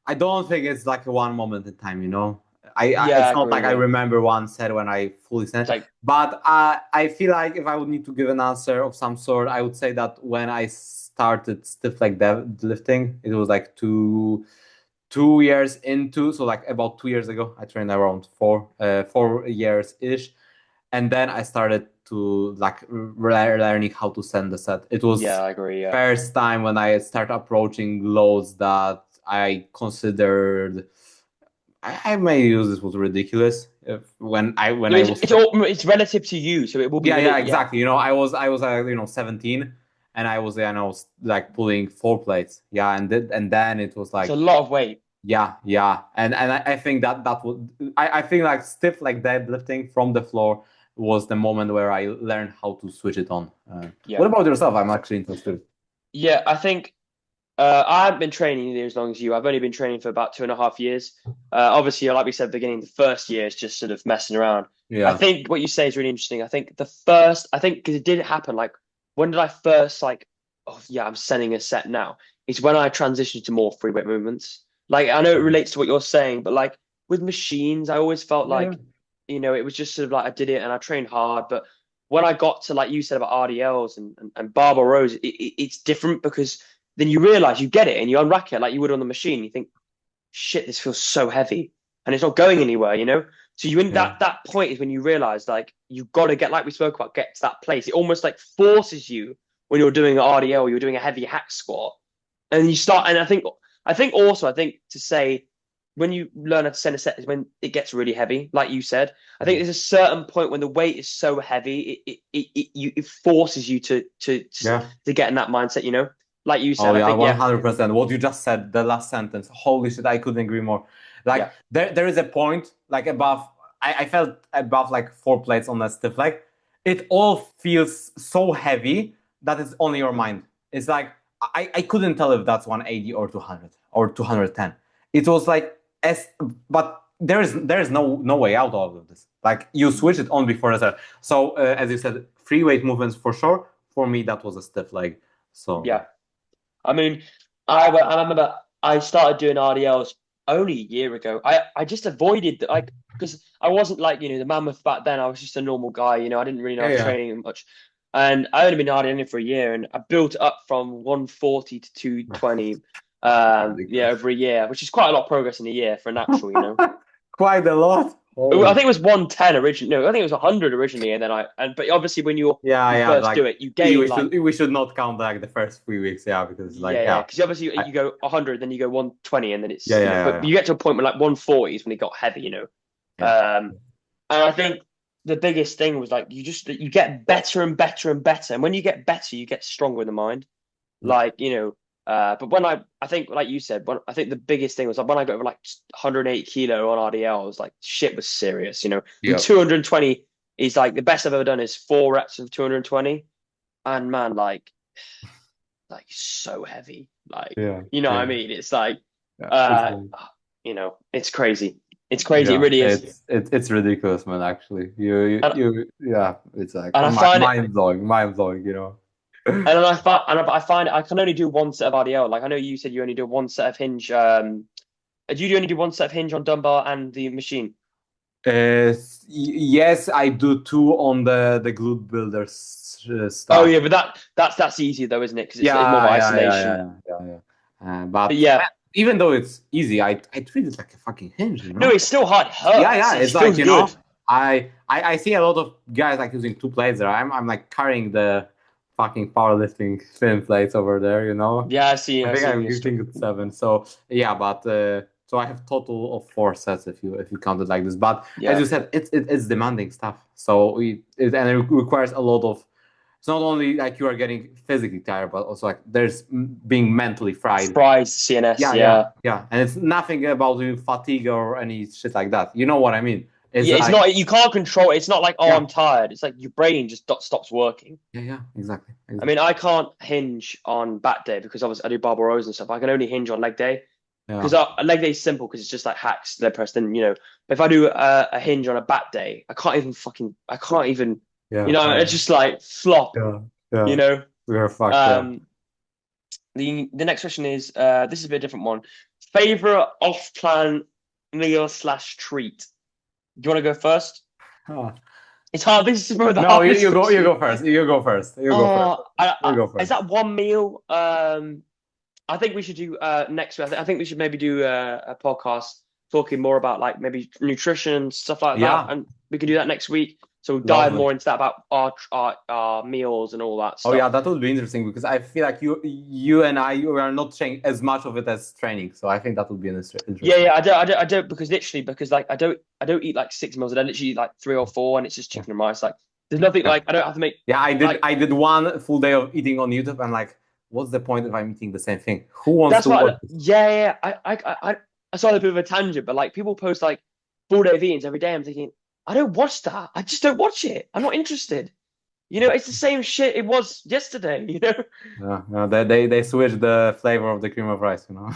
Speaker 2: I don't think it's like a one moment in time.
Speaker 1: Yeah, I
Speaker 2: It's not
Speaker 1: agree.
Speaker 2: like I
Speaker 1: Yeah,
Speaker 2: remember one set when I fully
Speaker 1: it's
Speaker 2: sent.
Speaker 1: like
Speaker 2: But I feel like if I would need to give an answer of some sort, I would say that when I started stiff leg lifting, it was like 2 years into, so like about 2 years ago. I trained around 4 years ish, and then I started to like learning how to send the set. It
Speaker 1: yeah,
Speaker 2: was
Speaker 1: I agree. Yeah,
Speaker 2: first time when I start approaching loads that I considered I may use this was ridiculous if when I was
Speaker 1: it's relative to you, so it will be
Speaker 2: yeah
Speaker 1: really yeah.
Speaker 2: exactly I was 17 and I was like pulling 4 plates. Yeah, and then it was
Speaker 1: It's
Speaker 2: like
Speaker 1: a lot of weight.
Speaker 2: yeah, and I think that would I think like stiff like deadlifting from the floor was the moment where I learned how to switch it on.
Speaker 1: Yeah.
Speaker 2: What about yourself? I'm actually interested.
Speaker 1: Yeah, I think I haven't been training nearly as long as you. I've only been training for about 2.5 years. Obviously, like we said at the beginning, the first year is just sort of messing around. I
Speaker 2: Yeah.
Speaker 1: think what you say is really interesting. I think because it did happen, like when did I first like, oh yeah, I'm sending a set now. It's when I transitioned to more free weight movements. Like I know it relates to what you're saying, but like with machines, I always felt
Speaker 2: Yeah, yeah.
Speaker 1: like, it was just sort of like I did it and I trained hard. But when I got to like you said about RDLs and barbell rows, it's different because then you realize you get it and you unrack it like you would on the machine. You think, shit, this feels so heavy and it's not going anywhere. So you in
Speaker 2: Yeah.
Speaker 1: that point is when you realize like you've got to get like we spoke about, get to that place. It almost like forces you when you're doing an RDL, you're doing a heavy hack squat, and you start. And I think to say when you learn how to send a set is when it gets really heavy, like you said. I think there's a certain point when the weight is so heavy, it forces you
Speaker 2: Yeah.
Speaker 1: to get in that mindset. Like you
Speaker 2: Oh
Speaker 1: said, I
Speaker 2: yeah,
Speaker 1: think yeah,
Speaker 2: 100%. What you just said, the last sentence. Holy shit, I couldn't agree more. Like
Speaker 1: yeah,
Speaker 2: there is a point like above. I felt above like 4 plates on a stiff leg. It all feels so heavy that it's only your mind. It's like I couldn't tell if that's 180 or 200 or 210. It was like but there is no way out of this. Like you switch it on before the set. So as you said, free weight movements for sure. For me, that was a stiff leg. So yeah.
Speaker 1: yeah. I mean, I remember I started doing RDLs only a year ago. I just avoided like because I wasn't like the Mammoth back then. I was just a normal guy. I didn't really know
Speaker 2: Yeah,
Speaker 1: I was
Speaker 2: yeah.
Speaker 1: training much, and I only been RDLing for a year, and I built it up from 140 to 220. Yeah,
Speaker 2: Ridiculous.
Speaker 1: over a year, which is quite a lot of progress in a year for a natural.
Speaker 2: Quite a lot.
Speaker 1: I
Speaker 2: Holy.
Speaker 1: think it was 110 originally. No, I think it was 100 originally, and then but obviously when
Speaker 2: Yeah,
Speaker 1: you
Speaker 2: yeah.
Speaker 1: first
Speaker 2: Like
Speaker 1: do it, you gain like.
Speaker 2: we should not count like the first 3 weeks. Yeah, because like
Speaker 1: Yeah.
Speaker 2: yeah,
Speaker 1: Because obviously
Speaker 2: I,
Speaker 1: you go 100, then you go 120, and then
Speaker 2: yeah,
Speaker 1: it's
Speaker 2: yeah, yeah,
Speaker 1: but
Speaker 2: yeah.
Speaker 1: you get to a point where like 140 is when it got heavy.
Speaker 2: Yeah.
Speaker 1: And I think the biggest thing was like you get better and better and better, and when you get better, you get stronger in the mind.
Speaker 2: Yeah.
Speaker 1: Like but when I think like you said, I think the biggest thing was like when I got over like 108 kilo on RDL, I was like shit was serious. And
Speaker 2: Yeah.
Speaker 1: 220 is like the best I've ever done is 4 reps of 220, and man, like so heavy. Like,
Speaker 2: Yeah.
Speaker 1: you know what I
Speaker 2: Yeah.
Speaker 1: mean? It's like,
Speaker 2: Yeah. It's
Speaker 1: uh, it's crazy. It's crazy. It
Speaker 2: yeah.
Speaker 1: really is.
Speaker 2: It's ridiculous, man. Actually,
Speaker 1: And
Speaker 2: yeah. It's like
Speaker 1: and I find it,
Speaker 2: mind blowing, mind blowing. You know.
Speaker 1: and then I find I can only do one set of RDL. Like I know you said you only do one set of hinge. Do you only do one set of hinge on dumbbell and the machine?
Speaker 2: Yes, I do two on the glute builders
Speaker 1: Oh
Speaker 2: stuff.
Speaker 1: yeah, but that's easier though, isn't it? Because it's more of
Speaker 2: Yeah, yeah, yeah,
Speaker 1: isolation.
Speaker 2: yeah, yeah, yeah.
Speaker 1: But
Speaker 2: But
Speaker 1: yeah,
Speaker 2: even though it's easy, I treat it like a fucking hinge, you
Speaker 1: no,
Speaker 2: know?
Speaker 1: it's still hard. It
Speaker 2: Yeah,
Speaker 1: hurts.
Speaker 2: yeah.
Speaker 1: It
Speaker 2: It's like,
Speaker 1: feels good.
Speaker 2: I see a lot of guys like using 2 plates there. I'm like carrying the fucking powerlifting thin plates over there, you know?
Speaker 1: Yeah, I see.
Speaker 2: I
Speaker 1: I
Speaker 2: think
Speaker 1: see.
Speaker 2: I'm using it 7. So yeah, but so I have total of 4 sets if you count it like this. But as
Speaker 1: Yeah.
Speaker 2: you said, it's demanding stuff. So and it requires a lot of. It's not only like you are getting physically tired, but also like there's being mentally fried.
Speaker 1: Fries, CNS.
Speaker 2: Yeah, yeah,
Speaker 1: Yeah.
Speaker 2: yeah. And it's nothing about fatigue or any shit like that. You know what I mean? It's
Speaker 1: Yeah, it's
Speaker 2: like,
Speaker 1: not. You can't control it. It's not like, oh,
Speaker 2: yeah,
Speaker 1: I'm tired. It's like your brain just stops working.
Speaker 2: yeah, yeah, exactly,
Speaker 1: I
Speaker 2: exactly.
Speaker 1: mean, I can't hinge on back day because obviously I do barbell rows and stuff. I can only hinge on leg day because
Speaker 2: Yeah,
Speaker 1: leg day is simple because it's just like hacks, leg press. Then. But if I do a hinge on a back day, I can't even.
Speaker 2: yeah,
Speaker 1: It's just like flop.
Speaker 2: yeah,
Speaker 1: You
Speaker 2: yeah.
Speaker 1: know.
Speaker 2: We are fucked up.
Speaker 1: Um, the next question is this is a bit different one. Favorite off plan meal slash treat. Do you want to go first?
Speaker 2: Huh.
Speaker 1: It's hard. This is probably the
Speaker 2: No,
Speaker 1: hardest
Speaker 2: you
Speaker 1: question.
Speaker 2: go first. You go first. You go first. You go
Speaker 1: Is
Speaker 2: first.
Speaker 1: that one meal? I think we should do next week. I think we should maybe do a podcast talking more about like maybe nutrition stuff like that,
Speaker 2: Yeah,
Speaker 1: and we can do that next week. So we'll dive
Speaker 2: lovely.
Speaker 1: more into that about our meals and all that
Speaker 2: Oh yeah,
Speaker 1: stuff.
Speaker 2: that would be interesting because I feel like you and you are not training as much of it as training. So I think that would be
Speaker 1: Yeah,
Speaker 2: interesting.
Speaker 1: yeah. I don't because like I don't eat like 6 meals a day. I literally eat like 3 or 4, and it's just
Speaker 2: Yeah,
Speaker 1: chicken and rice. Like There's nothing
Speaker 2: Yeah.
Speaker 1: like I don't have to make
Speaker 2: Yeah,
Speaker 1: like
Speaker 2: I did one full day of eating on YouTube. I'm like, what's the point if I'm eating the same thing? Who wants
Speaker 1: that's
Speaker 2: to watch
Speaker 1: what.
Speaker 2: this?
Speaker 1: Yeah, yeah. I saw a bit of a tangent, but like people post like full day of eatings every day. I'm thinking, I don't watch that. I just don't watch it. I'm not interested. It's the same shit it was yesterday.
Speaker 2: Yeah, they switched the flavor of the cream of rice, you know.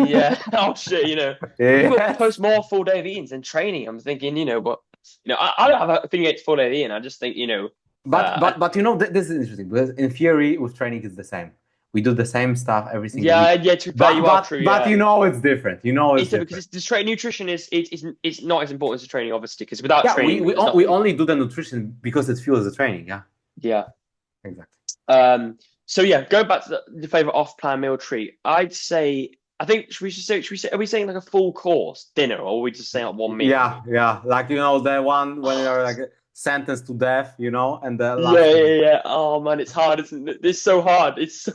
Speaker 1: Yeah. Oh shit. But people
Speaker 2: Yes.
Speaker 1: post more full day of eatings than training. I'm thinking, but I don't have a thing against full day of eating. I just think, uh,
Speaker 2: But this is interesting because in theory with training it's the same. We do the same stuff every single
Speaker 1: yeah,
Speaker 2: week.
Speaker 1: yeah. To be fair, you are true.
Speaker 2: But
Speaker 1: Yeah.
Speaker 2: it's different. It's
Speaker 1: It's because
Speaker 2: different.
Speaker 1: it's the training nutrition it's not as important as the training, obviously, because without
Speaker 2: Yeah,
Speaker 1: training, there's
Speaker 2: we
Speaker 1: nothing.
Speaker 2: only do the nutrition because it fuels the training. Yeah,
Speaker 1: Yeah.
Speaker 2: exactly.
Speaker 1: So yeah, going back to the favorite off-plan meal treat, I'd say I think should we say are we saying like a full course dinner or are we just saying like one meal?
Speaker 2: Yeah. Like the one when you're like sentenced to death, and the
Speaker 1: Yeah,
Speaker 2: last
Speaker 1: yeah,
Speaker 2: meal.
Speaker 1: yeah. Oh man, it's hard, isn't it? It's so hard. It's so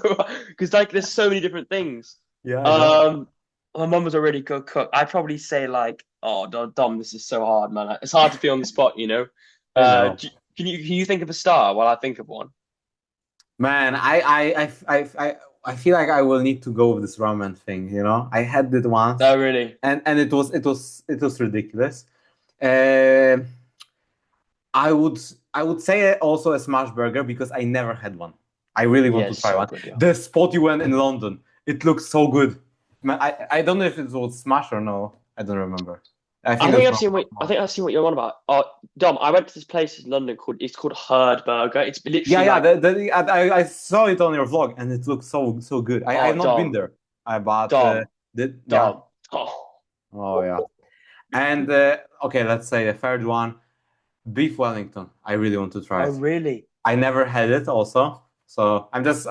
Speaker 1: because like there's so many different things.
Speaker 2: Yeah, I know.
Speaker 1: Um, my mum was a really good cook. I'd probably say like, oh, Dom, this is so hard, man. It's hard to be on the spot.
Speaker 2: I know.
Speaker 1: Can you think of a star while I think of one?
Speaker 2: Man, I feel like I will need to go with this ramen thing, I had it once
Speaker 1: No, really.
Speaker 2: and it was ridiculous. Uh, I would say also a smash burger because I never had one. I really want
Speaker 1: Yeah,
Speaker 2: to
Speaker 1: it's
Speaker 2: try
Speaker 1: so
Speaker 2: one.
Speaker 1: good. Yeah.
Speaker 2: The spot you went in London, it looks so good. Man, I don't know if it was smash or no. I don't remember. I think that's
Speaker 1: I think I've seen what you're on about. Oh, Dom, I went to this place in London called Herd Burger. It's literally
Speaker 2: yeah.
Speaker 1: like,
Speaker 2: I saw it on your vlog and it looks so good.
Speaker 1: oh,
Speaker 2: I've not been
Speaker 1: Dom,
Speaker 2: there. I but
Speaker 1: Dom,
Speaker 2: yeah.
Speaker 1: Dom. Oh,
Speaker 2: Oh yeah. And okay, let's say the third one, beef Wellington. I really want to try
Speaker 1: oh,
Speaker 2: it.
Speaker 1: really?
Speaker 2: I never had it also, so I'm just.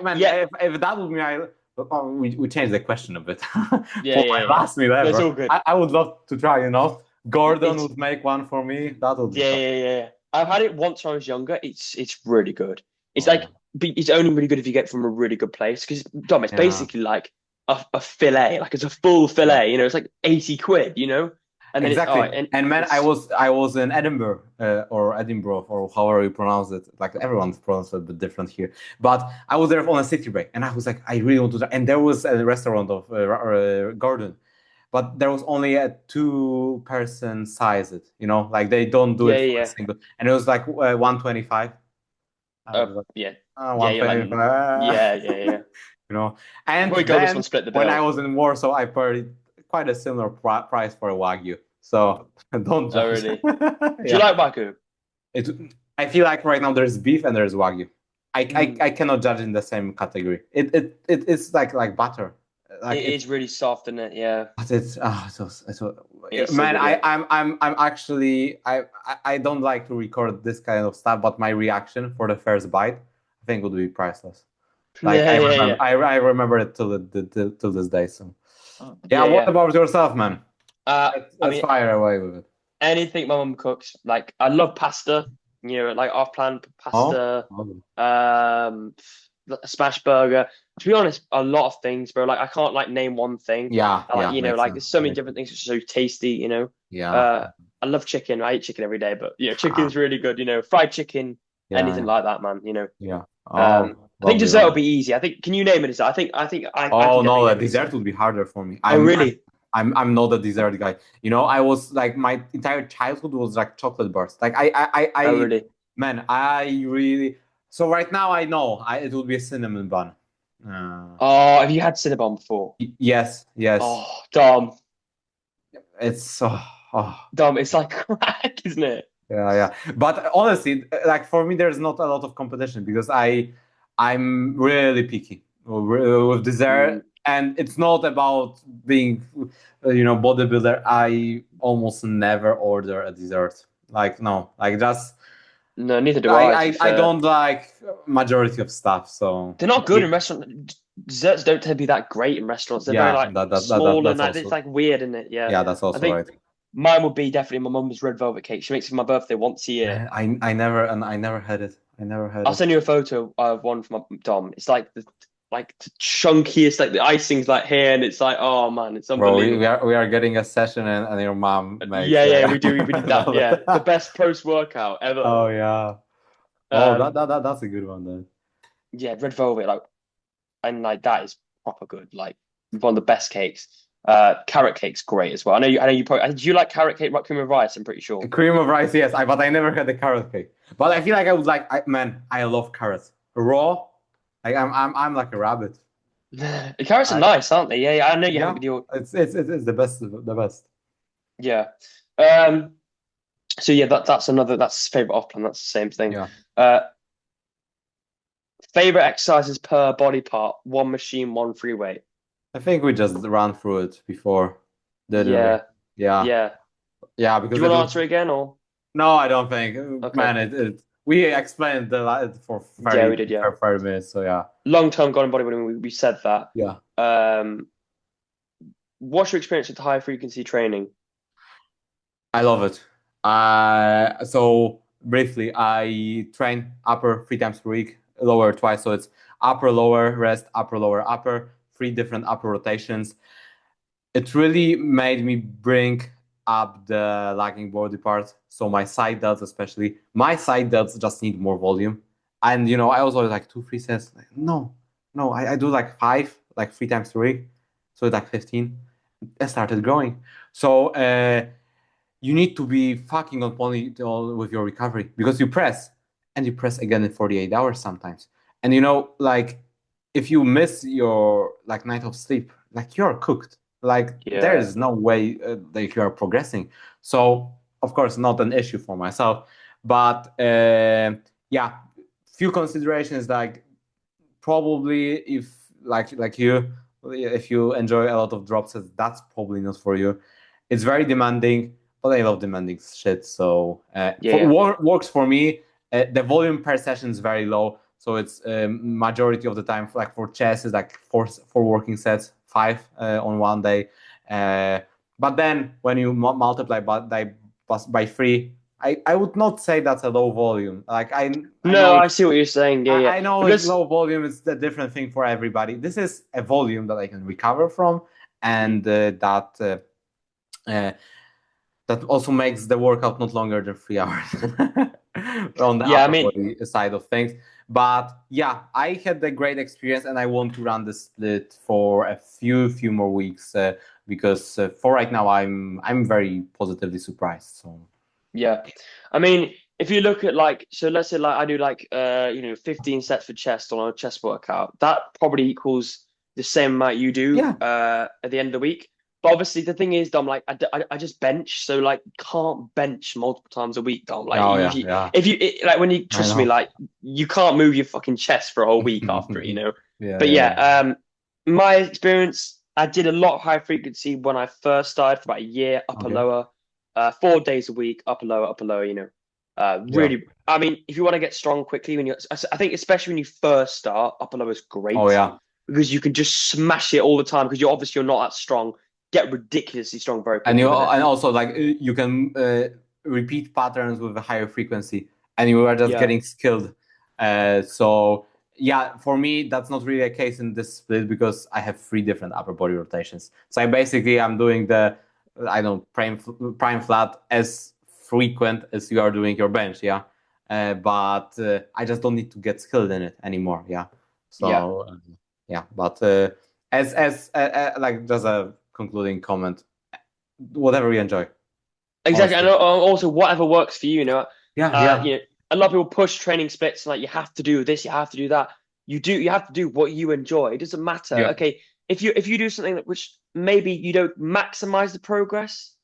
Speaker 2: Man,
Speaker 1: Yeah,
Speaker 2: if that would be we changed the question a bit
Speaker 1: yeah,
Speaker 2: for
Speaker 1: yeah,
Speaker 2: my
Speaker 1: yeah.
Speaker 2: last meal
Speaker 1: That's
Speaker 2: ever.
Speaker 1: all good.
Speaker 2: I would love to try. Gordon
Speaker 1: It's
Speaker 2: would make one for me. That would be
Speaker 1: Yeah,
Speaker 2: fun.
Speaker 1: yeah, yeah. I've had it once when I was younger. It's really good. It's
Speaker 2: Oh
Speaker 1: like,
Speaker 2: yeah,
Speaker 1: but it's only really good if you get it from a really good place. Because Dom, it's
Speaker 2: yeah,
Speaker 1: basically like a fillet, like it's a full
Speaker 2: yeah.
Speaker 1: fillet. It's like 80 quid. And then
Speaker 2: Exactly.
Speaker 1: and
Speaker 2: And man,
Speaker 1: it's
Speaker 2: I was in Edinburgh or Edinburgh or however you pronounce it. Like everyone's pronounced it a bit different here. But I was there on a city break, and I was like, I really want to try. And there was a restaurant of Gordon, but there was only a two-person size. Like they don't do
Speaker 1: yeah,
Speaker 2: it for a
Speaker 1: yeah,
Speaker 2: single. And it was like 125. I
Speaker 1: yeah.
Speaker 2: was like,
Speaker 1: Yeah, yeah. You're like,
Speaker 2: 125.
Speaker 1: yeah, yeah, yeah.
Speaker 2: you know.
Speaker 1: You
Speaker 2: And
Speaker 1: probably go this one
Speaker 2: then
Speaker 1: split the
Speaker 2: when I
Speaker 1: bill.
Speaker 2: was in Warsaw, I paid quite a similar price for a Wagyu. So don't
Speaker 1: Oh,
Speaker 2: judge.
Speaker 1: really? Do you
Speaker 2: Yeah,
Speaker 1: like Baku?
Speaker 2: it. I feel like right now there's beef and there's Wagyu.
Speaker 1: Mm.
Speaker 2: I cannot judge in the same category. It's like butter. Like
Speaker 1: It is really soft, isn't it? Yeah,
Speaker 2: but
Speaker 1: it's so
Speaker 2: man.
Speaker 1: good. Yeah,
Speaker 2: I'm actually I don't like to record this kind of stuff, but my reaction for the first bite, I think would be priceless. Like
Speaker 1: yeah, yeah, yeah,
Speaker 2: I remember it till this day. So yeah,
Speaker 1: yeah,
Speaker 2: what
Speaker 1: yeah.
Speaker 2: about yourself, man?
Speaker 1: I
Speaker 2: Let's
Speaker 1: mean,
Speaker 2: fire away with it.
Speaker 1: anything my mum cooks. Like I love pasta. Like off-plan
Speaker 2: Oh,
Speaker 1: pasta.
Speaker 2: oh.
Speaker 1: Um, a smash burger. To be honest, a lot of things, bro. Like I can't like name one thing.
Speaker 2: Yeah, makes
Speaker 1: Like
Speaker 2: sense.
Speaker 1: there's so many
Speaker 2: Makes
Speaker 1: different
Speaker 2: sense.
Speaker 1: things which are so tasty.
Speaker 2: Yeah,
Speaker 1: I love chicken. I eat chicken every day, but
Speaker 2: ah,
Speaker 1: chicken's really good. Fried chicken, anything
Speaker 2: yeah,
Speaker 1: like that, man.
Speaker 2: yeah.
Speaker 1: Um,
Speaker 2: Oh,
Speaker 1: I think
Speaker 2: lovely,
Speaker 1: dessert will
Speaker 2: lovely.
Speaker 1: be easy. I think. Can you name a dessert? I
Speaker 2: Oh
Speaker 1: can definitely
Speaker 2: no, the
Speaker 1: name a
Speaker 2: dessert
Speaker 1: dessert.
Speaker 2: would be harder for me.
Speaker 1: Oh, really?
Speaker 2: I'm not a dessert guy. I was like my entire childhood was like chocolate bars. Like
Speaker 1: Oh, really?
Speaker 2: man, I really. So right now I know it would be a cinnamon bun. Uh,
Speaker 1: Oh, have you had Cinnabon before?
Speaker 2: yes, yes.
Speaker 1: Oh, Dom,
Speaker 2: It's
Speaker 1: Dom, it's like crack, isn't it?
Speaker 2: yeah. But honestly, like for me, there's not a lot of competition because I'm really picky with
Speaker 1: Mm.
Speaker 2: dessert, and it's not about being, bodybuilder. I almost never order a dessert. Like no, like just
Speaker 1: No, neither do I, to be
Speaker 2: I
Speaker 1: fair.
Speaker 2: don't like majority of stuff. So
Speaker 1: They're not good in restaurants. Desserts don't tend to be that great in restaurants. They're very
Speaker 2: yeah,
Speaker 1: like small and
Speaker 2: that's
Speaker 1: like it's
Speaker 2: also
Speaker 1: like weird, isn't it? Yeah.
Speaker 2: yeah, that's
Speaker 1: I
Speaker 2: also
Speaker 1: think
Speaker 2: right.
Speaker 1: mine would be definitely my mum's red velvet cake. She makes it for my birthday once a year.
Speaker 2: Man, I never had it. I never had
Speaker 1: I'll
Speaker 2: it.
Speaker 1: send you a photo of one from my Dom. It's like the chunkiest, like the icing's like here, and it's like, oh man, it's
Speaker 2: Bro,
Speaker 1: unbelievable.
Speaker 2: we are getting a session and your mom makes
Speaker 1: Yeah, yeah, we do. We did that. Yeah, the best post workout ever.
Speaker 2: Oh yeah. Oh,
Speaker 1: Um,
Speaker 2: that's a good one then.
Speaker 1: yeah, red velvet, like that is proper good. Like one of the best cakes. Carrot cake's great as well. I know you probably. Do you like carrot cake, cream of rice? I'm pretty sure.
Speaker 2: Cream of rice, yes, but I never had the carrot cake. But I feel like I would like, man, I love carrots. Raw, like I'm like a rabbit.
Speaker 1: The carrots are
Speaker 2: I
Speaker 1: nice, aren't they? Yeah, yeah. I know you have it
Speaker 2: Yeah,
Speaker 1: with your.
Speaker 2: it's the best, the best.
Speaker 1: Yeah. Um. So yeah, that's favorite off plan. That's the same thing.
Speaker 2: Yeah,
Speaker 1: Uh, favorite exercises per body part. One machine, one free weight.
Speaker 2: I think we just ran through it before, didn't we?
Speaker 1: Yeah,
Speaker 2: Yeah,
Speaker 1: yeah.
Speaker 2: yeah,
Speaker 1: Do
Speaker 2: because
Speaker 1: you
Speaker 2: it
Speaker 1: want to
Speaker 2: was
Speaker 1: answer again or?
Speaker 2: no, I don't think,
Speaker 1: Okay.
Speaker 2: man. We explained for
Speaker 1: Yeah, we did. Yeah.
Speaker 2: 30 minutes, so yeah,
Speaker 1: Long term goal in bodybuilding. We said that.
Speaker 2: yeah.
Speaker 1: Um. What's your experience with high frequency training?
Speaker 2: I love it. So briefly, I train upper 3 times per week, lower twice. So it's upper, lower, rest, upper, lower, upper, 3 different upper rotations. It really made me bring up the lagging body part. So my side delts, especially, my side delts just need more volume. And I also like 2 3 sets. Like, no, I do like 5, like 3 times per week. So it's like 15. I started growing. So you need to be fucking on point with your recovery because you press and you press again in 48 hours sometimes. And like if you miss your like night of sleep, like you're cooked. Like there
Speaker 1: Yeah.
Speaker 2: is no way that you are progressing. So of course not an issue for myself, but yeah, few considerations like probably if like you if you enjoy a lot of drop sets, that's probably not for you. It's very demanding, but I love demanding shit. So
Speaker 1: Yeah. Yeah.
Speaker 2: works for me. The volume per session is very low, so it's majority of the time like for chess is like four working sets, 5 on one day. Uh, but then when you multiply by 3, I would not say that's a low volume. Like I
Speaker 1: No,
Speaker 2: know
Speaker 1: I
Speaker 2: it's
Speaker 1: see what you're saying. Yeah, yeah.
Speaker 2: I know it's
Speaker 1: Because
Speaker 2: low volume. It's a different thing for everybody. This is a volume that I can recover from, and uh, that also makes the workout not longer than 3 hours on the
Speaker 1: yeah, I
Speaker 2: upper
Speaker 1: mean,
Speaker 2: body side of things. But yeah, I had a great experience, and I want to run the split for a few more weeks because for right now I'm very positively surprised. So
Speaker 1: yeah. I mean, if you look at like, so let's say like I do like 15 sets for chest on a chest workout, that probably equals the same amount you do
Speaker 2: yeah,
Speaker 1: at the end of the week. But obviously the thing is, Dom, like I just bench, so like can't bench multiple times a week, Dom. Like
Speaker 2: oh
Speaker 1: you,
Speaker 2: yeah, yeah,
Speaker 1: if you like when you
Speaker 2: I
Speaker 1: trust me,
Speaker 2: know.
Speaker 1: like you can't move your fucking chest for a whole week after it,
Speaker 2: Yeah,
Speaker 1: But
Speaker 2: yeah,
Speaker 1: yeah,
Speaker 2: yeah.
Speaker 1: my experience, I did a lot of high frequency when I first started for about a year, upper
Speaker 2: Okay.
Speaker 1: lower. 4 days a week, upper lower,
Speaker 2: Yeah.
Speaker 1: really, I mean, if you want to get strong quickly, I think especially when you first start, upper lower is
Speaker 2: Oh
Speaker 1: great
Speaker 2: yeah.
Speaker 1: because you can just smash it all the time because you're not that strong, get ridiculously strong very
Speaker 2: And
Speaker 1: quickly with it.
Speaker 2: also like you can repeat patterns with a higher frequency, and you are just
Speaker 1: Yeah,
Speaker 2: getting skilled. So yeah, for me that's not really a case in this split because I have 3 different upper body rotations. So I'm doing the I don't know prime flat as frequent as you are doing your bench. Yeah, but I just don't need to get skilled in it anymore. Yeah.
Speaker 1: yeah,
Speaker 2: So yeah, but like just a concluding comment, whatever you enjoy,
Speaker 1: exactly. And
Speaker 2: honestly.
Speaker 1: also whatever works for you,
Speaker 2: Yeah, yeah,
Speaker 1: a lot of people push training splits like you have to do this, you have to do that. You have to do what you enjoy. It doesn't matter.
Speaker 2: yeah,
Speaker 1: Okay, if you do something which maybe you don't maximize the progress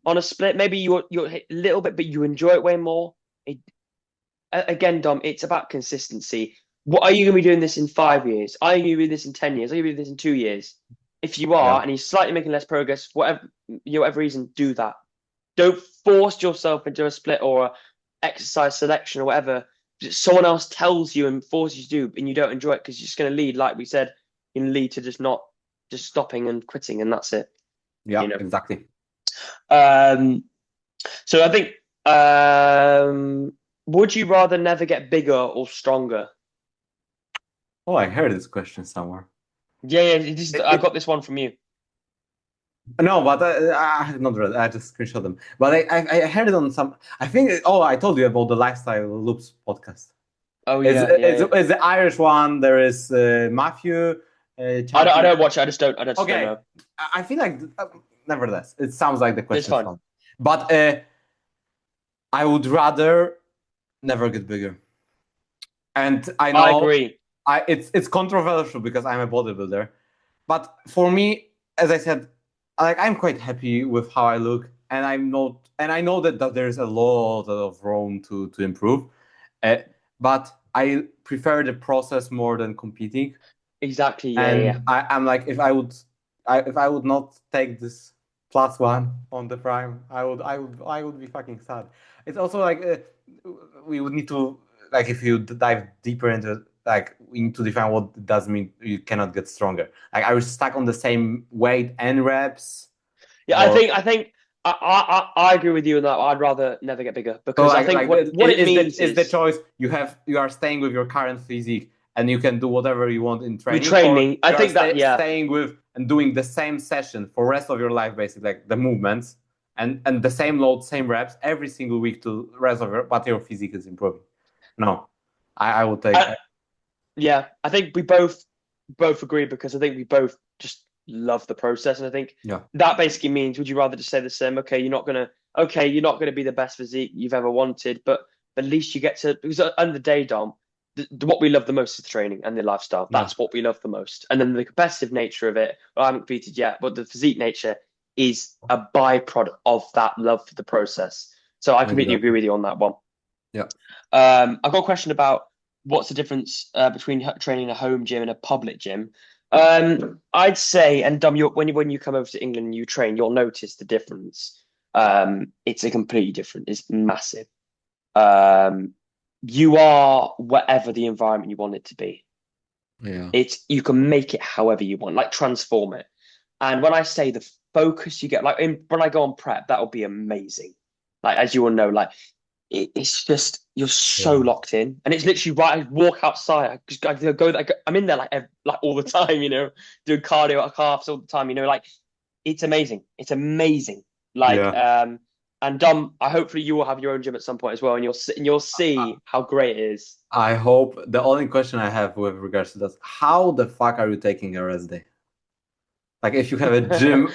Speaker 1: on a split, maybe you're a little bit, but you enjoy it way more. It, again, Dom, it's about consistency. What are you going to be doing this in 5 years? Are you going to be doing this in 10 years? Are you going to be doing this in 2 years? If you
Speaker 2: yeah,
Speaker 1: are, and you're slightly making less progress, whatever reason, do that. Don't force yourself into a split or a exercise selection or whatever. Someone else tells you and forces you to do, and you don't enjoy it because it's just going to lead, like we said, can lead to just stopping and quitting, and that's it. You
Speaker 2: yeah,
Speaker 1: know.
Speaker 2: exactly.
Speaker 1: Um, so I think, would you rather never get bigger or stronger?
Speaker 2: Oh, I heard this question somewhere.
Speaker 1: Yeah, yeah.
Speaker 2: It,
Speaker 1: I
Speaker 2: it,
Speaker 1: got this one from you.
Speaker 2: no, but I have not read. I just screenshot them. But I heard it on some. I think. Oh, I told you about the Lifestyle Loops podcast.
Speaker 1: Oh
Speaker 2: It's,
Speaker 1: yeah, yeah,
Speaker 2: it's,
Speaker 1: yeah.
Speaker 2: it's the Irish one. There is Matthew
Speaker 1: I
Speaker 2: champion.
Speaker 1: don't watch it. I just don't
Speaker 2: Okay,
Speaker 1: know.
Speaker 2: I feel like nevertheless, it sounds like the
Speaker 1: It's
Speaker 2: question is
Speaker 1: fine.
Speaker 2: fun, but I would rather never get bigger. And I
Speaker 1: I
Speaker 2: know
Speaker 1: agree.
Speaker 2: it's controversial because I'm a bodybuilder, but for me, as I said, like I'm quite happy with how I look, and I know that there's a lot of room to improve, uh, but I prefer the process more than competing.
Speaker 1: Exactly. Yeah, yeah, yeah.
Speaker 2: And I'm like, if I would not take this +1 on the prime, I would be fucking sad. It's also like we would need to like if you dive deeper into it, like we need to define what it does mean you cannot get stronger. Like are you stuck on the same weight and reps,
Speaker 1: Yeah,
Speaker 2: or
Speaker 1: I think I agree with you on that. I'd rather never get bigger
Speaker 2: so
Speaker 1: because I think what it means
Speaker 2: is the
Speaker 1: is
Speaker 2: choice you are staying with your current physique and you can do whatever you want in
Speaker 1: with
Speaker 2: training, or
Speaker 1: training. I
Speaker 2: you are
Speaker 1: think that yeah,
Speaker 2: staying with and doing the same session for rest of your life, basically like the movements and the same load, same reps every single week to rest of your but your physique is improving. No, I would take
Speaker 1: I, yeah. I think we both agree because I think we both just love the process, and I think
Speaker 2: yeah
Speaker 1: that basically means would you rather just say the same? You're not gonna be the best physique you've ever wanted, but at least you get to because at the end of the day, Dom, what we love the most is the training and the lifestyle.
Speaker 2: yeah
Speaker 1: That's what we love the most. And then the competitive nature of it, well, I haven't competed yet, but the physique nature is a byproduct of that love for the process. So I completely agree
Speaker 2: exactly
Speaker 1: with you on that one.
Speaker 2: yeah.
Speaker 1: I've got a question about what's the difference between training in a home gym and a public gym. I'd say, and Dom, when you come over to England and you train, you'll notice the difference. It's a completely different. It's massive. Um, you are whatever the environment you want it to be.
Speaker 2: Yeah.
Speaker 1: It's you can make it however you want, like transform it. And when I say the focus you get, when I go on prep, that'll be amazing. Like as you all know, like it's just you're so
Speaker 2: Yeah.
Speaker 1: locked in, and it's literally right. I walk outside, I go, I'm in there like all the time, doing cardio at calves all the time, like it's amazing. It's amazing. Like
Speaker 2: Yeah.
Speaker 1: and I hopefully you will have your own gym at some point as well, and you'll see how great it is.
Speaker 2: I hope the only question I have with regards to that, how the fuck are you taking a rest day? Like if you have a gym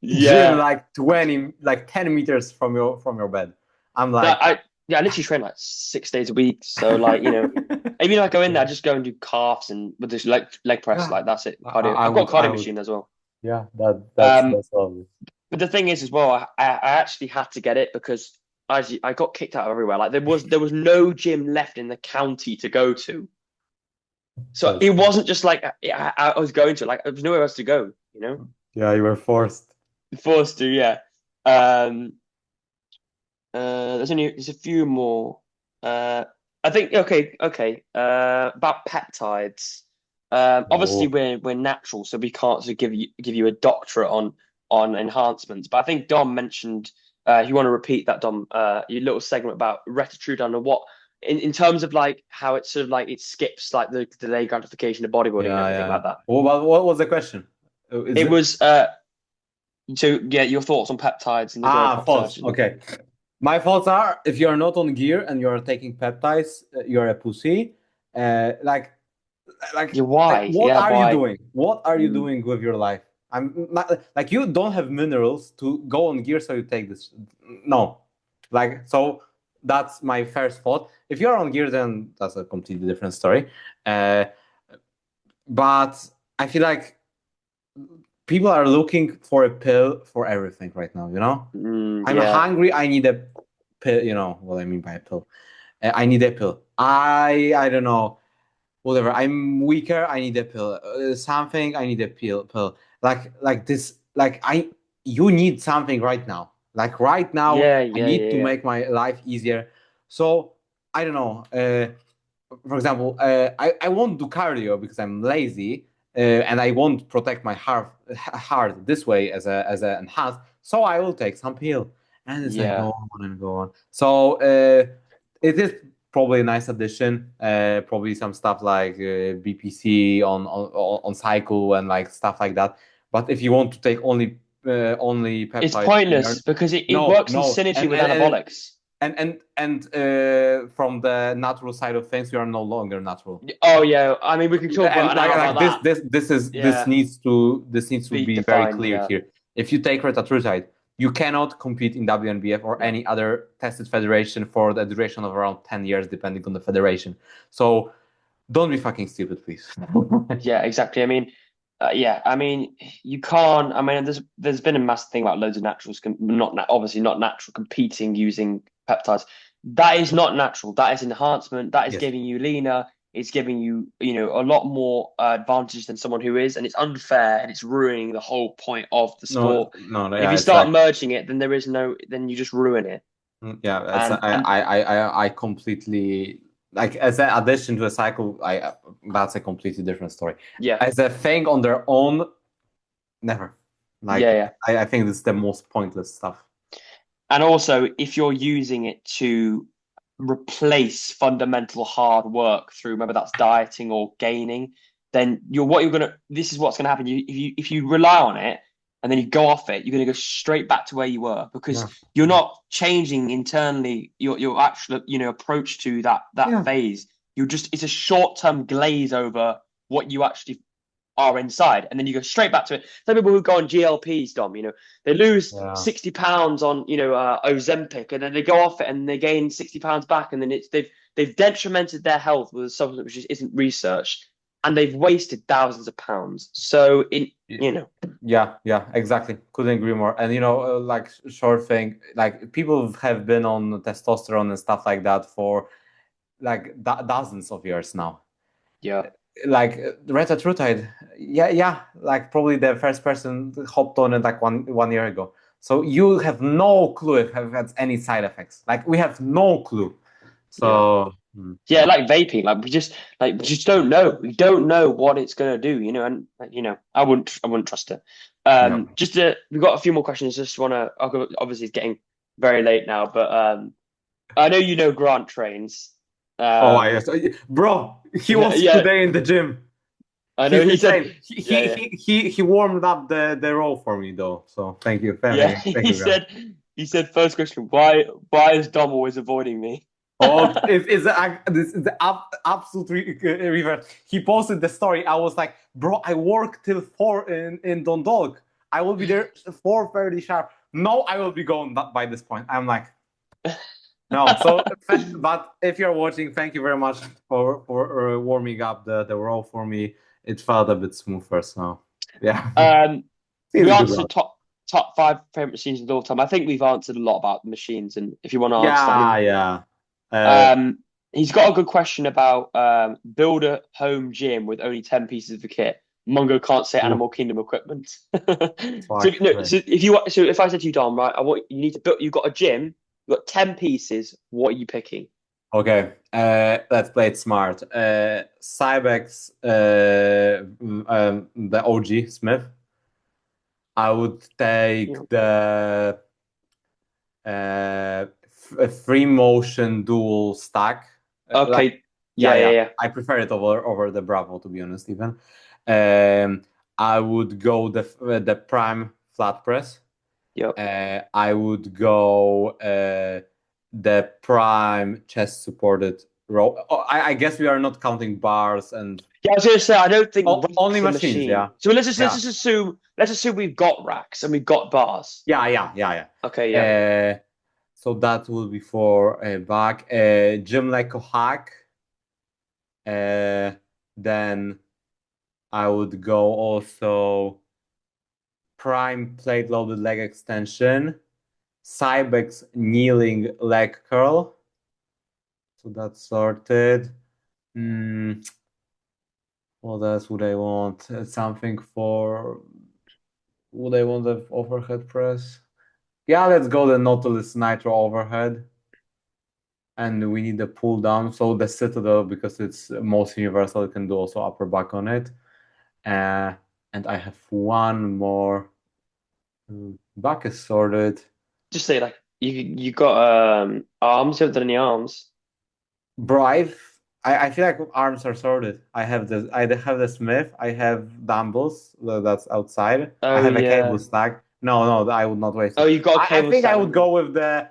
Speaker 1: Yeah,
Speaker 2: like 20, like 10 meters from your bed. I'm
Speaker 1: that
Speaker 2: like
Speaker 1: I literally train like 6 days a week, so like even if I go in there, I just go and do calves and with this leg press,
Speaker 2: yeah,
Speaker 1: like that's it. Cardio. I've got a
Speaker 2: I
Speaker 1: cardio
Speaker 2: would
Speaker 1: machine as well.
Speaker 2: yeah,
Speaker 1: Um,
Speaker 2: that's lovely.
Speaker 1: but the thing is, as well, I actually had to get it because I got kicked out of everywhere. Like there was no gym left in the county to go to, so
Speaker 2: That's
Speaker 1: it wasn't just like I was going to like there was nowhere else to go.
Speaker 2: yeah, you were forced.
Speaker 1: Forced to, yeah. Um, there's a few more. Uh, I think okay. About peptides. Obviously
Speaker 2: Oh.
Speaker 1: we're natural, so we can't sort of give you a doctorate on enhancements. But I think Dom mentioned you want to repeat that, Dom, your little segment about retatrutide and what in terms of like how it's sort of like it skips like the delayed gratification of bodybuilding and
Speaker 2: Yeah,
Speaker 1: everything
Speaker 2: yeah.
Speaker 1: like that.
Speaker 2: What was the question? Is
Speaker 1: It
Speaker 2: it
Speaker 1: was so yeah, your thoughts on peptides and the
Speaker 2: false?
Speaker 1: neurotoxicity.
Speaker 2: Okay. My thoughts are if you're not on gear and you're taking peptides, you're a pussy. Like
Speaker 1: Yeah, why?
Speaker 2: what
Speaker 1: Yeah,
Speaker 2: are you
Speaker 1: why?
Speaker 2: doing? What are you
Speaker 1: Mm.
Speaker 2: doing with your life? I'm not like you don't have minerals to go on gear, so you take this. No, like so that's my first thought. If you're on gear, then that's a completely different story. Uh, but I feel like people are looking for a pill for everything right now. I'm
Speaker 1: Yeah.
Speaker 2: hungry. I need a pill. You know what I mean by a pill. I need a pill. I don't know whatever. I'm weaker. I need a pill. Something. I need a pill. Like this. Like you need something right now. Like right now,
Speaker 1: Yeah,
Speaker 2: I
Speaker 1: yeah,
Speaker 2: need
Speaker 1: yeah,
Speaker 2: to
Speaker 1: yeah.
Speaker 2: make my life easier. So I don't know. For example, I won't do cardio because I'm lazy, and I won't protect my heart this way as a enhanced. So I will take some pill, and it's like
Speaker 1: Yeah.
Speaker 2: go on and go on. So it is probably a nice addition. Probably some stuff like BPC on cycle and like stuff like that. But if you want to take only
Speaker 1: It's
Speaker 2: peptides,
Speaker 1: pointless because it
Speaker 2: no,
Speaker 1: works in
Speaker 2: no,
Speaker 1: synergy with
Speaker 2: and
Speaker 1: anabolics.
Speaker 2: from the natural side of things, you are no longer natural.
Speaker 1: Oh yeah, I mean we can talk about
Speaker 2: And
Speaker 1: an hour about that.
Speaker 2: this
Speaker 1: Yeah,
Speaker 2: needs to
Speaker 1: be
Speaker 2: be very
Speaker 1: defined.
Speaker 2: clear
Speaker 1: Yeah,
Speaker 2: here. If you take retatrutide, you cannot compete in WNBF or
Speaker 1: no.
Speaker 2: any other tested federation for the duration of around 10 years, depending on the federation. So don't be fucking stupid, please.
Speaker 1: Yeah, exactly. I mean, yeah, I mean, you can't. I mean, there's been a massive thing about loads of naturals, obviously not natural competing using peptides. That is not natural. That is enhancement. That is
Speaker 2: Yes.
Speaker 1: giving you leaner. It's giving you, a lot more advantage than someone who is, and it's unfair and it's ruining the whole point of the
Speaker 2: No,
Speaker 1: sport.
Speaker 2: no,
Speaker 1: And if
Speaker 2: yeah,
Speaker 1: you
Speaker 2: it's
Speaker 1: start
Speaker 2: like,
Speaker 1: merging it, then there is no, then you just ruin it.
Speaker 2: yeah, it's
Speaker 1: And
Speaker 2: I completely like as an addition to a cycle. I That's a completely different story.
Speaker 1: yeah,
Speaker 2: As a thing on their own, never.
Speaker 1: yeah,
Speaker 2: Like
Speaker 1: yeah.
Speaker 2: I think this is the most pointless stuff.
Speaker 1: And also, if you're using it to replace fundamental hard work through whether that's dieting or gaining, then this is what's gonna happen. If you rely on it and then you go off it, you're gonna go straight back to where you were because
Speaker 2: Yeah,
Speaker 1: you're not changing internally your actual approach to that
Speaker 2: yeah,
Speaker 1: phase. It's a short-term glaze over what you actually are inside, and then you go straight back to it. Some people who go on GLPs, Dom, they lose
Speaker 2: yeah.
Speaker 1: 60 pounds on Ozempic, and then they go off it and they gain 60 pounds back, and then they've detrimented their health with a substance which isn't researched, and they've wasted thousands of pounds. So
Speaker 2: Yeah, exactly. Couldn't agree more. And like short thing, like people have been on testosterone and stuff like that for like dozens of years now.
Speaker 1: yeah,
Speaker 2: Like retatrutide, yeah, like probably the first person hopped on it like one year ago. So you have no clue if it has any side effects. Like we have no clue.
Speaker 1: yeah.
Speaker 2: So
Speaker 1: Yeah,
Speaker 2: no,
Speaker 1: like vaping, we just don't know. We don't know what it's gonna do, and I wouldn't trust it.
Speaker 2: yeah.
Speaker 1: We've got a few more questions. Just wanna, obviously it's getting very late now, but I know Grant trains.
Speaker 2: Oh, I
Speaker 1: Um,
Speaker 2: guess, bro, he was
Speaker 1: yeah,
Speaker 2: today in the gym.
Speaker 1: I know
Speaker 2: He's
Speaker 1: he said,
Speaker 2: insane. He
Speaker 1: yeah,
Speaker 2: he
Speaker 1: yeah,
Speaker 2: he he, he warmed up the row for me though. So thank you,
Speaker 1: yeah.
Speaker 2: family. Thank
Speaker 1: He
Speaker 2: you, bro.
Speaker 1: said, he said, first question, why is Dom always avoiding me?
Speaker 2: Oh, this is the absolute reverse. He posted the story. I was like, bro, I work till 4 in Dundalk. I will be there 4:30 sharp. No, I will be gone by this point. I'm like, no. So, but if you're watching, thank you very much for warming up the row for me. It felt a bit smoother. So, yeah,
Speaker 1: Um,
Speaker 2: he's
Speaker 1: we
Speaker 2: a good
Speaker 1: answered
Speaker 2: lad.
Speaker 1: top five favorite machines of all time. I think we've answered a lot about the machines, and if you want to answer that,
Speaker 2: Yeah, yeah. Uh,
Speaker 1: um, he's got a good question about build a home gym with only 10 pieces of the kit. Mungo can't say
Speaker 2: ooh,
Speaker 1: Animal Kingdom equipment. So
Speaker 2: fuck.
Speaker 1: no, so if I said to you, Dom, right, I want you need to build. You've got a gym, you've got 10 pieces. What are you picking?
Speaker 2: Okay, let's play it smart. Cybex, the OG Smith. I would
Speaker 1: Yeah.
Speaker 2: take the free motion dual stack. Like,
Speaker 1: Okay.
Speaker 2: yeah,
Speaker 1: Yeah, yeah,
Speaker 2: yeah.
Speaker 1: yeah.
Speaker 2: I prefer it over the Bravo, to be honest. Even I would go the Prime flat press.
Speaker 1: Yep.
Speaker 2: I would go the prime chest supported row. Oh, I guess we are not counting bars and
Speaker 1: Yeah, I was gonna say I don't think
Speaker 2: only
Speaker 1: racks a
Speaker 2: machines.
Speaker 1: machine.
Speaker 2: Yeah,
Speaker 1: So let's
Speaker 2: yeah,
Speaker 1: just assume we've got racks and we've got bars.
Speaker 2: yeah.
Speaker 1: Okay, yeah.
Speaker 2: Uh, so that will be for back. Gym like a hack. Then I would go also prime plate loaded leg extension, Cybex kneeling leg curl. So that's sorted. Hmm, what else would I want? Something for. Would I want the overhead press? Yeah, let's go the Nautilus Nitro overhead. And we need the pull down. So the Citadel, because it's most universal, you can do also upper back on it. And I have one more. Back is sorted.
Speaker 1: Just say like you got arms. You have done any arms?
Speaker 2: Bro, I feel like arms are sorted. I have the Smith. I have dumbbells that's outside. I
Speaker 1: Oh
Speaker 2: have a cable
Speaker 1: yeah.
Speaker 2: stack. No, I would not waste
Speaker 1: Oh,
Speaker 2: it.
Speaker 1: you got a
Speaker 2: I
Speaker 1: cable
Speaker 2: think I
Speaker 1: stack,
Speaker 2: would
Speaker 1: haven't you?
Speaker 2: go with the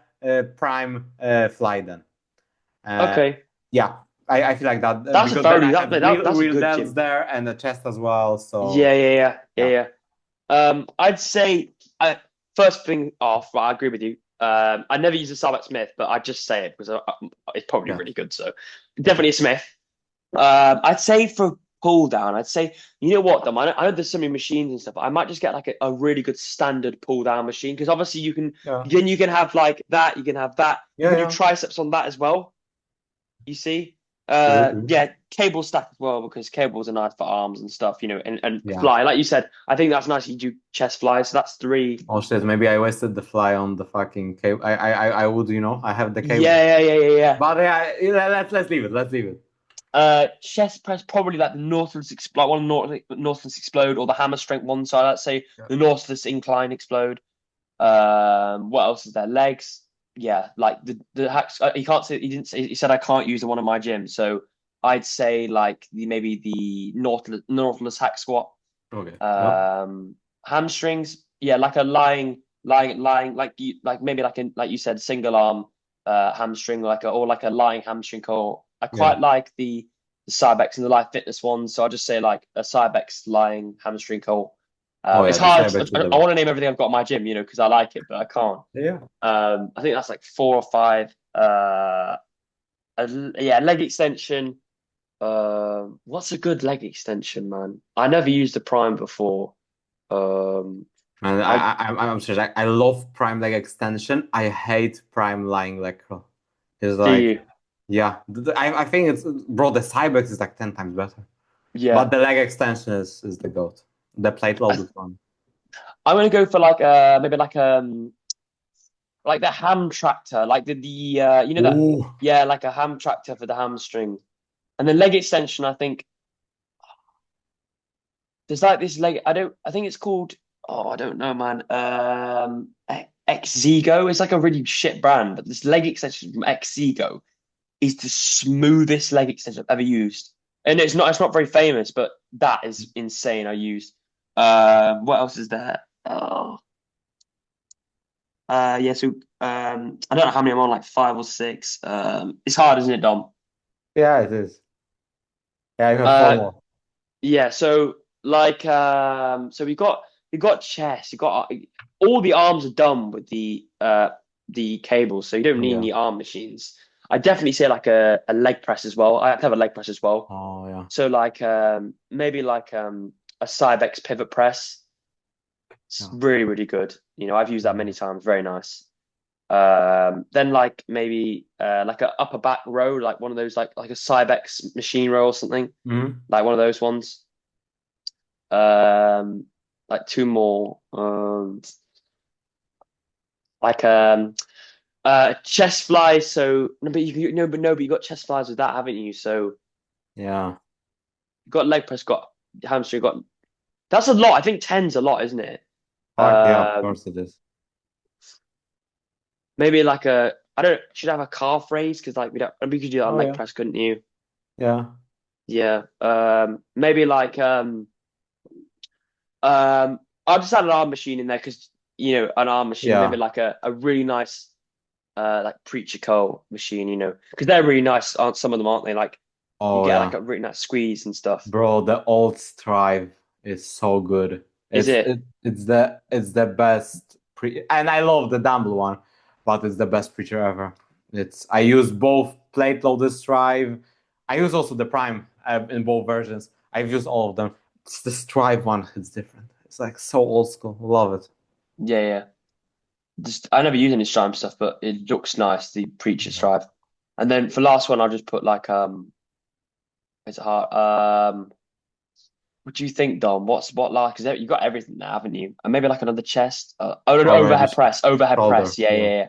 Speaker 2: prime fly then.
Speaker 1: Okay,
Speaker 2: Yeah, I feel like that
Speaker 1: that's a
Speaker 2: because then
Speaker 1: very
Speaker 2: I have
Speaker 1: that's a
Speaker 2: real
Speaker 1: good
Speaker 2: delts
Speaker 1: gym.
Speaker 2: there and the chest as well.
Speaker 1: Yeah,
Speaker 2: So
Speaker 1: yeah, yeah, yeah,
Speaker 2: yeah,
Speaker 1: yeah. I'd say first thing off, right, I agree with you. I never use a Starbucks Smith, but I just say it because it's probably
Speaker 2: yeah,
Speaker 1: really good. So
Speaker 2: yeah,
Speaker 1: definitely a Smith. I'd say for pull down, I'd say you know what, Dom. I know there's so many machines and stuff. But I might just get like a really good standard pull down machine because obviously
Speaker 2: yeah,
Speaker 1: you can have like that, you can have that, you
Speaker 2: yeah,
Speaker 1: can do
Speaker 2: yeah.
Speaker 1: triceps on that as well. You see?
Speaker 2: True, true.
Speaker 1: Yeah, cable stack as well because cables are nice for arms and stuff, and
Speaker 2: Yeah.
Speaker 1: fly. Like you said, I think that's nice. You do chest fly, so that's three.
Speaker 2: Oh shit, maybe I wasted the fly on the fucking cable. I would, I have the cable.
Speaker 1: Yeah, yeah, yeah, yeah, yeah.
Speaker 2: But yeah, let's leave it. Let's leave it.
Speaker 1: Chest press probably like the Nautilus explode, like one of Nautilus explode, or the hammer strength one side. Let's say
Speaker 2: Yeah.
Speaker 1: the Nautilus incline explode. What else is there? Legs. Yeah, like the hacks. He can't say he didn't say he said I can't use the one at my gym, so I'd say like maybe the Nautilus hack squat.
Speaker 2: Okay. Yeah.
Speaker 1: Hamstrings. Yeah, like a lying like maybe like you said single arm hamstring or like a lying hamstring curl. I
Speaker 2: Yeah.
Speaker 1: quite like the Cybex and the Life Fitness ones, so I'll just say like a Cybex lying hamstring curl.
Speaker 2: Oh
Speaker 1: It's
Speaker 2: yeah, the
Speaker 1: hard.
Speaker 2: Cybex is the
Speaker 1: I
Speaker 2: best.
Speaker 1: want to name everything I've got in my gym, because I like it, but I can't.
Speaker 2: Yeah.
Speaker 1: I think that's like four or five. Yeah, leg extension. What's a good leg extension, man? I never used a prime before. Um,
Speaker 2: And
Speaker 1: I
Speaker 2: I'm serious. I love prime leg extension. I hate prime lying leg curl. It's
Speaker 1: do
Speaker 2: like,
Speaker 1: you?
Speaker 2: yeah, I think it's bro. The Cybex is like 10 times better,
Speaker 1: Yeah,
Speaker 2: but the leg extension is the goat. The plate
Speaker 1: I,
Speaker 2: loaded one.
Speaker 1: I'm gonna go for like maybe like the ham tractor, like the that,
Speaker 2: Ooh,
Speaker 1: yeah, like a ham tractor for the hamstring, and then leg extension. I think there's like this leg. I think it's called. Oh, I don't know, man. Xego. It's like a really shit brand, but this leg extension from Xego is the smoothest leg extension I've ever used. And it's not very famous, but that is insane. I used. What else is there? Oh, yeah. So I don't know how many I'm on, like five or six. It's hard, isn't it, Dom?
Speaker 2: yeah, it is. Yeah, you have four
Speaker 1: Uh,
Speaker 2: more.
Speaker 1: yeah. So like, so we got chest. You got all the arms are done with the cables, so you don't need
Speaker 2: Yeah.
Speaker 1: any arm machines. I definitely say like a leg press as well. I have to have a leg press as well.
Speaker 2: Oh yeah.
Speaker 1: So like maybe like a Cybex pivot press. It's
Speaker 2: Yeah.
Speaker 1: really, really good. I've used that
Speaker 2: Mm-hmm.
Speaker 1: many times. Very nice. Then like maybe like a upper back row, like one of those like a Cybex machine row or something, like one of those ones. Um, like two more. Like chest flies. So no, but but you got chest flies with that, haven't you? So
Speaker 2: Yeah.
Speaker 1: you got leg press, got hamstring, got that's a lot. I think ten's a lot, isn't it?
Speaker 2: Fuck yeah, of
Speaker 1: Um,
Speaker 2: course it is.
Speaker 1: maybe like a I don't should I have a calf raise because like we could do that on
Speaker 2: Oh
Speaker 1: leg
Speaker 2: yeah.
Speaker 1: press, couldn't you?
Speaker 2: Yeah.
Speaker 1: Yeah. Maybe like I'll just add an arm machine in there because an arm machine, maybe
Speaker 2: Yeah.
Speaker 1: like a really nice like preacher curl machine, because they're really nice, aren't some of them, aren't they? Like you
Speaker 2: Oh
Speaker 1: get like
Speaker 2: yeah.
Speaker 1: a really nice squeeze and stuff.
Speaker 2: Bro, the old Strive is so good.
Speaker 1: Is it?
Speaker 2: It's the best pre and I love the dumbbell one, but it's the best preacher ever. I use both plate loaded Strive. I use also the Prime in both versions. I've used all of them. It's the Strive one. It's different. It's like so old school. Love it.
Speaker 1: Yeah, yeah. Just I never use any Stripe stuff, but it looks nice, the preacher
Speaker 2: Yeah.
Speaker 1: Stripe. And then for last one, I'll just put like it's hard. What do you think, Dom? What like? Because you got everything there, haven't you? And maybe like another chest. Oh, no,
Speaker 2: Already
Speaker 1: overhead
Speaker 2: shoulder.
Speaker 1: press. Yeah,
Speaker 2: Yeah.
Speaker 1: yeah, yeah.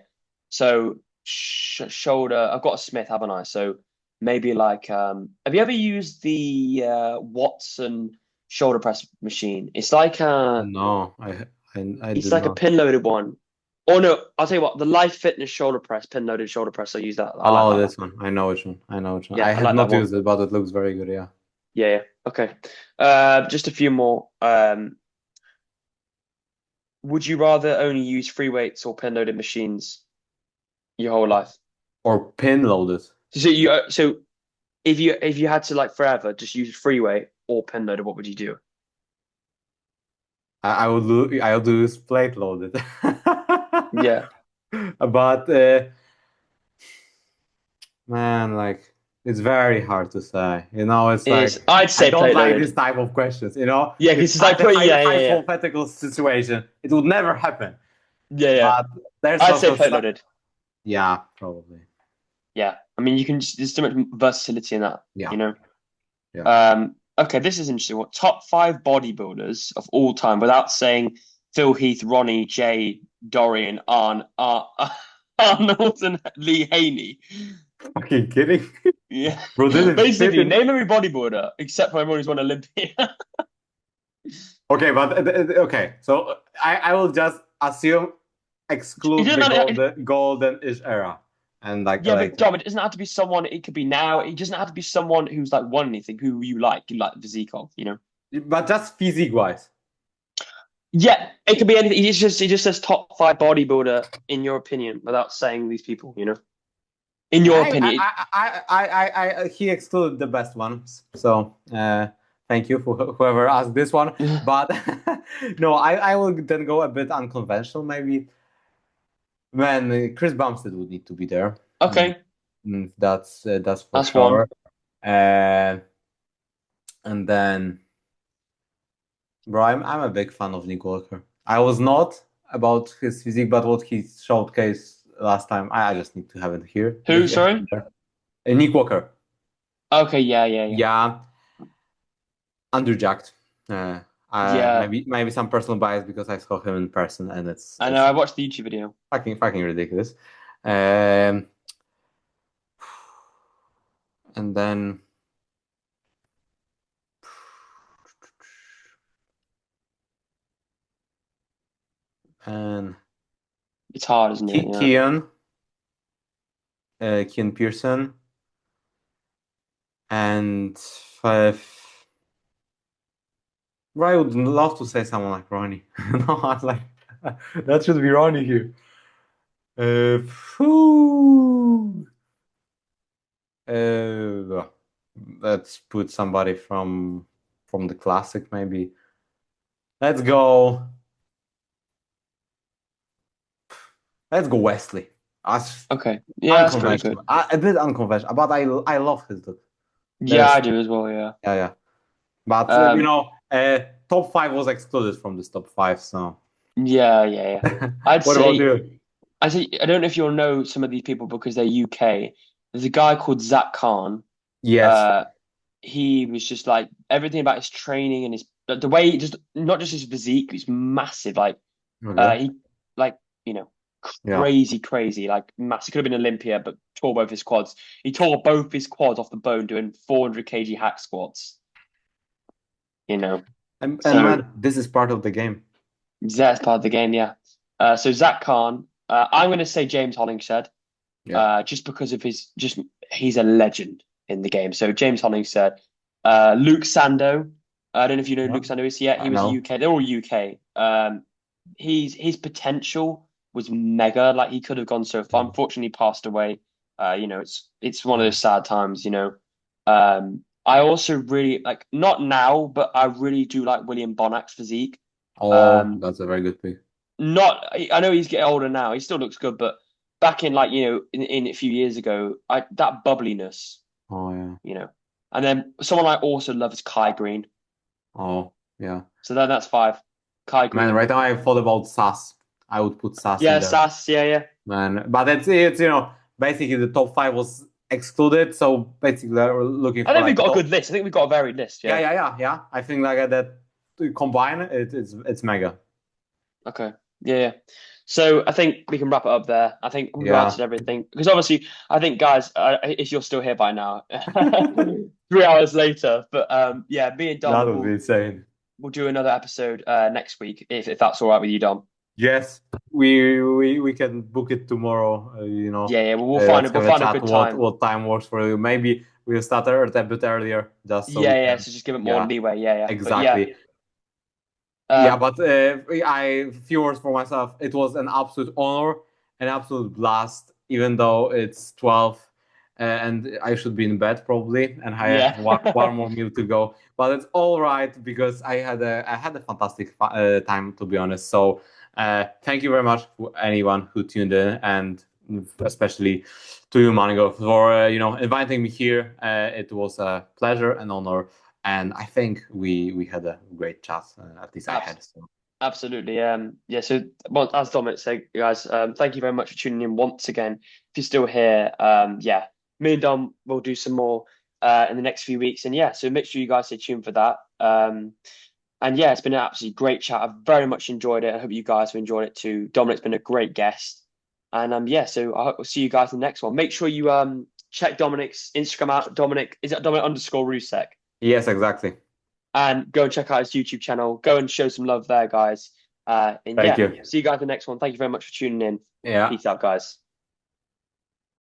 Speaker 1: So shoulder. I've got a Smith, haven't I? So maybe like have you ever used the Watson shoulder press machine?
Speaker 2: No, I
Speaker 1: It's
Speaker 2: did
Speaker 1: like a
Speaker 2: not.
Speaker 1: pin loaded one. Oh no, I'll tell you what. The Life Fitness shoulder press, pin loaded shoulder press. I use that. I like
Speaker 2: Oh,
Speaker 1: that one.
Speaker 2: this one. I know which one. I know which one.
Speaker 1: Yeah,
Speaker 2: I
Speaker 1: I
Speaker 2: have
Speaker 1: like that
Speaker 2: not
Speaker 1: one.
Speaker 2: used it, but it looks very good. Yeah.
Speaker 1: Yeah, yeah. Okay. Just a few more. Would you rather only use free weights or pin loaded machines? your whole life.
Speaker 2: or pin loaded.
Speaker 1: So if you had to like forever just use free weight or pin loader, what would you do?
Speaker 2: I would do plate loaded.
Speaker 1: Yeah,
Speaker 2: But man, like it's very hard to say. It's like
Speaker 1: I'd
Speaker 2: I
Speaker 1: say
Speaker 2: don't
Speaker 1: plate
Speaker 2: like
Speaker 1: loaded.
Speaker 2: this type of questions.
Speaker 1: Yeah,
Speaker 2: It's
Speaker 1: because it's like
Speaker 2: such a
Speaker 1: put yeah, yeah, yeah,
Speaker 2: hypothetical situation. It would never happen.
Speaker 1: yeah, yeah.
Speaker 2: But there's
Speaker 1: I'd say
Speaker 2: also
Speaker 1: plate loaded.
Speaker 2: yeah, probably.
Speaker 1: Yeah, I mean, there's so much versatility in that,
Speaker 2: Yeah,
Speaker 1: you know.
Speaker 2: yeah.
Speaker 1: Okay, this is interesting. What top five bodybuilders of all time without saying Phil Heath, Ronnie, Jay, Dorian, Arnold, and Lee Haney?
Speaker 2: Fucking kidding.
Speaker 1: Yeah,
Speaker 2: Bro, this is fit
Speaker 1: basically,
Speaker 2: in.
Speaker 1: name every bodybuilder except for everyone who's won Olympia.
Speaker 2: Okay, but okay. So I will just assume
Speaker 1: It
Speaker 2: exclude
Speaker 1: doesn't
Speaker 2: the
Speaker 1: matter.
Speaker 2: golden-ish era and like
Speaker 1: Yeah, but
Speaker 2: later.
Speaker 1: Dom, it doesn't have to be someone. It could be now. It doesn't have to be someone who's like won anything. Who you like? You like the physique of, you know?
Speaker 2: But just physique wise.
Speaker 1: Yeah, it could be anything. He just says top five bodybuilder in your opinion without saying these people. You know, in your opinion.
Speaker 2: He excluded the best ones. So thank you for whoever asked this one. But no, I will then go a bit unconventional maybe. Man, Chris Bumstead would need to be there.
Speaker 1: Okay,
Speaker 2: That's for
Speaker 1: that's one.
Speaker 2: sure. And then, bro, I'm a big fan of Nick Walker. I was not about his physique, but what he showcased last time, I just need to have it here.
Speaker 1: Who? Sorry.
Speaker 2: Nick Walker.
Speaker 1: Okay. Yeah. Yeah. Yeah.
Speaker 2: Yeah, underjacked.
Speaker 1: Yeah.
Speaker 2: Maybe some personal bias because I saw him in person and
Speaker 1: I know.
Speaker 2: it's
Speaker 1: I watched the YouTube video.
Speaker 2: fucking ridiculous. Um, and then and
Speaker 1: It's hard, isn't it? Yeah.
Speaker 2: Kean Pearson, and I would love to say someone like Ronnie. No, I was like that should be Ronnie here. Phew. Let's put somebody from the classic maybe. Let's go. Let's go Wesley.
Speaker 1: Okay. Yeah, that's pretty good.
Speaker 2: Unconventional. A bit unconventional, but I love his look.
Speaker 1: Yeah, I do as well. Yeah.
Speaker 2: Yeah. But
Speaker 1: Um.
Speaker 2: top five was excluded from this top five. So
Speaker 1: Yeah. Yeah. Yeah. I'd
Speaker 2: what about
Speaker 1: say.
Speaker 2: you?
Speaker 1: I don't know if you'll know some of these people because they're UK. There's a guy called Zach Khan.
Speaker 2: Yes.
Speaker 1: Uh, he was just like everything about his training and his the way just not just his physique, he's massive. Like
Speaker 2: Okay.
Speaker 1: he like you know
Speaker 2: Yeah.
Speaker 1: crazy like massive. Could have been Olympia, but tore both his quads. He tore both his quads off the bone doing 400 kg hack squats. You know,
Speaker 2: And
Speaker 1: so
Speaker 2: man, this is part of the game.
Speaker 1: that's part of the game. Yeah. So Zach Khan. I'm going to say James Hollingshead.
Speaker 2: Yeah.
Speaker 1: Just because of he's a legend in the game. So James Hollingshead, Luke Sando. I don't know if you know who
Speaker 2: Yeah.
Speaker 1: Luke Sando is yet. He
Speaker 2: I
Speaker 1: was
Speaker 2: know.
Speaker 1: UK. They're all UK. His potential was mega. Like he could have gone so far. Unfortunately, he passed away. It's one of those sad times. I also really like not now, but I really do like William Bonac's physique.
Speaker 2: Oh,
Speaker 1: Um,
Speaker 2: that's a very good pick.
Speaker 1: not I know he's getting older now. He still looks good, but back in like in a few years ago, that bubbliness,
Speaker 2: Oh yeah.
Speaker 1: and then someone I also love is Kai Green.
Speaker 2: Oh yeah.
Speaker 1: So then that's five. Kai
Speaker 2: Man,
Speaker 1: Green.
Speaker 2: right now I thought about Sass. I would put Sass in
Speaker 1: Yeah,
Speaker 2: there.
Speaker 1: Sass. Yeah.
Speaker 2: Man, but it's basically the top five was excluded, so basically we're looking
Speaker 1: I
Speaker 2: for
Speaker 1: think we've
Speaker 2: like
Speaker 1: got a
Speaker 2: top.
Speaker 1: good list. I think we've got a varied list. Yeah.
Speaker 2: Yeah. I think like that combine it's mega.
Speaker 1: Okay. Yeah. So I think we can wrap it up there. I think we've
Speaker 2: Yeah,
Speaker 1: answered everything because obviously I think guys, if you're still here by now, 3 hours later, but yeah, me and
Speaker 2: that
Speaker 1: Dom
Speaker 2: would be insane.
Speaker 1: we'll do another episode next week if that's all right with you, Dom.
Speaker 2: Yes, we can book it tomorrow.
Speaker 1: Yeah. We'll
Speaker 2: Let's
Speaker 1: we'll
Speaker 2: have a
Speaker 1: find a
Speaker 2: chat.
Speaker 1: good time.
Speaker 2: What time works for you? Maybe we'll start a bit earlier, just so we
Speaker 1: Yeah.
Speaker 2: can.
Speaker 1: So just give it more
Speaker 2: Yeah,
Speaker 1: leeway. Yeah. But yeah.
Speaker 2: exactly. Yeah,
Speaker 1: Um,
Speaker 2: but few words for myself. It was an absolute honor, an absolute blast. even though it's 12 and I should be in bed probably, and I have
Speaker 1: Yeah.
Speaker 2: one more meal to go. But it's all right because I had a fantastic time, to be honest. So thank you very much for anyone who tuned in, and especially to you, Mango, for inviting me here. It was a pleasure and honor, and I think we had a great chat. At least I had. So.
Speaker 1: Absolutely. Yeah. So, well, as Dominic said, guys, thank you very much for tuning in once again. If you're still here, yeah, me and Dom will do some more in the next few weeks, and yeah, so make sure you guys stay tuned for that. And yeah, it's been an absolutely great chat. I've very much enjoyed it. I hope you guys have enjoyed it too. Dominic's been a great guest, and yeah, so I hope we'll see you guys in the next one. Make sure you check Dominic's Instagram out. Dominic, is it Dominic_Rusek?
Speaker 2: Yes, exactly.
Speaker 1: And go and check out his YouTube channel. Go and show some love there, guys. And
Speaker 2: Thank
Speaker 1: yeah,
Speaker 2: you.
Speaker 1: see you guys in the next one. Thank you very much for tuning in.
Speaker 2: Yeah.
Speaker 1: Peace out, guys.